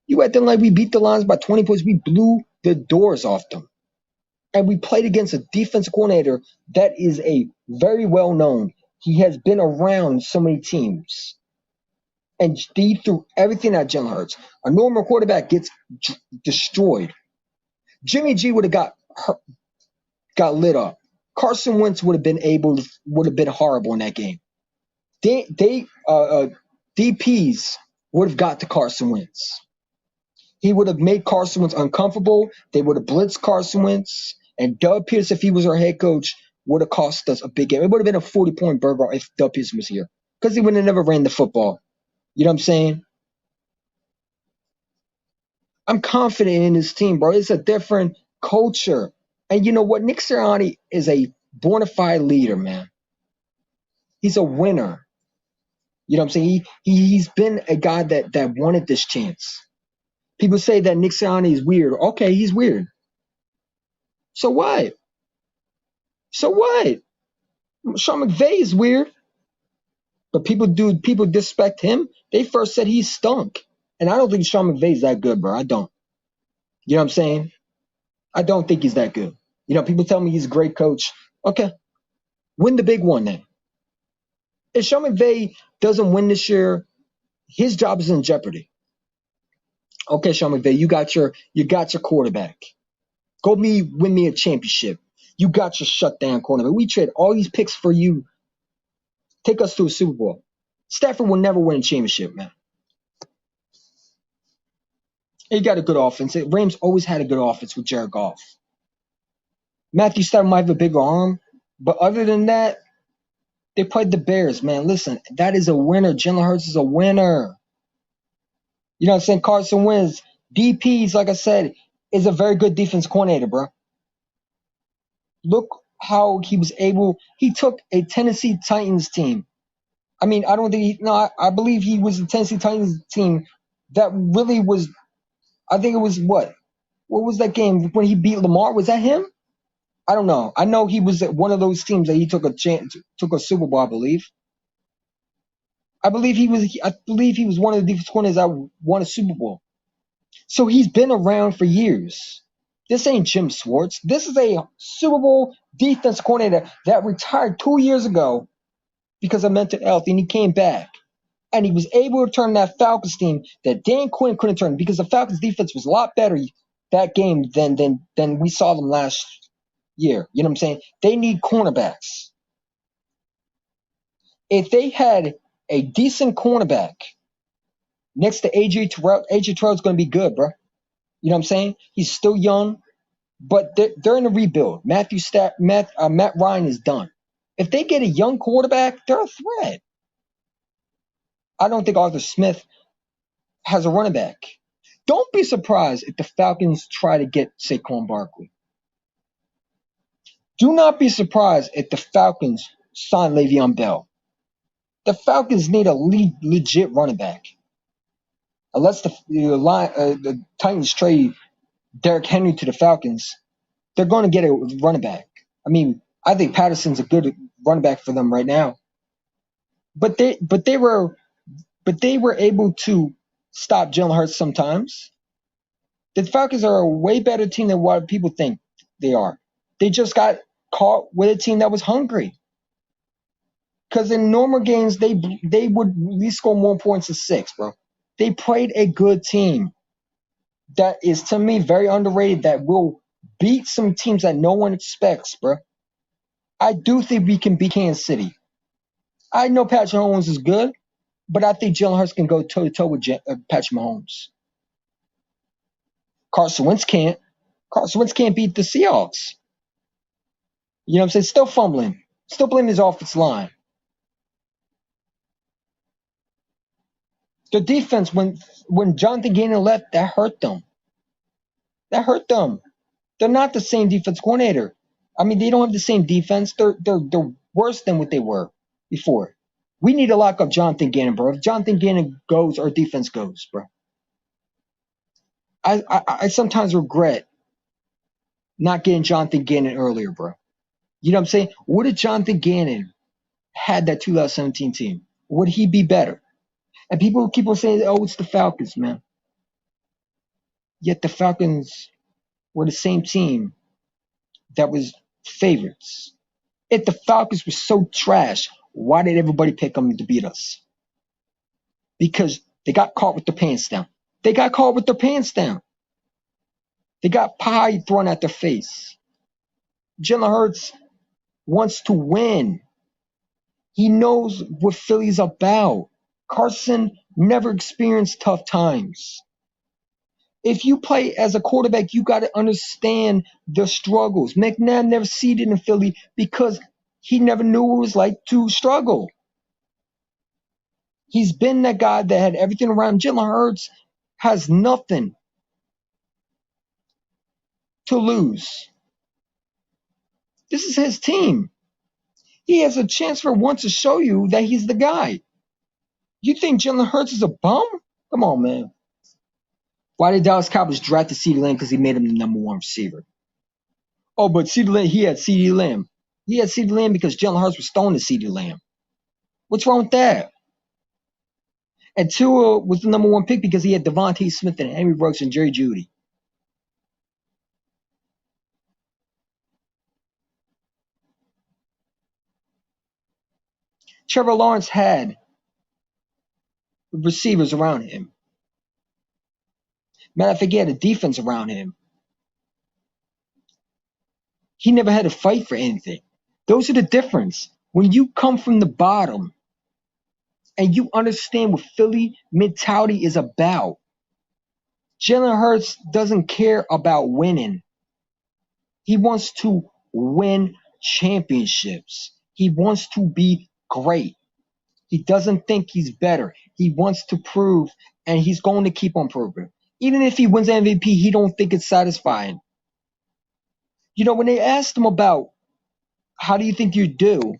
You acting like we beat the Lions by 20 points. We blew the doors off them. And we played against a defensive coordinator that is a very well known. He has been around so many teams. And he threw everything at Jalen Hurts. A normal quarterback gets destroyed. Jimmy G would have got lit up. Carson Wentz would have been horrible in that game. DPs would have got to Carson Wentz. He would have made Carson Wentz uncomfortable. They would have blitzed Carson Wentz. And Doug Peterson, if he was our head coach, would have cost us a big game. It would have been a 40-point burger if Doug Peterson was here. Because he would have never ran the football. You know what I'm saying? I'm confident in this team, bro. It's a different culture. And you know what? Nick Sirianni is a bona fide leader, man. He's a winner. You know what I'm saying? He's been a guy that wanted this chance. People say that Nick Sirianni is weird. Okay, he's weird. So what? Sean McVay is weird. But people disrespect him. They first said he stunk. And I don't think Sean McVay is that good, bro. I don't. You know what I'm saying? I don't think he's that good. People tell me he's a great coach. Okay. Win the big one then. If Sean McVay doesn't win this year, his job is in jeopardy. Okay, Sean McVay, you got your quarterback. Go win me a championship. You got your shutdown quarterback. We trade all these picks for you. Take us to a Super Bowl. Stafford will never win a championship, man. He got a good offense. Rams always had a good offense with Jared Goff. Matthew Stafford might have a bigger arm, but other than that, they played the Bears, man. Listen, that is a winner. Jalen Hurts is a winner. You know what I'm saying? Carson Wentz. DPs, like I said, is a very good defense coordinator, bro. Look how he was able. He took a Tennessee Titans team. I mean, I don't think he. No, I believe he was the Tennessee Titans team that really was. I think it was what? What was that game when he beat Lamar? Was that him? I don't know. I know he was at one of those teams that he took took a Super Bowl. I believe. I believe he was. I believe he was one of the defense coordinators that won a Super Bowl. So he's been around for years. This ain't Jim Schwartz. This is a Super Bowl defense coordinator that retired 2 years ago because of mental health, and he came back. And he was able to turn that Falcons team that Dan Quinn couldn't turn because the Falcons defense was a lot better that game than we saw them last year. You know what I'm saying? They need cornerbacks. If they had a decent cornerback next to AJ Terrell is going to be good, bro. You know what I'm saying? He's still young, but they're in a rebuild. Matt Ryan is done. If they get a young quarterback, they're a threat. I don't think Arthur Smith has a running back. Don't be surprised if the Falcons try to get Saquon Barkley. Do not be surprised if the Falcons sign Le'Veon Bell. The Falcons need a legit running back. Unless the Titans trade Derrick Henry to the Falcons, they're going to get a running back. I mean, I think Patterson's a good running back for them right now. But they were able to stop Jalen Hurts sometimes. The Falcons are a way better team than what people think they are. They just got caught with a team that was hungry. Because in normal games, they would at least score more points than 6, bro. They played a good team that is, to me, very underrated, that will beat some teams that no one expects, bro. I do think we can beat Kansas City. I know Patrick Mahomes is good, but I think Jalen Hurts can go toe-to-toe with Patrick Mahomes. Carson Wentz can't. Carson Wentz can't beat the Seahawks. You know what I'm saying? Still fumbling. Still blaming his offensive line. The defense, when Jonathan Gannon left, that hurt them. That hurt them. They're not the same defense coordinator. I mean, they don't have the same defense. They're worse than what they were before. We need to lock up Jonathan Gannon, bro. If Jonathan Gannon goes, our defense goes, bro. I sometimes regret not getting Jonathan Gannon earlier, bro. You know what I'm saying? What if Jonathan Gannon had that 2017 team? Would he be better? And people keep on saying, oh, it's the Falcons, man. Yet the Falcons were the same team that was favorites. If the Falcons were so trash, why did everybody pick them to beat us? Because they got caught with their pants down. They got caught with their pants down. They got pie thrown at their face. Jalen Hurts wants to win. He knows what Philly's about. Carson never experienced tough times. If you play as a quarterback, you got to understand the struggles. McNabb never seeded in Philly because he never knew what it was like to struggle. He's been that guy that had everything around him. Jalen Hurts has nothing to lose. This is his team. He has a chance for once to show you that he's the guy. You think Jalen Hurts is a bum? Come on, man. Why did Dallas Cowboys draft CeeDee Lamb? Because he made him the number 1 receiver. Oh, but CeeDee Lamb, he had CeeDee Lamb. He had CeeDee Lamb because Jalen Hurts was throwing to CeeDee Lamb. What's wrong with that? And Tua was the number 1 pick because he had Devontae Smith and Henry Brooks and Jerry Jeudy. Trevor Lawrence had receivers around him. Matter of fact, he had a defense around him. He never had to fight for anything. Those are the difference. When you come from the bottom and you understand what Philly mentality is about, Jalen Hurts doesn't care about winning. He wants to win championships. He wants to be great. He doesn't think he's better. He wants to prove, and he's going to keep on proving. Even if he wins MVP, he don't think it's satisfying. You know, when they asked him about how do you think you do?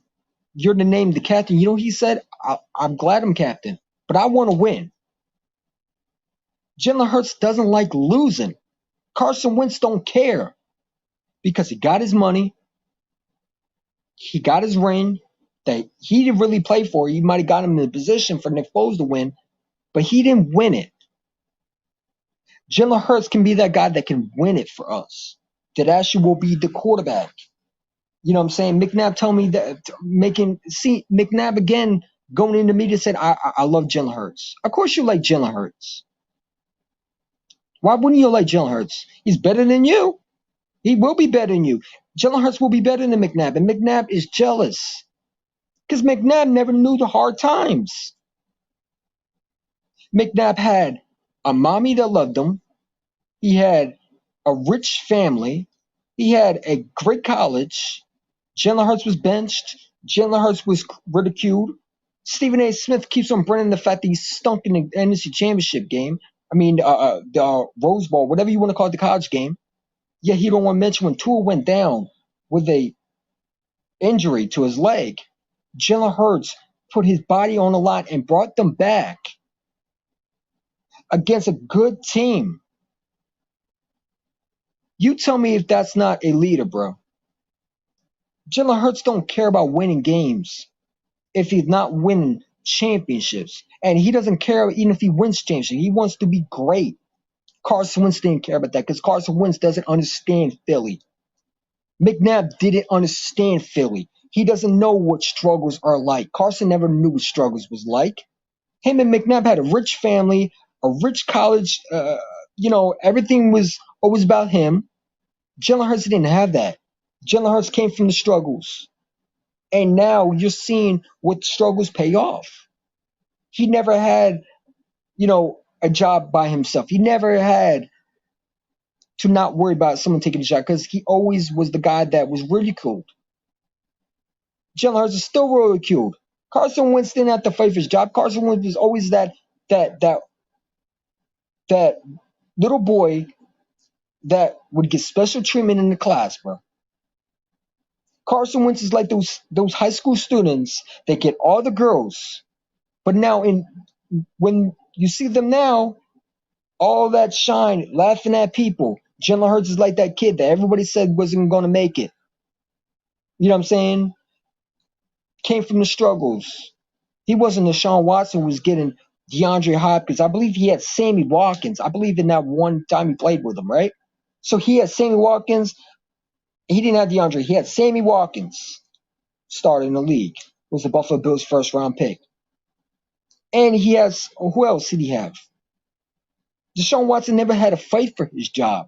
You're the name, the captain. You know what he said? I'm glad I'm captain, but I want to win. Jalen Hurts doesn't like losing. Carson Wentz don't care because he got his money, he got his ring that he didn't really play for. He might have got him in the position for Nick Foles to win, but he didn't win it. Jalen Hurts can be that guy that can win it for us. That actually will be the quarterback. You know what I'm saying? McNabb told me that McNabb again going into media said, I love Jalen Hurts. Of course you like Jalen Hurts. Why wouldn't you like Jalen Hurts? He's better than you. He will be better than you. Jalen Hurts will be better than McNabb, and McNabb is jealous because McNabb never knew the hard times. McNabb had a mommy that loved him. He had a rich family. He had a great college. Jalen Hurts was benched. Jalen Hurts was ridiculed. Stephen A. Smith keeps on bringing the fact that he stunk in the NFC Championship game. I mean, the Rose Bowl, whatever you want to call it, the college game. Yeah, he don't want to mention when Tua went down with a injury to his leg. Jalen Hurts put his body on the line and brought them back against a good team. You tell me if that's not a leader, bro. Jalen Hurts don't care about winning games if he's not winning championships. And he doesn't care even if he wins championships. He wants to be great. Carson Wentz didn't care about that because Carson Wentz doesn't understand Philly. McNabb didn't understand Philly. He doesn't know what struggles are like. Carson never knew what struggles was like. Him and McNabb had a rich family, a rich college. Everything was always about him. Jalen Hurts didn't have that. Jalen Hurts came from the struggles. And now you're seeing what struggles pay off. He never had, a job by himself. He never had to not worry about someone taking a shot because he always was the guy that was ridiculed. Jalen Hurts is still ridiculed. Carson Wentz didn't have to fight for his job. Carson Wentz was always that little boy that would get special treatment in the class, bro. Carson Wentz is like those high school students that get all the girls, but now when you see them now, all that shine, laughing at people. Jalen Hurts is like that kid that everybody said wasn't going to make it. You know what I'm saying? Came from the struggles. He wasn't Deshaun Watson who was getting DeAndre Hopkins. I believe he had Sammy Watkins. I believe in that one time he played with him, right? So he had Sammy Watkins. He didn't have DeAndre. He had Sammy Watkins started in the league. It was the Buffalo Bills' first round pick. And he has, who else did he have? Deshaun Watson never had to fight for his job.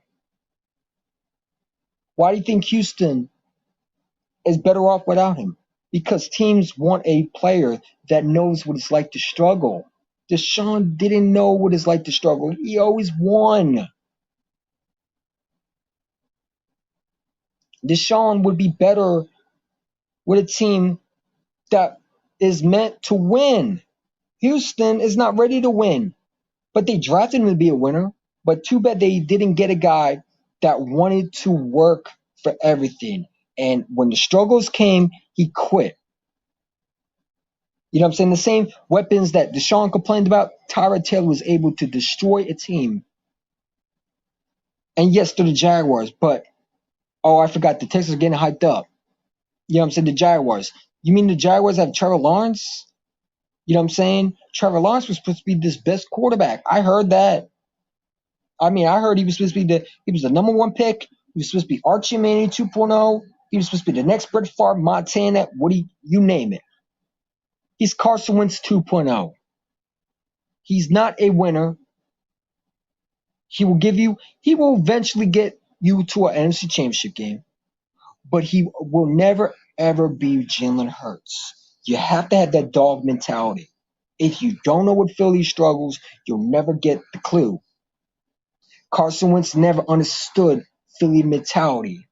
Why do you think Houston is better off without him? Because teams want a player that knows what it's like to struggle. Deshaun didn't know what it's like to struggle. He always won. Deshaun would be better with a team that is meant to win. Houston is not ready to win, but they drafted him to be a winner. But too bad they didn't get a guy that wanted to work for everything. And when the struggles came, he quit. You know what I'm saying? The same weapons that Deshaun complained about, Tyrod Taylor was able to destroy a team. And yes, they're the Jaguars, but I forgot, the Texans are getting hyped up. You know what I'm saying? The Jaguars. You mean the Jaguars have Trevor Lawrence? You know what I'm saying? Trevor Lawrence was supposed to be this best quarterback. I heard that. I heard he was supposed to be he was the number one pick. He was supposed to be Archie Manning 2.0. He was supposed to be the next Brett Favre, Montana, you name it. He's Carson Wentz 2.0. He's not a winner. He will eventually get you to an NFC Championship game, but he will never, ever be Jalen Hurts. You have to have that dog mentality. If you don't know what Philly struggles, you'll never get the clue. Carson Wentz never understood Philly mentality.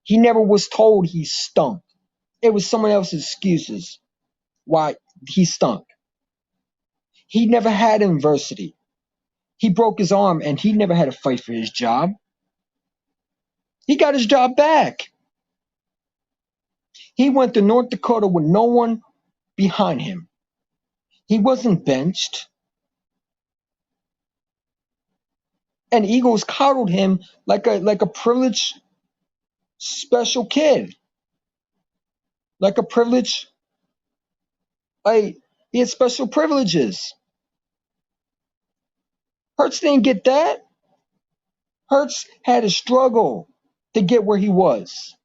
He never was told he stunk. It was someone else's excuses why he stunk. He never had adversity. He broke his arm and he never had to fight for his job. He got his job back. He went to North Dakota with no one behind him. He wasn't benched. And Eagles coddled him like a privileged special kid. Like a privileged, like he had special privileges. Hurts didn't get that. Hurts had to struggle to get where he was.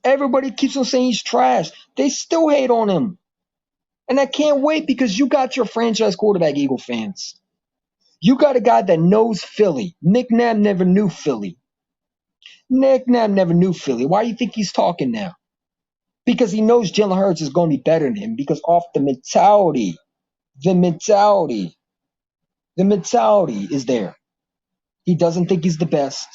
Everybody keeps on saying he's trash. They still hate on him. And I can't wait because you got your franchise quarterback, Eagle fans. You got a guy that knows Philly. Nick Nab never knew Philly. Nick Nab never knew Philly. Why do you think he's talking now? Because he knows Jalen Hurts is going to be better than him because off the mentality is there. He doesn't think he's the best.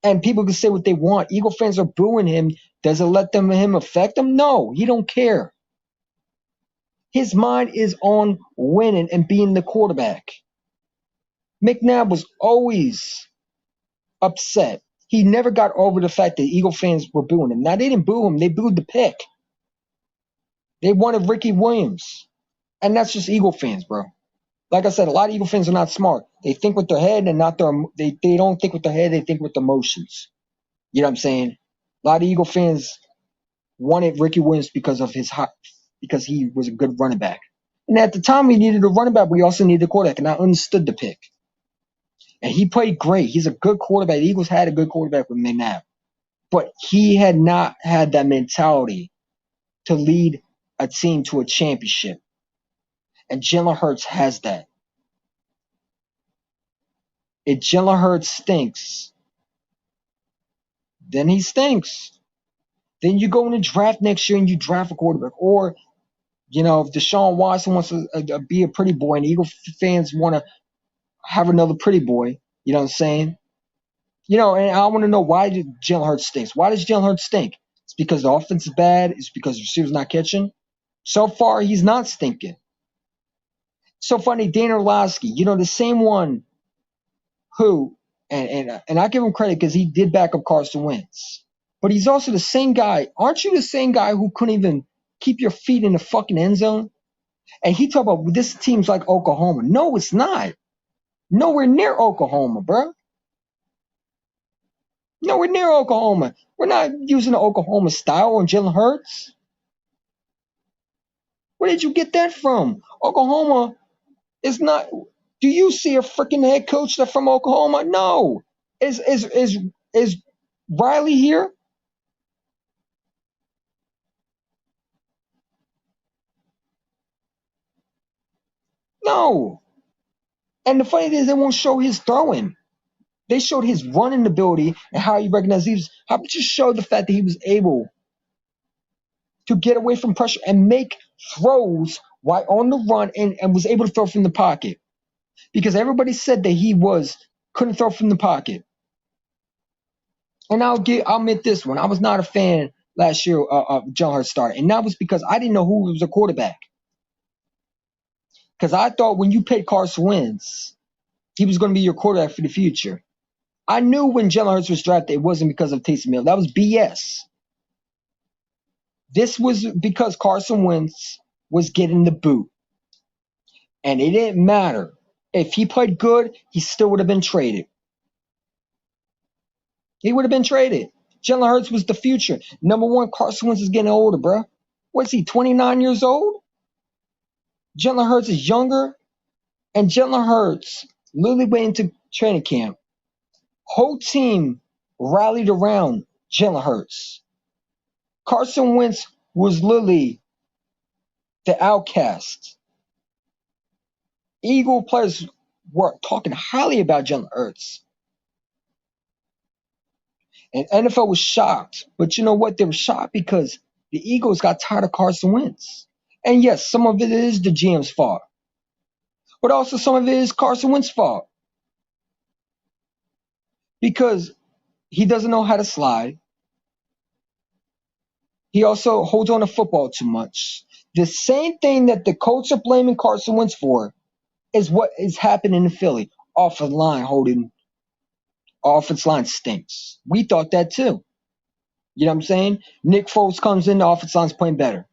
And people can say what they want. Eagle fans are booing him. Does it let him affect them? No, he don't care. His mind is on winning and being the quarterback. McNabb was always upset. He never got over the fact that Eagle fans were booing him. Now, they didn't boo him. They booed the pick. They wanted Ricky Williams. And that's just Eagle fans, bro. Like I said, a lot of Eagle fans are not smart. They think with their head and not their – they don't think with their head. They think with emotions. You know what I'm saying? A lot of Eagle fans wanted Ricky Williams because he was a good running back. And at the time, we needed a running back. We also needed a quarterback, and I understood the pick. And he played great. He's a good quarterback. The Eagles had a good quarterback with McNabb. But he had not had that mentality to lead a team to a championship. And Jalen Hurts has that. If Jalen Hurts stinks, then he stinks. Then you go in the draft next year and you draft a quarterback. Or, if Deshaun Watson wants to be a pretty boy and Eagle fans want to have another pretty boy, you know what I'm saying? And I want to know why Jalen Hurts stinks. Why does Jalen Hurts stink? It's because the offense is bad. It's because the receiver's not catching. So far, he's not stinking. So funny, Dana Orlovsky, the same one who, and I give him credit because he did back up Carson Wentz. But he's also the same guy. Aren't you the same guy who couldn't even keep your feet in the fucking end zone? And he talked about this team's like Oklahoma. No, it's not. Nowhere near Oklahoma, bro. Nowhere near Oklahoma. We're not using the Oklahoma style on Jalen Hurts. Where did you get that from? Oklahoma is not. Do you see a freaking head coach that's from Oklahoma? No. Is Riley here? No. And the funny thing is they won't show his throwing. They showed his running ability and how he recognized how about you show the fact that he was able to get away from pressure and make throws while on the run and was able to throw from the pocket. Because everybody said that he couldn't throw from the pocket. And I'll admit this one. I was not a fan last year of Jalen Hurts starting. And that was because I didn't know who was a quarterback. Because I thought when you paid Carson Wentz, he was going to be your quarterback for the future. I knew when Jalen Hurts was drafted, it wasn't because of Taysom Hill. That was BS. This was because Carson Wentz was getting the boot. And it didn't matter. If he played good, he still would have been traded. He would have been traded. Jalen Hurts was the future. Number one, Carson Wentz is getting older, bro. What's he, 29 years old? Jalen Hurts is younger. And Jalen Hurts literally went into training camp. Whole team rallied around Jalen Hurts. Carson Wentz was literally the outcast. Eagle players were talking highly about Jalen Hurts. And NFL was shocked. But you know what? They were shocked because the Eagles got tired of Carson Wentz. And yes, some of it is the GM's fault. But also some of it is Carson Wentz's fault. Because he doesn't know how to slide. He also holds on to football too much. The same thing that the coach are blaming Carson Wentz for is what is happening in Philly. Offensive line stinks. We thought that too. You know what I'm saying? Nick Foles comes in, the offensive line's playing better.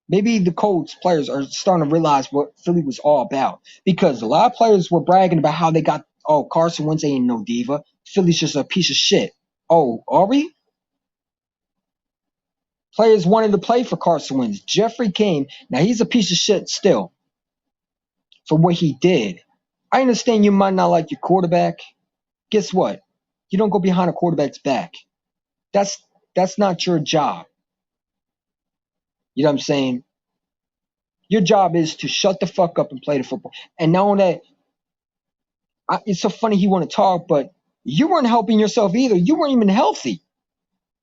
Maybe the Colts players are starting to realize what Philly was all about. Because a lot of players were bragging about how they got, oh, Carson Wentz ain't no diva. Philly's just a piece of shit. Oh, are we? Players wanted to play for Carson Wentz. Jeffrey came. Now, he's a piece of shit still for what he did. I understand you might not like your quarterback. Guess what? You don't go behind a quarterback's back. That's not your job. You know what I'm saying? Your job is to shut the fuck up and play the football. And not only that, it's so funny he want to talk, but you weren't helping yourself either. You weren't even healthy.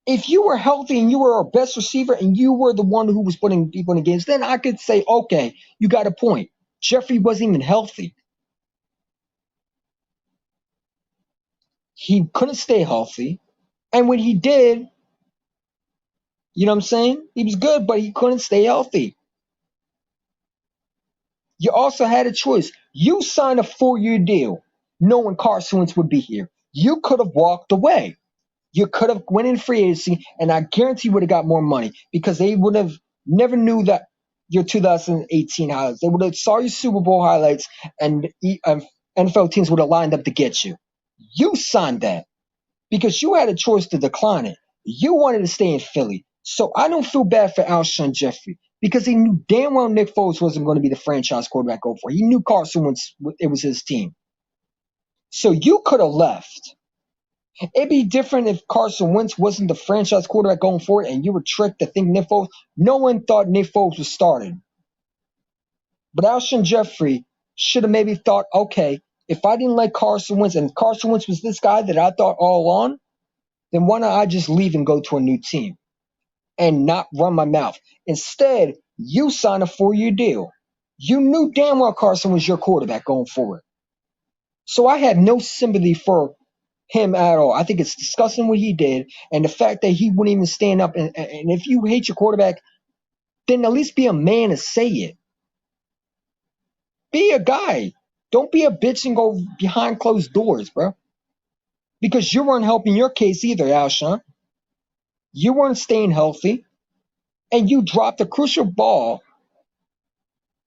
If you were healthy and you were our best receiver and you were the one who was putting people in the games, then I could say, okay, you got a point. Jeffrey wasn't even healthy. He couldn't stay healthy. And when he did, you know what I'm saying? He was good, but he couldn't stay healthy. You also had a choice. You signed a 4-year deal knowing Carson Wentz would be here. You could have walked away. You could have went in free agency, and I guarantee you would have got more money because they would have never knew that your 2018 highlights. They would have saw your Super Bowl highlights, and NFL teams would have lined up to get you. You signed that because you had a choice to decline it. You wanted to stay in Philly. So I don't feel bad for Alshon Jeffrey because he knew damn well Nick Foles wasn't going to be the franchise quarterback going for. He knew Carson Wentz, it was his team. So you could have left. It'd be different if Carson Wentz wasn't the franchise quarterback going for it and you were tricked to think Nick Foles. No one thought Nick Foles was starting. But Alshon Jeffrey should have maybe thought, okay, if I didn't like Carson Wentz and Carson Wentz was this guy that I thought all along, then why not I just leave and go to a new team and not run my mouth? Instead, you signed a 4-year deal. You knew damn well Carson was your quarterback going forward. So I have no sympathy for him at all. I think it's disgusting what he did, and the fact that he wouldn't even stand up. And if you hate your quarterback, then at least be a man and say it. Be a guy. Don't be a bitch and go behind closed doors, bro. Because you weren't helping your case either, Alshon. You weren't staying healthy, and you dropped a crucial ball.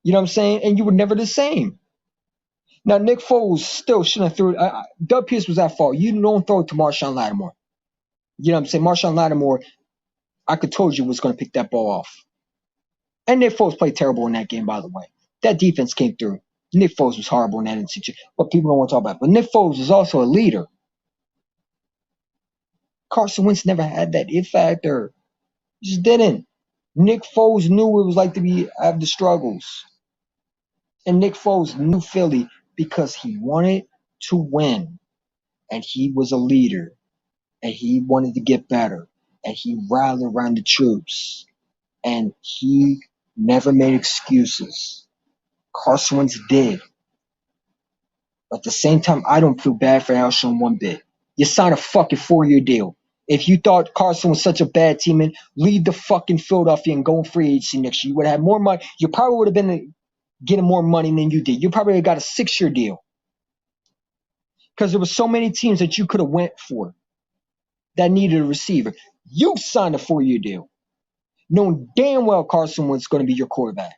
You know what I'm saying? And you were never the same. Now, Nick Foles still shouldn't have threw it. Doug Pierce was at fault. You don't throw it to Marshawn Lattimore. You know what I'm saying? Marshawn Lattimore, I could told you was going to pick that ball off. And Nick Foles played terrible in that game, by the way. That defense came through. Nick Foles was horrible in that situation. But people don't want to talk about it. But Nick Foles is also a leader. Carson Wentz never had that it factor. He just didn't. Nick Foles knew what it was like to have the struggles. And Nick Foles knew Philly because he wanted to win. And he was a leader. And he wanted to get better. And he rallied around the troops. And he never made excuses. Carson Wentz did. But at the same time, I don't feel bad for Alshon one bit. You signed a fucking 4-year deal. If you thought Carson was such a bad teammate, leave the fucking Philadelphia and go in free agency next year. You would have more money. You probably would have been getting more money than you did. You probably would have got a 6-year deal. Because there were so many teams that you could have went for that needed a receiver. You signed a 4-year deal, knowing damn well Carson was going to be your quarterback.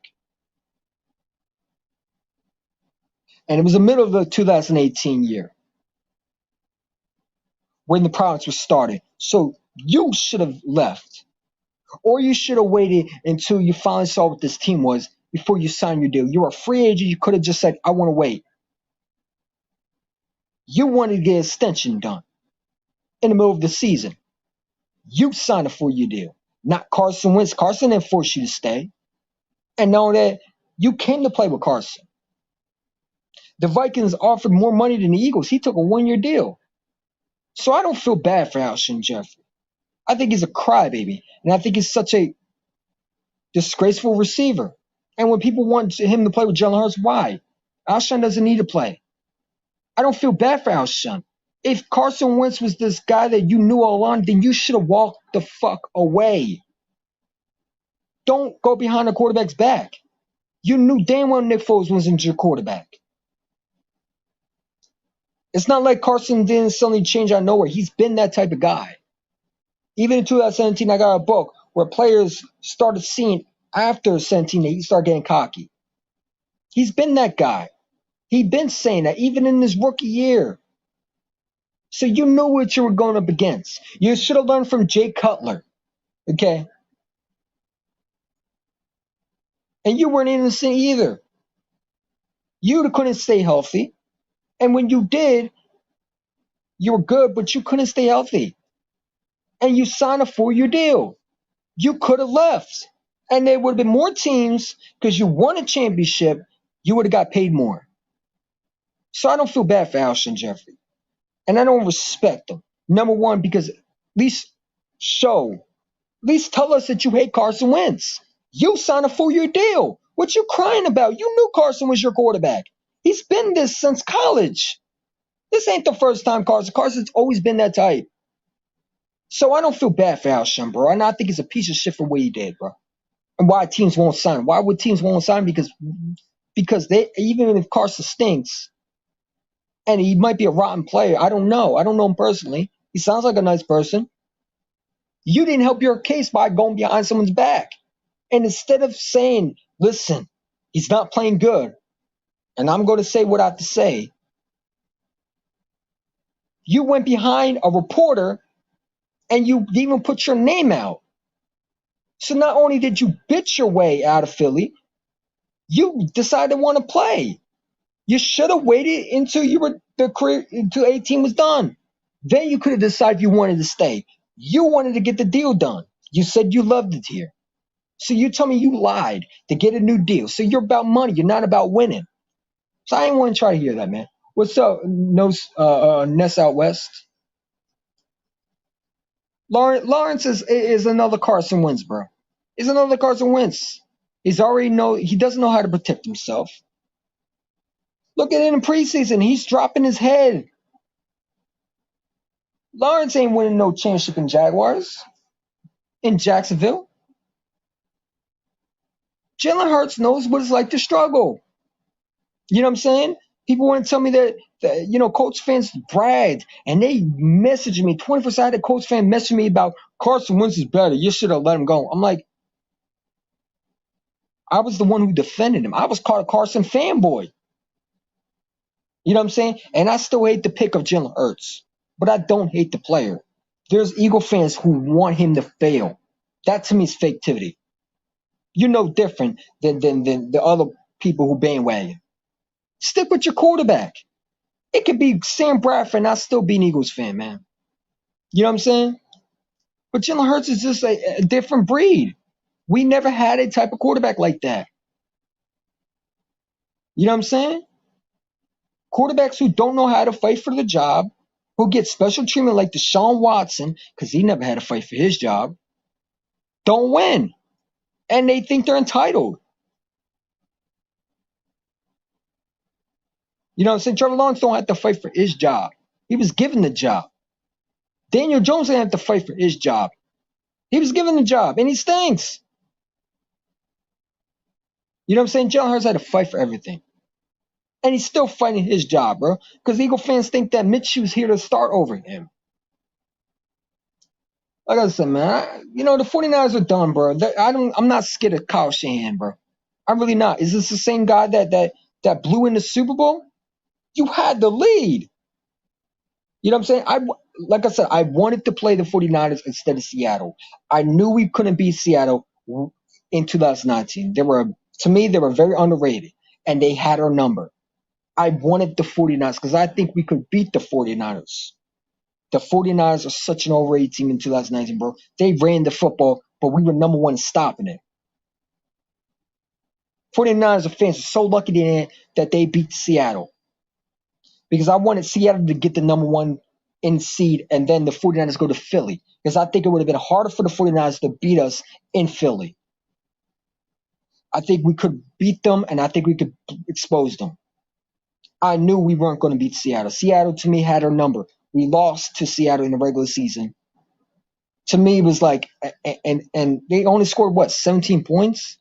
And it was the middle of the 2018 year when the problems were started. So you should have left. Or you should have waited until you finally saw what this team was before you signed your deal. You were a free agent. You could have just said, I want to wait. You wanted to get an extension done in the middle of the season. You signed a 4-year deal, not Carson Wentz. Carson didn't force you to stay. And know that you came to play with Carson. The Vikings offered more money than the Eagles. He took a 1-year deal. So I don't feel bad for Alshon Jeffrey. I think he's a crybaby. And I think he's such a disgraceful receiver. And when people want him to play with Jalen Hurts, why? Alshon doesn't need to play. I don't feel bad for Alshon. If Carson Wentz was this guy that you knew all along, then you should have walked the fuck away. Don't go behind the quarterback's back. You knew damn well Nick Foles wasn't your quarterback. It's not like Carson didn't suddenly change out of nowhere. He's been that type of guy. Even in 2017, I got a book where players started seeing after 17, they start getting cocky. He's been that guy. He's been saying that even in his rookie year. So you know what you were going up against. You should have learned from Jay Cutler. Okay? And you weren't innocent either. You couldn't stay healthy. And when you did, you were good, but you couldn't stay healthy. And you signed a 4-year deal. You could have left. And there would have been more teams because you won a championship. You would have got paid more. So I don't feel bad for Alshon Jeffrey. And I don't respect him. Number one, because at least tell us that you hate Carson Wentz. You signed a 4-year deal. What you crying about? You knew Carson was your quarterback. He's been this since college. This ain't the first time Carson's always been that type. So I don't feel bad for Alshon, bro. And I think it's a piece of shit for what he did, bro. And why teams won't sign. Why would teams won't sign? Because they, even if Carson stinks, and he might be a rotten player, I don't know. I don't know him personally. He sounds like a nice person. You didn't help your case by going behind someone's back. And instead of saying, listen, he's not playing good, and I'm going to say what I have to say, you went behind a reporter and you even put your name out. So not only did you bitch your way out of Philly, you decided to want to play. You should have waited until until 18 was done. Then you could have decided you wanted to stay. You wanted to get the deal done. You said you loved it here. So you tell me you lied to get a new deal. So you're about money. You're not about winning. So I ain't want to try to hear that, man. What's up, Ness out west? Lawrence is another Carson Wentz, bro. He's another Carson Wentz. He doesn't know how to protect himself. Look at it in preseason. He's dropping his head. Lawrence ain't winning no championship in Jaguars. In Jacksonville. Jalen Hurts knows what it's like to struggle. You know what I'm saying? People want to tell me that Colts fans bragged, and they messaged me 24/7. I had a Colts fan messaging me about Carson Wentz is better. You should have let him go. I'm like, I was the one who defended him. I was called a Carson fanboy. You know what I'm saying? And I still hate the pick of Jalen Hurts, but I don't hate the player. There's Eagle fans who want him to fail. That to me is faketivity. You're no different than the other people who bandwagon. Stick with your quarterback. It could be Sam Bradford and I'll still be an Eagles fan, man. You know what I'm saying? But Jalen Hurts is just a different breed. We never had a type of quarterback like that. You know what I'm saying? Quarterbacks who don't know how to fight for the job, who get special treatment like Deshaun Watson, because he never had to fight for his job, don't win. And they think they're entitled. You know what I'm saying? Trevor Lawrence don't have to fight for his job. He was given the job. Daniel Jones didn't have to fight for his job. He was given the job, and he stinks. You know what I'm saying? Jalen Hurts had to fight for everything. And he's still fighting his job, bro. Because Eagle fans think that Mitchell's here to start over him. Like I said, man, the 49ers are done, bro. I'm not scared of Kyle Shanahan, bro. I'm really not. Is this the same guy that blew in the Super Bowl? You had the lead. You know what I'm saying? Like I said, I wanted to play the 49ers instead of Seattle. I knew we couldn't beat Seattle in 2019. To me, they were very underrated, and they had our number. I wanted the 49ers because I think we could beat the 49ers. The 49ers are such an overrated team in 2019, bro. They ran the football, but we were number one stopping it. 49ers fans are so lucky that they beat Seattle. Because I wanted Seattle to get the number one in seed and then the 49ers go to Philly. Because I think it would have been harder for the 49ers to beat us in Philly. I think we could beat them and I think we could expose them. I knew we weren't going to beat Seattle. Seattle, to me, had our number. We lost to Seattle in the regular season. To me, it was like, and they only scored, 17 points?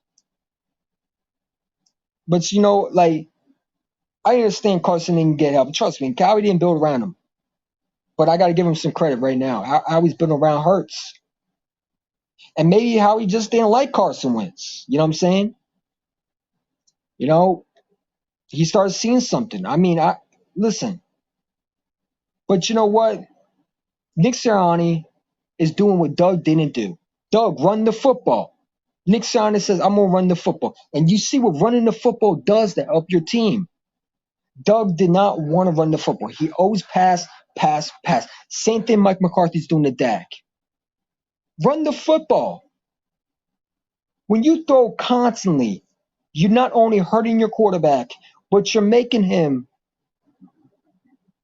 But, I understand Carson didn't get help. Trust me, Cowie didn't build around him. But I got to give him some credit right now. How he's building around Hurts. And maybe Howie just didn't like Carson Wentz. You know what I'm saying? You know, he started seeing something. I mean, listen, but you know what? Nick Sirianni is doing what Doug didn't do. Doug, run the football. Nick Sirianni says, I'm going to run the football. And you see what running the football does to help your team. Doug did not want to run the football. He always pass. Same thing Mike McCarthy's doing to Dak. Run the football. When you throw constantly, you're not only hurting your quarterback, but you're making him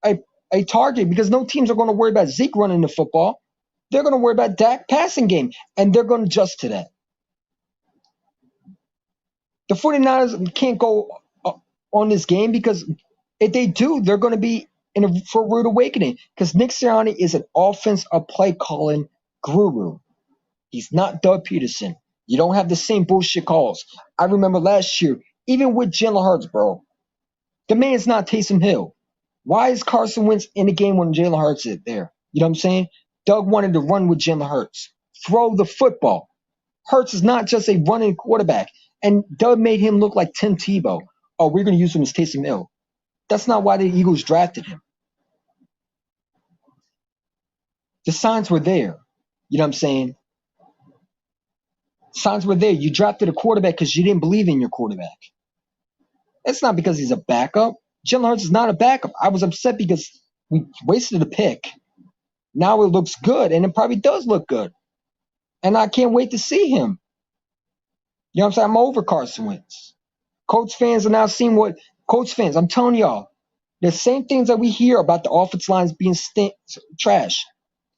a target because no teams are going to worry about Zeke running the football. They're going to worry about Dak passing game, and they're going to adjust to that. The 49ers can't go on this game because if they do, they're going to be for a rude awakening because Nick Sirianni is an offense play calling guru. He's not Doug Peterson. You don't have the same bullshit calls. I remember last year, even with Jalen Hurts, bro, the man's not Taysom Hill. Why is Carson Wentz in the game when Jalen Hurts is there? You know what I'm saying? Doug wanted to run with Jalen Hurts. Throw the football. Hurts is not just a running quarterback. And Doug made him look like Tim Tebow. Oh, we're going to use him as Taysom Hill. That's not why the Eagles drafted him. The signs were there. You know what I'm saying? Signs were there. You drafted a quarterback because you didn't believe in your quarterback. It's not because he's a backup. Jalen Hurts is not a backup. I was upset because we wasted a pick. Now it looks good, and it probably does look good. And I can't wait to see him. You know what I'm saying? I'm over Carson Wentz. Colts fans are now seeing what Colts fans, I'm telling y'all, the same things that we hear about the offensive lines being trash.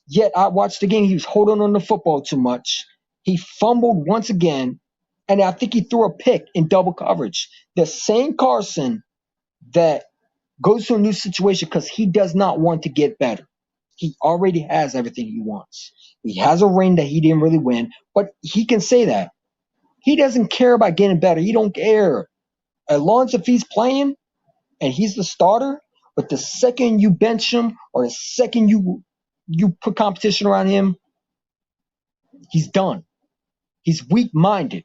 Yet I watched the game. He was holding on the football too much. He fumbled once again, and I think he threw a pick in double coverage. The same Carson that goes to a new situation because he does not want to get better. He already has everything he wants. He has a ring that he didn't really win, but he can say that. He doesn't care about getting better. He don't care. As long as if he's playing and he's the starter, but the second you bench him or the second you put competition around him, he's done. He's weak-minded.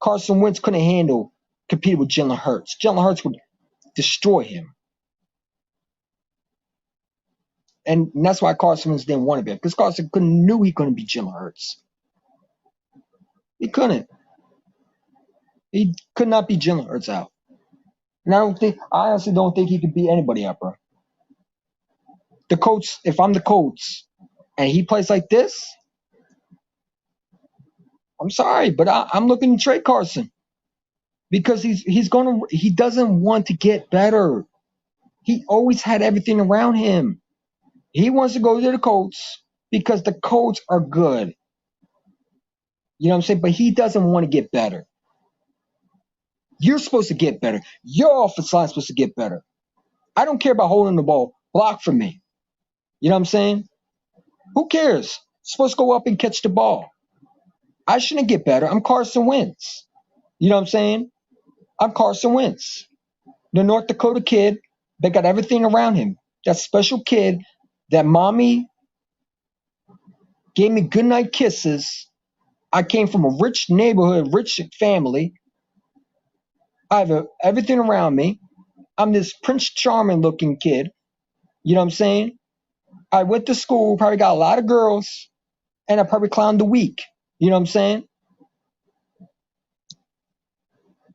Carson Wentz couldn't compete with Jalen Hurts. Jalen Hurts would destroy him. And that's why Carson Wentz didn't want to be. Because Carson knew he couldn't be Jalen Hurts. He couldn't. He could not be Jalen Hurts out. And I honestly don't think he could beat anybody out, bro. The Colts, if I'm the Colts and he plays like this, I'm sorry, but I'm looking to trade Carson. Because he doesn't want to get better. He always had everything around him. He wants to go to the Colts because the Colts are good. You know what I'm saying? But he doesn't want to get better. You're supposed to get better. Your offensive line is supposed to get better. I don't care about holding the ball. Block for me. You know what I'm saying? Who cares? Supposed to go up and catch the ball. I shouldn't get better. I'm Carson Wentz. You know what I'm saying? I'm Carson Wentz. The North Dakota kid that got everything around him. That special kid that mommy gave me goodnight kisses. I came from a rich neighborhood, rich family. I have everything around me. I'm this Prince Charming looking kid. You know what I'm saying? I went to school, probably got a lot of girls, and I probably clowned the week. You know what I'm saying?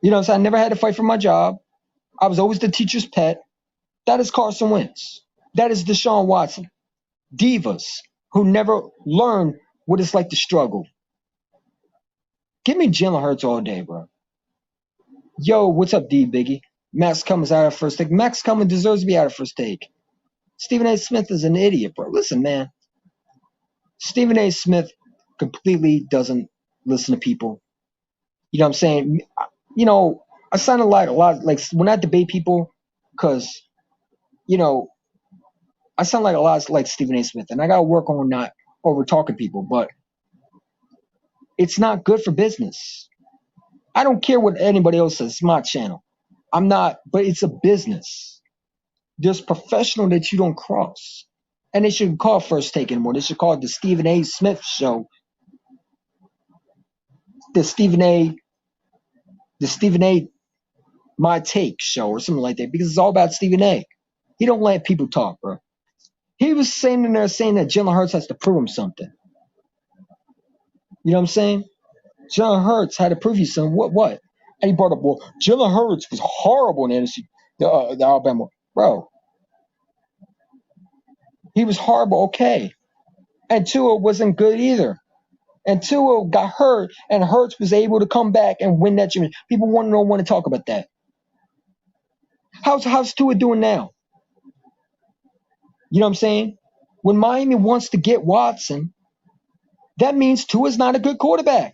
You know what I'm saying? I never had to fight for my job. I was always the teacher's pet. That is Carson Wentz. That is Deshaun Watson. Divas who never learned what it's like to struggle. Give me Jalen Hurts all day, bro. Yo, what's up, D Biggie? Max Cummins out of first take. Max Cummins deserves to be out of first take. Stephen A. Smith is an idiot, bro. Listen, man. Stephen A. Smith completely doesn't listen to people. You know what I'm saying? You know, I sound like a lot like when I debate people, because, you know, I sound like a lot like Stephen A. Smith, and I gotta work on not over talking people, but it's not good for business. I don't care what anybody else says. It's my channel. I'm not, but it's a business. There's professional that you don't cross. And they shouldn't call First Take anymore. They should call it the Stephen A. Smith Show. The Stephen A. My Take Show or something like that, because it's all about Stephen A. He don't let people talk, bro. He was saying that Jalen Hurts has to prove him something. You know what I'm saying? Jalen Hurts had to prove you something. What? And he brought up, well, Jalen Hurts was horrible in the Alabama. Bro, he was horrible, okay. And Tua wasn't good either. And Tua got hurt, and Hurts was able to come back and win that championship. People want to talk about that. How's Tua doing now? You know what I'm saying? When Miami wants to get Watson, that means Tua's not a good quarterback.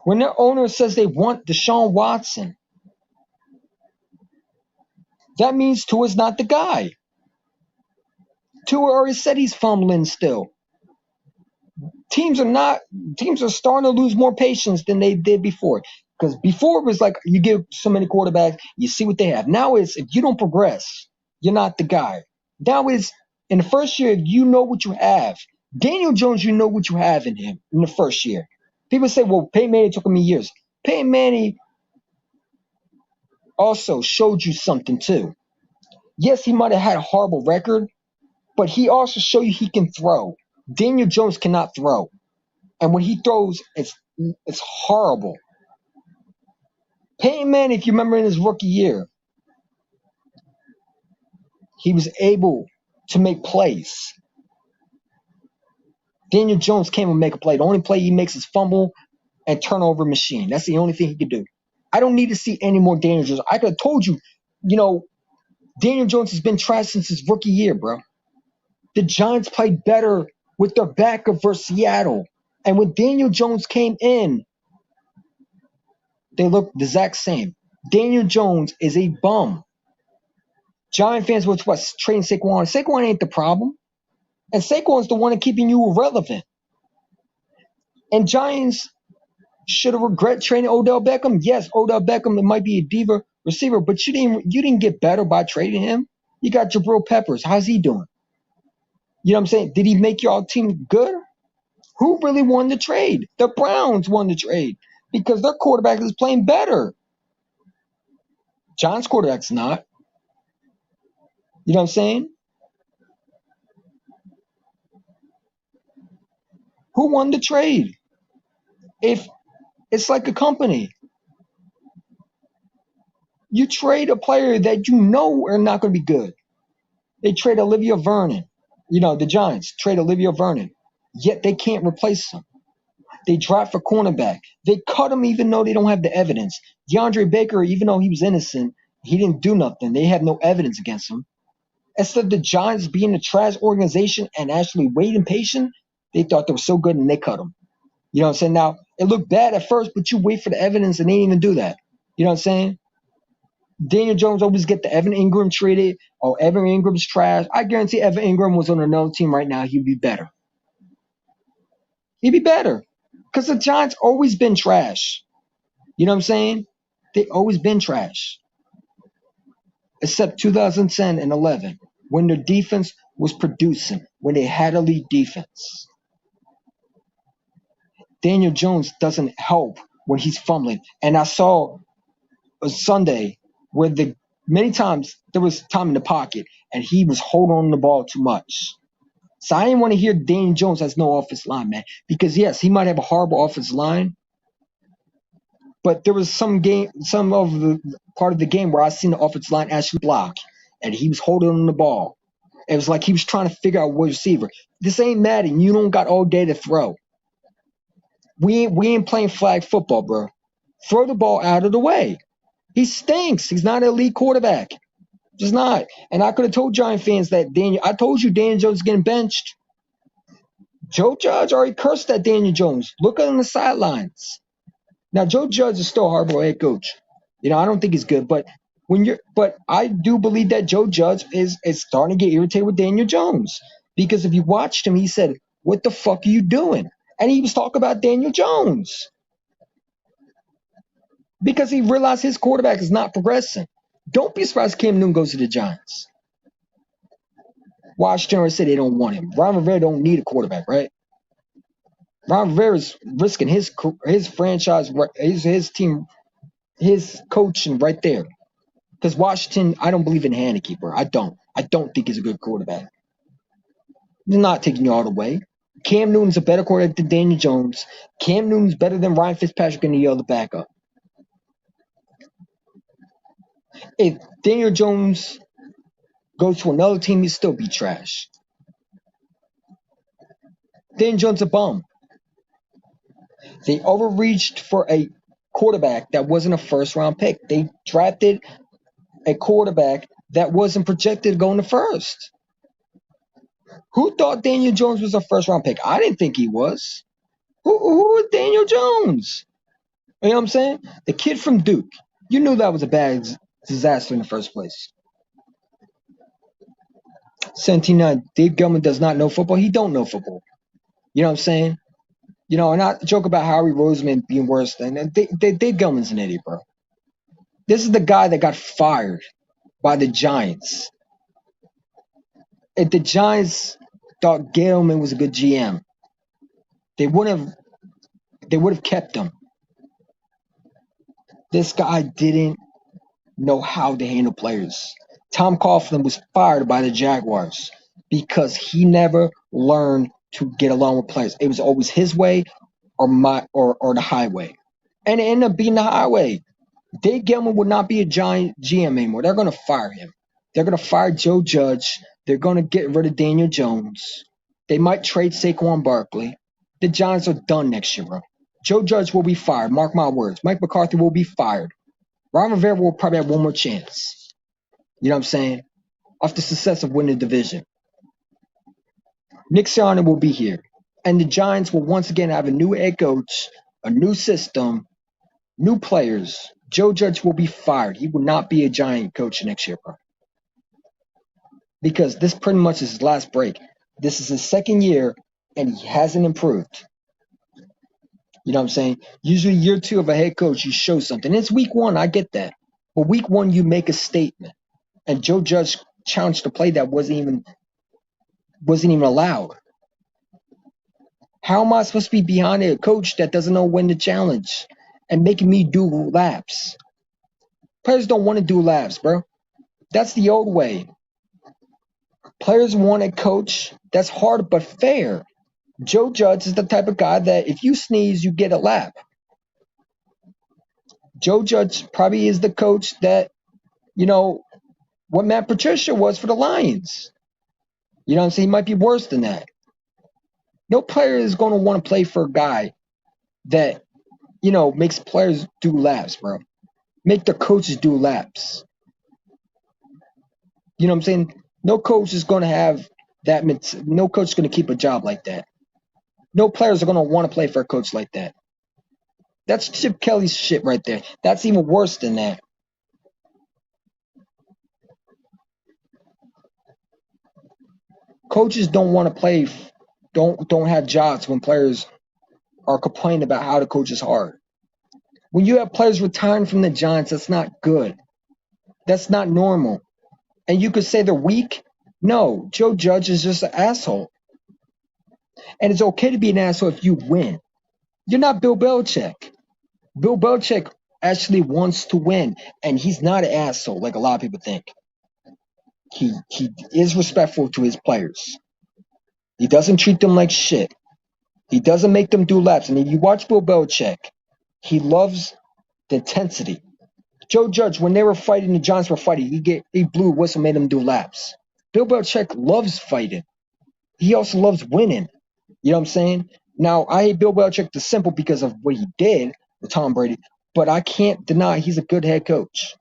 When their owner says they want Deshaun Watson, that means Tua's not the guy. Tua already said he's fumbling still. Teams are starting to lose more patience than they did before. Because before it was like you give so many quarterbacks, you see what they have. Now it's if you don't progress, you're not the guy. Now it's in the first year, you know what you have. Daniel Jones, you know what you have in him in the first year. People say, well, Peyton Manning took him years. Peyton Manning also showed you something too. Yes, he might have had a horrible record, but he also showed you he can throw. Daniel Jones cannot throw. And when he throws, it's horrible. Peyton Manning, if you remember in his rookie year, he was able to make plays. Daniel Jones can't even make a play. The only play he makes is fumble and turnover machine. That's the only thing he can do. I don't need to see any more Daniel Jones. I could have told you, Daniel Jones has been trash since his rookie year, bro. The Giants played better with their backup versus Seattle. And when Daniel Jones came in, they looked the exact same. Daniel Jones is a bum. Giant fans were trading Saquon. Saquon ain't the problem. And Saquon's the one keeping you irrelevant. And Giants should have regret trading Odell Beckham. Yes, Odell Beckham might be a diva receiver, but you didn't get better by trading him. You got Jabril Peppers. How's he doing? You know what I'm saying? Did he make your team good? Who really won the trade? The Browns won the trade because their quarterback is playing better. Giants' quarterback's not. You know what I'm saying? Who won the trade? If it's like a company, you trade a player that you know are not going to be good. They trade Olivia Vernon. The Giants trade Olivia Vernon, yet they can't replace him. They draft for cornerback. They cut him even though they don't have the evidence. DeAndre Baker, even though he was innocent, he didn't do nothing. They have no evidence against him. Instead of the Giants being a trash organization and actually waiting patient, they thought they were so good and they cut him. You know what I'm saying? Now, it looked bad at first, but you wait for the evidence and they didn't even do that. You know what I'm saying? Daniel Jones always get the Evan Ingram traded. Oh, Evan Ingram's trash. I guarantee Evan Ingram was on another team right now. He'd be better. He'd be better. Because the Giants always been trash. You know what I'm saying? They always been trash. Except 2010 and 11, when their defense was producing, when they had a lead defense. Daniel Jones doesn't help when he's fumbling. And I saw a Sunday where many times there was time in the pocket and he was holding on the ball too much. So I didn't want to hear Daniel Jones has no offensive line, man. Because yes, he might have a horrible offensive line, but there was some of the part of the game where I seen the offensive line actually block, and he was holding on the ball. It was like he was trying to figure out what receiver. This ain't Madden. You don't got all day to throw. We ain't playing flag football, bro. Throw the ball out of the way. He stinks. He's not an elite quarterback. Just not. And I could have told Giant fans that I told you Daniel Jones is getting benched. Joe Judge already cursed at Daniel Jones. Look at him on the sidelines. Now, Joe Judge is still a horrible head coach. I don't think he's good, but I do believe that Joe Judge is starting to get irritated with Daniel Jones. Because if you watched him, he said, "What the fuck are you doing?" And he was talking about Daniel Jones. Because he realized his quarterback is not progressing. Don't be surprised if Cam Newton goes to the Giants. Washington already said they don't want him. Ron Rivera don't need a quarterback, right? Ron Rivera's risking his franchise, his team, his coaching right there. Because Washington, I don't believe in Heinicke, bro. I don't think he's a good quarterback. He's not taking you all the way. Cam Newton's a better quarterback than Daniel Jones. Cam Newton's better than Ryan Fitzpatrick and the other backup. If Daniel Jones goes to another team, he'd still be trash. Daniel Jones a bum. They overreached for a quarterback that wasn't a first-round pick. They drafted a quarterback that wasn't projected to go in the first. Who thought Daniel Jones was a first-round pick? I didn't think he was. Who was Daniel Jones? You know what I'm saying? The kid from Duke. You knew that was a bad disaster in the first place. 79. Dave Gettleman does not know football. He don't know football. You know what I'm saying? You know, and I joke about Howie Roseman being worse than Dave Gettleman's an idiot, bro. This is the guy that got fired by the Giants. If the Giants thought Gettleman was a good GM, they would have kept him. This guy didn't know how to handle players. Tom Coughlin was fired by the Jaguars because he never learned to get along with players. It was always his way or the highway. And it ended up being the highway. Dave Gettleman would not be a Giant GM anymore. They're going to fire him. They're going to fire Joe Judge. They're going to get rid of Daniel Jones. They might trade Saquon Barkley. The Giants are done next year, bro. Joe Judge will be fired. Mark my words. Mike McCarthy will be fired. Ron Rivera will probably have one more chance. You know what I'm saying? Off the success of winning the division. Nick Sirianni will be here. And the Giants will once again have a new head coach, a new system, new players. Joe Judge will be fired. He will not be a Giant coach next year, bro. Because this pretty much is his last break. This is his second year, and he hasn't improved. You know what I'm saying? Usually year 2 of a head coach, you show something. It's week 1, I get that. But week 1, you make a statement. And Joe Judge challenged to play that wasn't even allowed. How am I supposed to be behind a coach that doesn't know when to challenge and making me do laps? Players don't want to do laps, bro. That's the old way. Players want a coach that's hard but fair. Joe Judge is the type of guy that if you sneeze, you get a lap. Joe Judge probably is the coach that, you know, what Matt Patricia was for the Lions. You know what I'm saying? He might be worse than that. No player is going to want to play for a guy that, you know, makes players do laps, bro. Make the coaches do laps. You know what I'm saying? No coach is going to have that. No coach is going to keep a job like that. No players are going to want to play for a coach like that. That's Chip Kelly's shit right there. That's even worse than that. Coaches don't want to play, don't have jobs when players are complaining about how the coach is hard. When you have players retiring from the Giants, that's not good. That's not normal. And you could say they're weak. No, Joe Judge is just an asshole. And it's okay to be an asshole if you win. You're not Bill Belichick. Bill Belichick actually wants to win, and he's not an asshole like a lot of people think. He is respectful to his players. He doesn't treat them like shit. He doesn't make them do laps. And if you watch Bill Belichick, he loves the intensity. Joe Judge, when they were fighting, the Giants were fighting, he blew a whistle, made them do laps. Bill Belichick loves fighting. He also loves winning. You know what I'm saying? Now, I hate Bill Belichick the simple because of what he did with Tom Brady, but I can't deny he's a good head coach.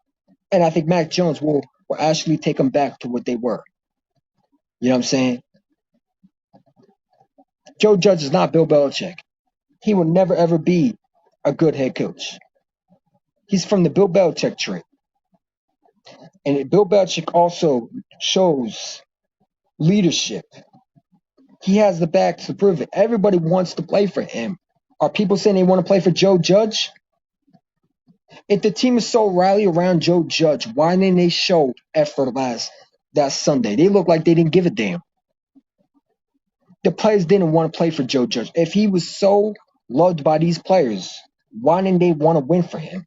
And I think Mac Jones will actually take them back to what they were. You know what I'm saying? Joe Judge is not Bill Belichick. He will never, ever be a good head coach. He's from the Bill Belichick tree. And Bill Belichick also shows leadership. He has the backs to prove it. Everybody wants to play for him. Are people saying they want to play for Joe Judge? If the team is so rally around Joe Judge, why didn't they show effort that Sunday? They looked like they didn't give a damn. The players didn't want to play for Joe Judge. If he was so loved by these players, why didn't they want to win for him?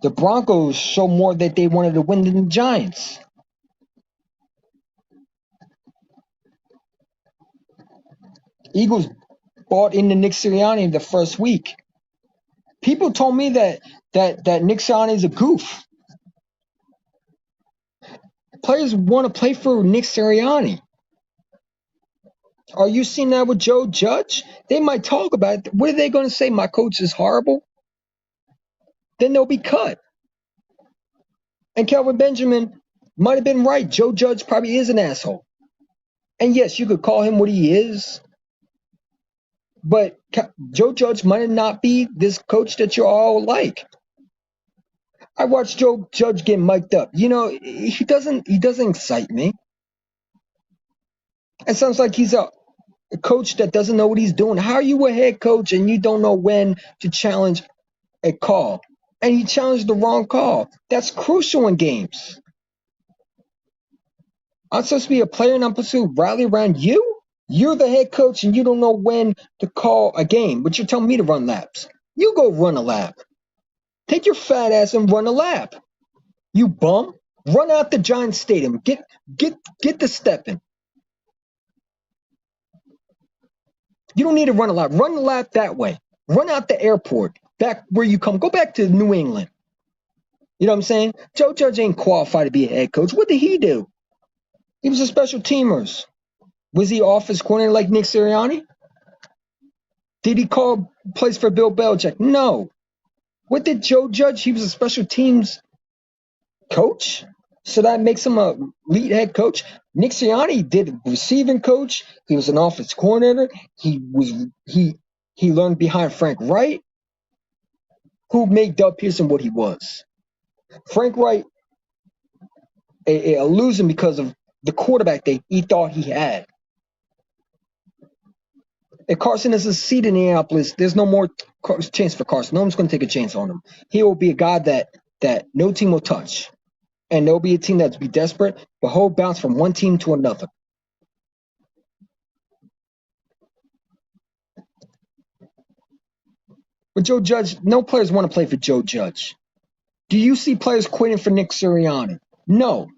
The Broncos show more that they wanted to win than the Giants. Eagles bought into Nick Sirianni the first week. People told me that Nick Sirianni is a goof. Players want to play for Nick Sirianni. Are you seeing that with Joe Judge? They might talk about it. What are they going to say? My coach is horrible? Then they'll be cut. And Kelvin Benjamin might have been right. Joe Judge probably is an asshole. And yes, you could call him what he is. But Joe Judge might not be this coach that you all like. I watched Joe Judge get mic'd up. You know, he doesn't excite me. It sounds like he's a coach that doesn't know what he's doing. How are you a head coach and you don't know when to challenge a call? And he challenged the wrong call. That's crucial in games. I'm supposed to be a player and I'm supposed to rally around you? You're the head coach and you don't know when to call a game, but you're telling me to run laps. You go run a lap. Take your fat ass and run a lap. You bum. Run out the Giants Stadium. Get the step in. You don't need to run a lap. Run the lap that way. Run out the airport. Back where you come. Go back to New England. You know what I'm saying? Joe Judge ain't qualified to be a head coach. What did he do? He was a special teamers. Was he offensive coordinator like Nick Sirianni? Did he call plays for Bill Belichick? No. What did Joe Judge? He was a special teams coach. So that makes him a elite head coach. Nick Sirianni did receiving coach. He was an offensive coordinator. He learned behind Frank Reich, who made Doug Pearson what he was. Frank Reich a losing because of the quarterback he thought he had. If Carson is a seed in Indianapolis, there's no more chance for Carson. No one's going to take a chance on him. He will be a guy that no team will touch. And there'll be a team that'll be desperate, but he'll bounce from one team to another. But Joe Judge, no players want to play for Joe Judge. Do you see players quitting for Nick Sirianni? No.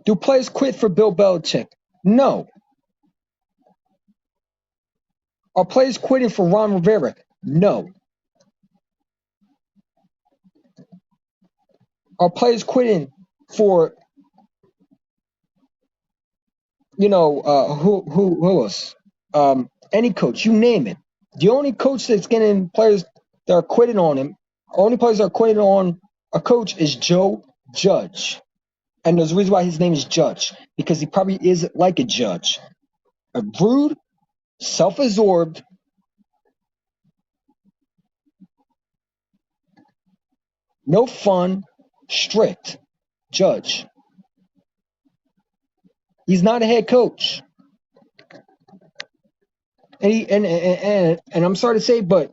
Do players quit for Bill Belichick? No. Are players quitting for Ron Rivera? No. Are players quitting for, who else? Any coach, you name it. The only coach that's getting players that are quitting on him, only players that are quitting on a coach is Joe Judge. And there's a reason why his name is Judge, because he probably is like a judge. A rude, self-absorbed, no fun, strict judge. He's not a head coach. And I'm sorry to say, but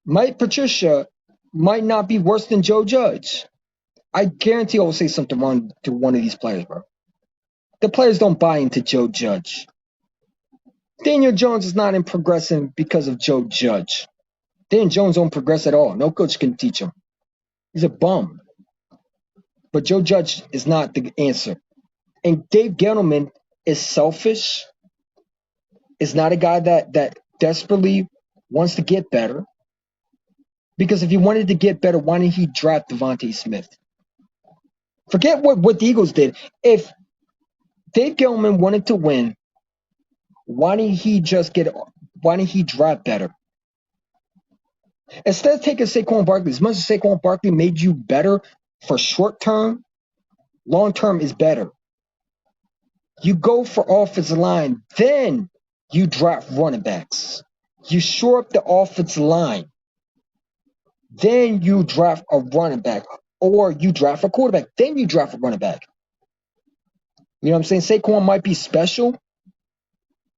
Mike Patricia might not be worse than Joe Judge. I guarantee I will say something wrong to one of these players, bro. The players don't buy into Joe Judge. Daniel Jones is not in progressing because of Joe Judge. Daniel Jones don't progress at all. No coach can teach him. He's a bum. But Joe Judge is not the answer. And Dave Gettleman is selfish. Is not a guy that desperately wants to get better. Because if he wanted to get better, why didn't he draft Devontae Smith? Forget what the Eagles did. If Dave Gettleman wanted to win, why didn't he draft better? Instead of taking Saquon Barkley, as much as Saquon Barkley made you better for short term, long term is better. You go for offensive line, then you draft running backs. You shore up the offensive line. Then you draft a running back. Or you draft a quarterback. Then you draft a running back. You know what I'm saying? Saquon might be special.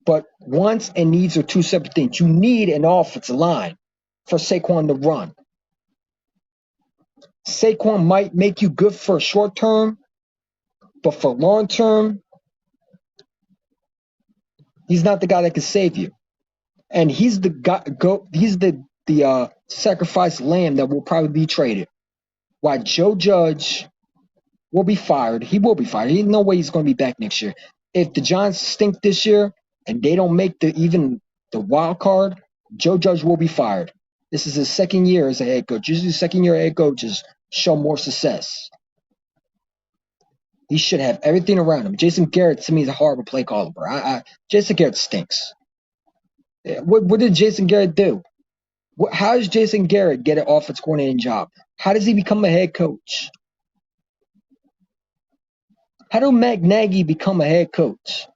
But wants and needs are two separate things. You need an offensive line for Saquon to run. Saquon might make you good for short term, but for long term, he's not the guy that can save you. And he's the guy, he's the sacrificed lamb that will probably be traded. Why Joe Judge will be fired. He will be fired. There's no way he's going to be back next year. If the Giants stink this year and they don't make even the wild card, Joe Judge will be fired. This is his second year as a head coach. Usually, second year head coaches show more success. He should have everything around him. Jason Garrett, to me, is a horrible play caller, bro. Jason Garrett stinks. What did Jason Garrett do? How does Jason Garrett get an offense coordinating job? How does he become a head coach? How do Matt Nagy become a head coach?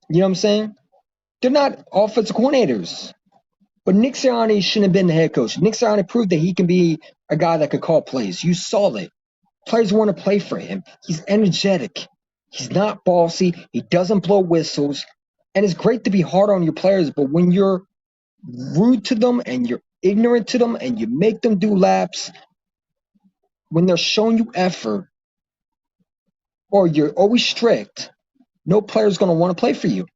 You know what I'm saying? They're not offensive coordinators. But Nick Sirianni shouldn't have been the head coach. Nick Sirianni proved that he can be a guy that could call plays. You saw it. Players want to play for him. He's energetic. He's not bossy. He doesn't blow whistles. And it's great to be hard on your players, but when you're rude to them and you're ignorant to them and you make them do laps, when they're showing you effort or you're always strict, no player's going to want to play for you.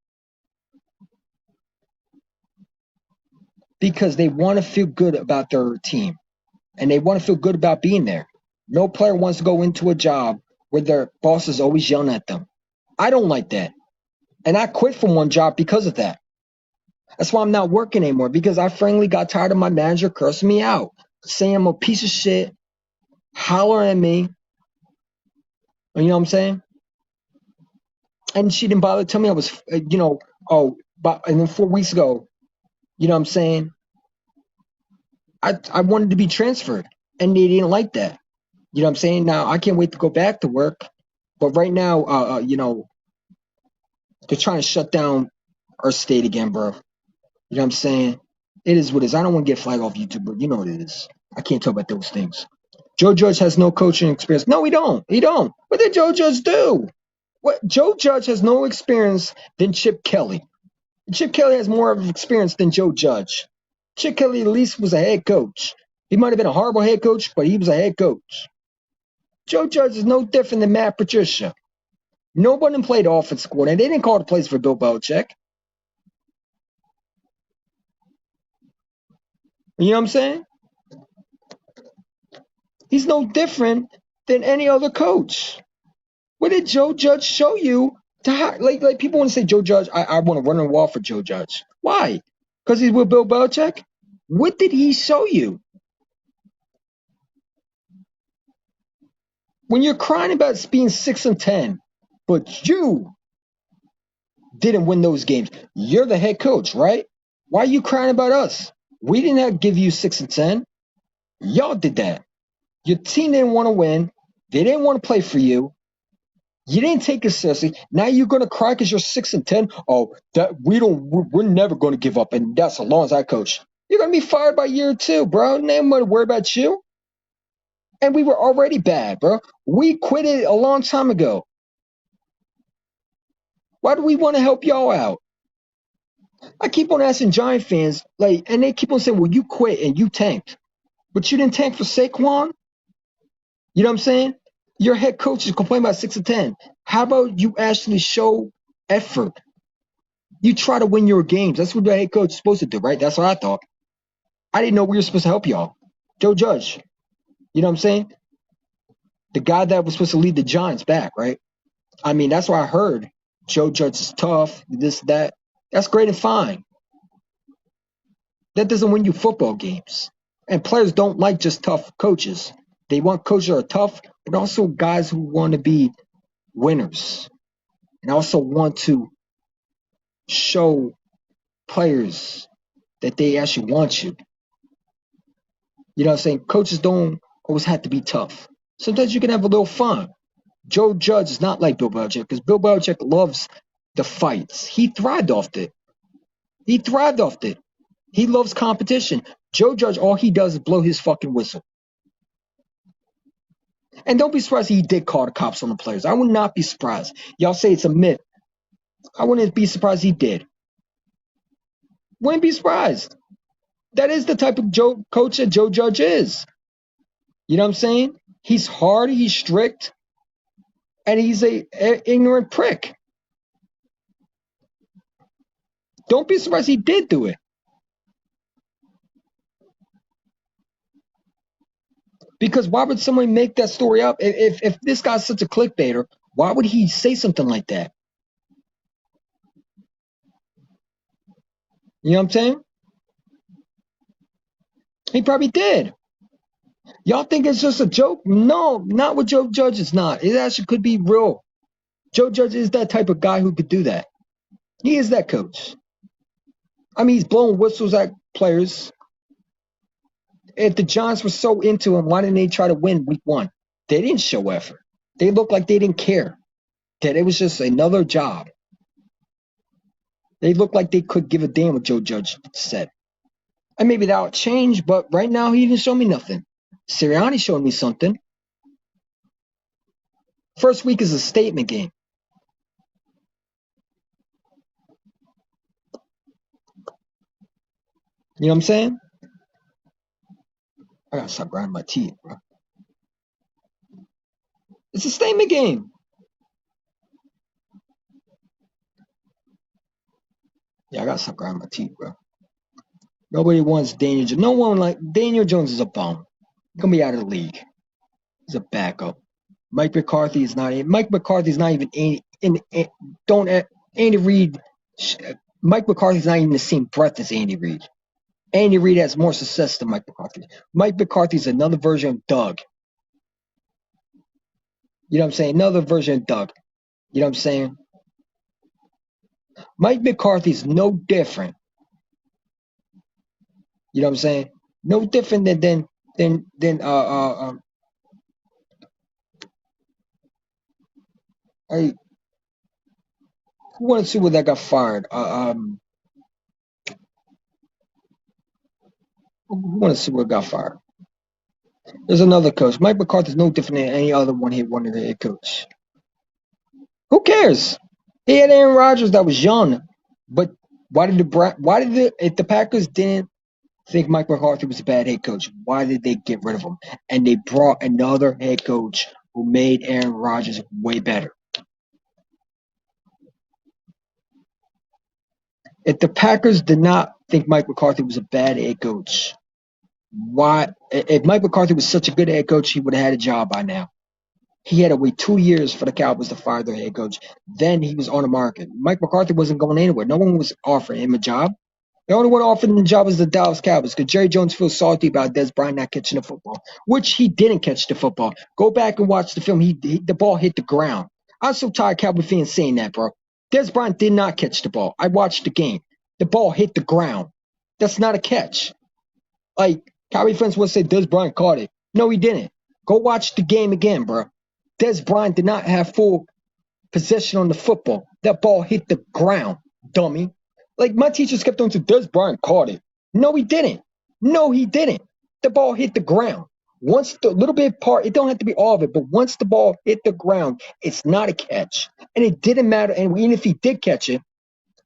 Because they want to feel good about their team and they want to feel good about being there. No player wants to go into a job where their boss is always yelling at them. I don't like that. And I quit from one job because of that. That's why I'm not working anymore, because I frankly got tired of my manager cursing me out, saying I'm a piece of shit, hollering at me. You know what I'm saying? And she didn't bother to tell me I was, and then 4 weeks ago, you know what I'm saying? I wanted to be transferred, and they didn't like that. You know what I'm saying? Now, I can't wait to go back to work. But right now, they're trying to shut down our state again, bro. You know what I'm saying? It is what it is. I don't want to get flagged off YouTube, but you know what it is. I can't talk about those things. Joe Judge has no coaching experience. No, he don't. He don't. What did Joe Judge do? What? Joe Judge has no experience than Chip Kelly. Chip Kelly has more of experience than Joe Judge. Chip Kelly at least was a head coach. He might have been a horrible head coach, but he was a head coach. Joe Judge is no different than Matt Patricia. Nobody played offensive coordinator. They didn't call the plays for Bill Belichick. You know what I'm saying? He's no different than any other coach. What did Joe Judge show you? Like people want to say Joe Judge, I want to run a wall for Joe Judge. Why? Because he's with Bill Belichick? What did he show you? When you're crying about being 6-10, but you didn't win those games, you're the head coach, right? Why are you crying about us? We didn't have to give you 6-10. Y'all did that. Your team didn't want to win. They didn't want to play for you. You didn't take it seriously. Now you're gonna cry because you're 6-10. Oh, we're never gonna give up, and that's as long as I coach. You're gonna be fired by year 2, bro. Nobody gonna worry about you. And we were already bad, bro. We quit it a long time ago. Why do we want to help y'all out? I keep on asking Giant fans, and they keep on saying, well, you quit and you tanked. But you didn't tank for Saquon? You know what I'm saying? Your head coach is complaining about 6-10. How about you actually show effort? You try to win your games. That's what the head coach is supposed to do, right? That's what I thought. I didn't know we were supposed to help y'all. Joe Judge. You know what I'm saying? The guy that was supposed to lead the Giants back, right? I mean, that's what I heard. Joe Judge is tough, this, that. That's great and fine. That doesn't win you football games. And players don't like just tough coaches. They want coaches that are tough, but also guys who want to be winners and also want to show players that they actually want you. You know what I'm saying? Coaches don't always have to be tough. Sometimes you can have a little fun. Joe Judge is not like Bill Belichick, because Bill Belichick loves the fights. He thrived off it. He loves competition. Joe Judge, all he does is blow his fucking whistle. And don't be surprised he did call the cops on the players. I would not be surprised. Y'all say it's a myth. I wouldn't be surprised he did. Wouldn't be surprised. That is the type of coach that Joe Judge is. You know what I'm saying? He's hard, he's strict, and he's a ignorant prick. Don't be surprised he did do it. Because why would someone make that story up? If this guy's such a clickbaiter, why would he say something like that? You know what I'm saying? He probably did. Y'all think it's just a joke? No, not with Joe Judge. It's not. It actually could be real. Joe Judge is that type of guy who could do that. He is that coach. I mean, he's blowing whistles at players. If the Giants were so into him, why didn't they try to win week 1? They didn't show effort. They looked like they didn't care. That it was just another job. They looked like they could give a damn what Joe Judge said. And maybe that'll change, but right now he didn't show me nothing. Sirianni showed me something. First week is a statement game. You know what I'm saying? I gotta stop grinding my teeth, bro. It's a statement game. Yeah, I gotta stop grinding my teeth, bro. Nobody wants Daniel Jones. No one like Daniel Jones is a bum. Gonna be out of the league. He's a backup. Mike McCarthy is not even Andy Reid. Mike McCarthy's not even the same breath as Andy Reid. Andy Reid has more success than Mike McCarthy. Mike McCarthy's another version of Doug. You know what I'm saying? Another version of Doug. You know what I'm saying? Mike McCarthy's no different. You know what I'm saying? No different than who want to see what that got fired? Who want to see what got fired? There's another coach. Mike McCarthy's no different than any other one-hit wonder head coach. Who cares? He had Aaron Rodgers that was young, but if the Packers didn't think Mike McCarthy was a bad head coach, why did they get rid of him? And they brought another head coach who made Aaron Rodgers way better. If the Packers did not think Mike McCarthy was a bad head coach, why? If Mike McCarthy was such a good head coach, he would have had a job by now. He had to wait 2 years for the Cowboys to fire their head coach. Then he was on the market. Mike McCarthy wasn't going anywhere. No one was offering him a job. The only one offering him a job was the Dallas Cowboys because Jerry Jones feels salty about Dez Bryant not catching the football, which he didn't catch the football. Go back and watch the film. The ball hit the ground. I'm so tired of Cowboy fans saying that, bro. Dez Bryant did not catch the ball. I watched the game. The ball hit the ground. That's not a catch. Like, Cowboy fans would say Dez Bryant caught it. No, he didn't. Go watch the game again, bro. Dez Bryant did not have full possession on the football. That ball hit the ground, dummy. Like, my teachers kept on saying, Dez Bryant caught it. No, he didn't. No, he didn't. The ball hit the ground. Once the little bit part, it don't have to be all of it, but once the ball hit the ground, it's not a catch. And it didn't matter. And even if he did catch it,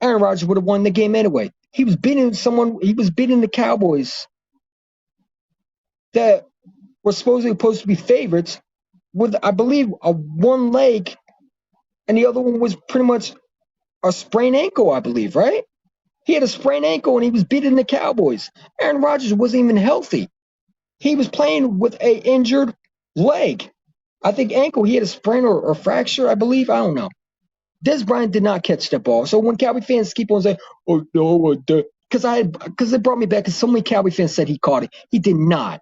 Aaron Rodgers would have won the game anyway. He was beating the Cowboys that were supposed to be favorites with, I believe, a one leg, and the other one was pretty much a sprained ankle, I believe, right? He had a sprained ankle, and he was beating the Cowboys. Aaron Rodgers wasn't even healthy. He was playing with an injured leg. I think ankle. He had a sprain or fracture, I believe. I don't know. Dez Bryant did not catch the ball. So when Cowboy fans keep on saying, "Oh no," because it brought me back, because so many Cowboy fans said he caught it. He did not.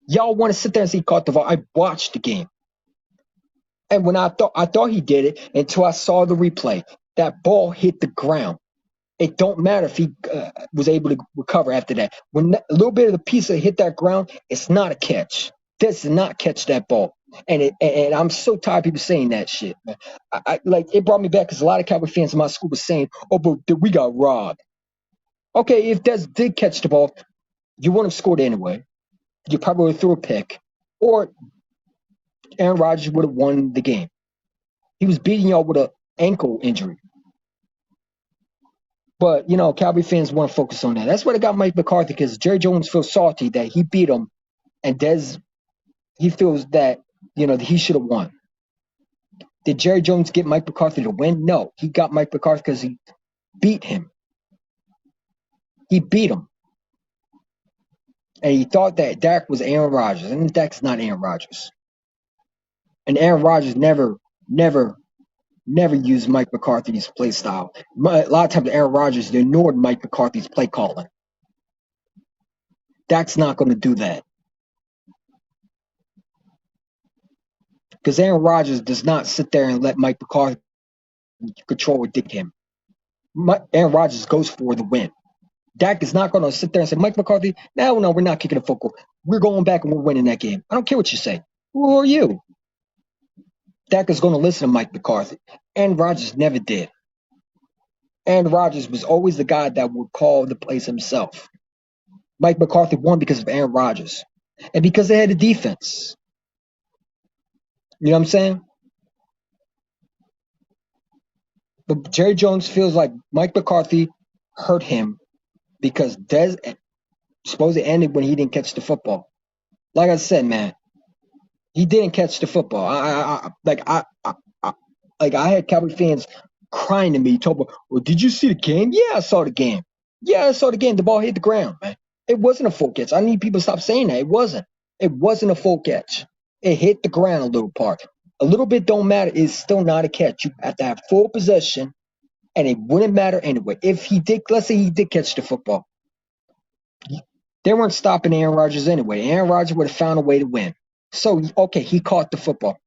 Y'all want to sit there and say he caught the ball. I watched the game. And when I thought he did it until I saw the replay. That ball hit the ground. It don't matter if he was able to recover after that. When a little bit of the piece hit that ground, it's not a catch. Dez did not catch that ball. And I'm so tired of people saying that shit, man. It brought me back because a lot of Cowboy fans in my school were saying, "Oh, but we got robbed." Okay, if Dez did catch the ball, you wouldn't have scored anyway. You probably would have threw a pick, or Aaron Rodgers would have won the game. He was beating y'all with an ankle injury. But, Cowboy fans want to focus on that. That's why they got Mike McCarthy, because Jerry Jones feels salty that he beat him, and he feels that, he should have won. Did Jerry Jones get Mike McCarthy to win? No. He got Mike McCarthy because he beat him. He beat him. And he thought that Dak was Aaron Rodgers, and Dak's not Aaron Rodgers. And Aaron Rodgers never used Mike McCarthy's play style. A lot of times, Aaron Rodgers ignored Mike McCarthy's play calling. Dak's not going to do that. Because Aaron Rodgers does not sit there and let Mike McCarthy control or dictate him. Aaron Rodgers goes for the win. Dak is not going to sit there and say, Mike McCarthy, no, we're not kicking a field goal. We're going back and we're winning that game. I don't care what you say. Who are you? Dak is going to listen to Mike McCarthy. Aaron Rodgers never did. Aaron Rodgers was always the guy that would call the plays himself. Mike McCarthy won because of Aaron Rodgers. And because they had a defense. You know what I'm saying? But Jerry Jones feels like Mike McCarthy hurt him because Dez supposedly ended when he didn't catch the football. Like I said, man, he didn't catch the football. I had Cowboy fans crying to me, told me, well, did you see the game? Yeah, I saw the game. Yeah, I saw the game. The ball hit the ground, man. It wasn't a full catch. I need people to stop saying that. It wasn't. It wasn't a full catch. It hit the ground a little part. A little bit don't matter. It's still not a catch. You have to have full possession, and it wouldn't matter anyway. If he did, let's say he did catch the football. They weren't stopping Aaron Rodgers anyway. Aaron Rodgers would have found a way to win. So, okay, he caught the football.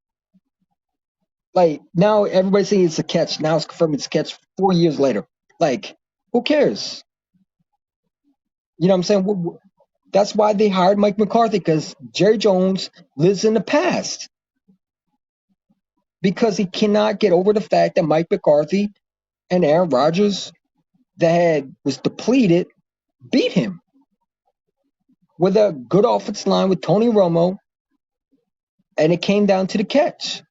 Like, now everybody's saying it's a catch. Now it's confirmed it's a catch 4 years later. Like, who cares? You know what I'm saying? That's why they hired Mike McCarthy, because Jerry Jones lives in the past. Because he cannot get over the fact that Mike McCarthy and Aaron Rodgers, that was depleted, beat him. With a good offensive line with Tony Romo, and it came down to the catch.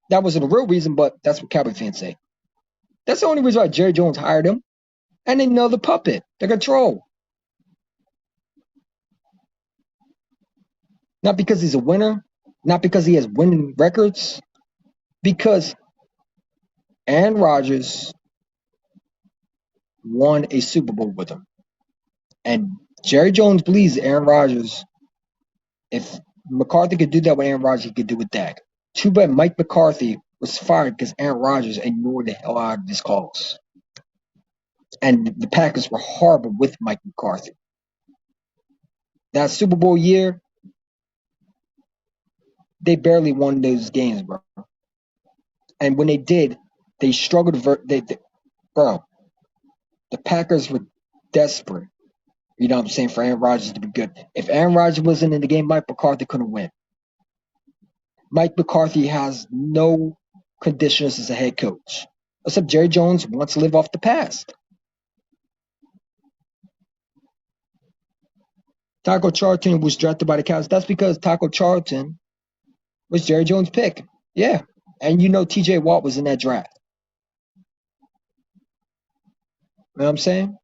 That wasn't a real reason, but that's what Cowboy fans say. That's the only reason why Jerry Jones hired him. And another puppet, the control. Not because he's a winner, not because he has winning records, because Aaron Rodgers won a Super Bowl with him. And Jerry Jones believes Aaron Rodgers, if McCarthy could do that with Aaron Rodgers, he could do with Dak. Too bad Mike McCarthy was fired because Aaron Rodgers ignored the hell out of his calls. And the Packers were horrible with Mike McCarthy. That Super Bowl year, they barely won those games, bro. And when they did, they struggled. Bro, the Packers were desperate. You know what I'm saying? For Aaron Rodgers to be good. If Aaron Rodgers wasn't in the game, Mike McCarthy couldn't win. Mike McCarthy has no conditions as a head coach. Except Jerry Jones wants to live off the past. Taco Charlton was drafted by the Cowboys. That's because Taco Charlton was Jerry Jones' pick. Yeah. And TJ Watt was in that draft. You know what I'm saying?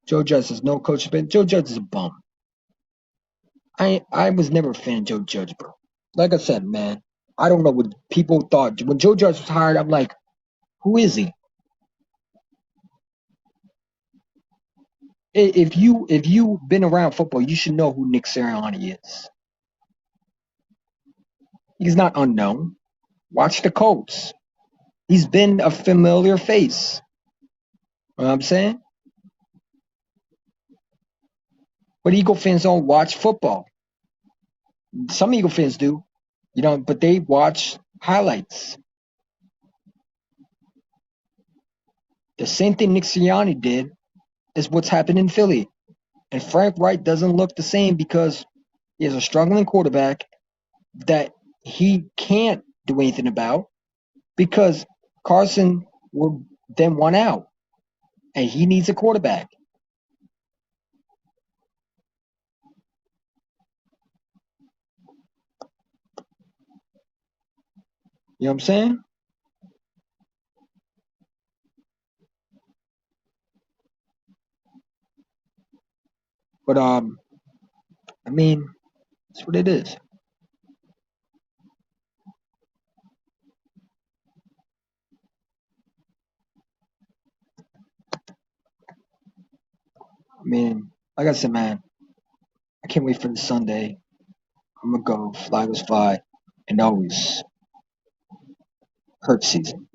Joe Judge says no coach. Joe Judge is a bum. I was never a fan of Joe Judge, bro. Like I said, man, I don't know what people thought. When Joe Judge was hired, I'm like, who is he? If you've been around football, you should know who Nick Sirianni is. He's not unknown. Watch the Colts. He's been a familiar face. You know what I'm saying? But Eagle fans don't watch football. Some Eagle fans do, but they watch highlights. The same thing Nick Sirianni did is what's happened in Philly. And Frank Reich doesn't look the same because he has a struggling quarterback that he can't do anything about because Carson will then one out. And he needs a quarterback. You know what I'm saying? But I mean, that's what it is. I mean, like I said, man, I can't wait for the Sunday. I'm gonna go fly was fly and always hurt season.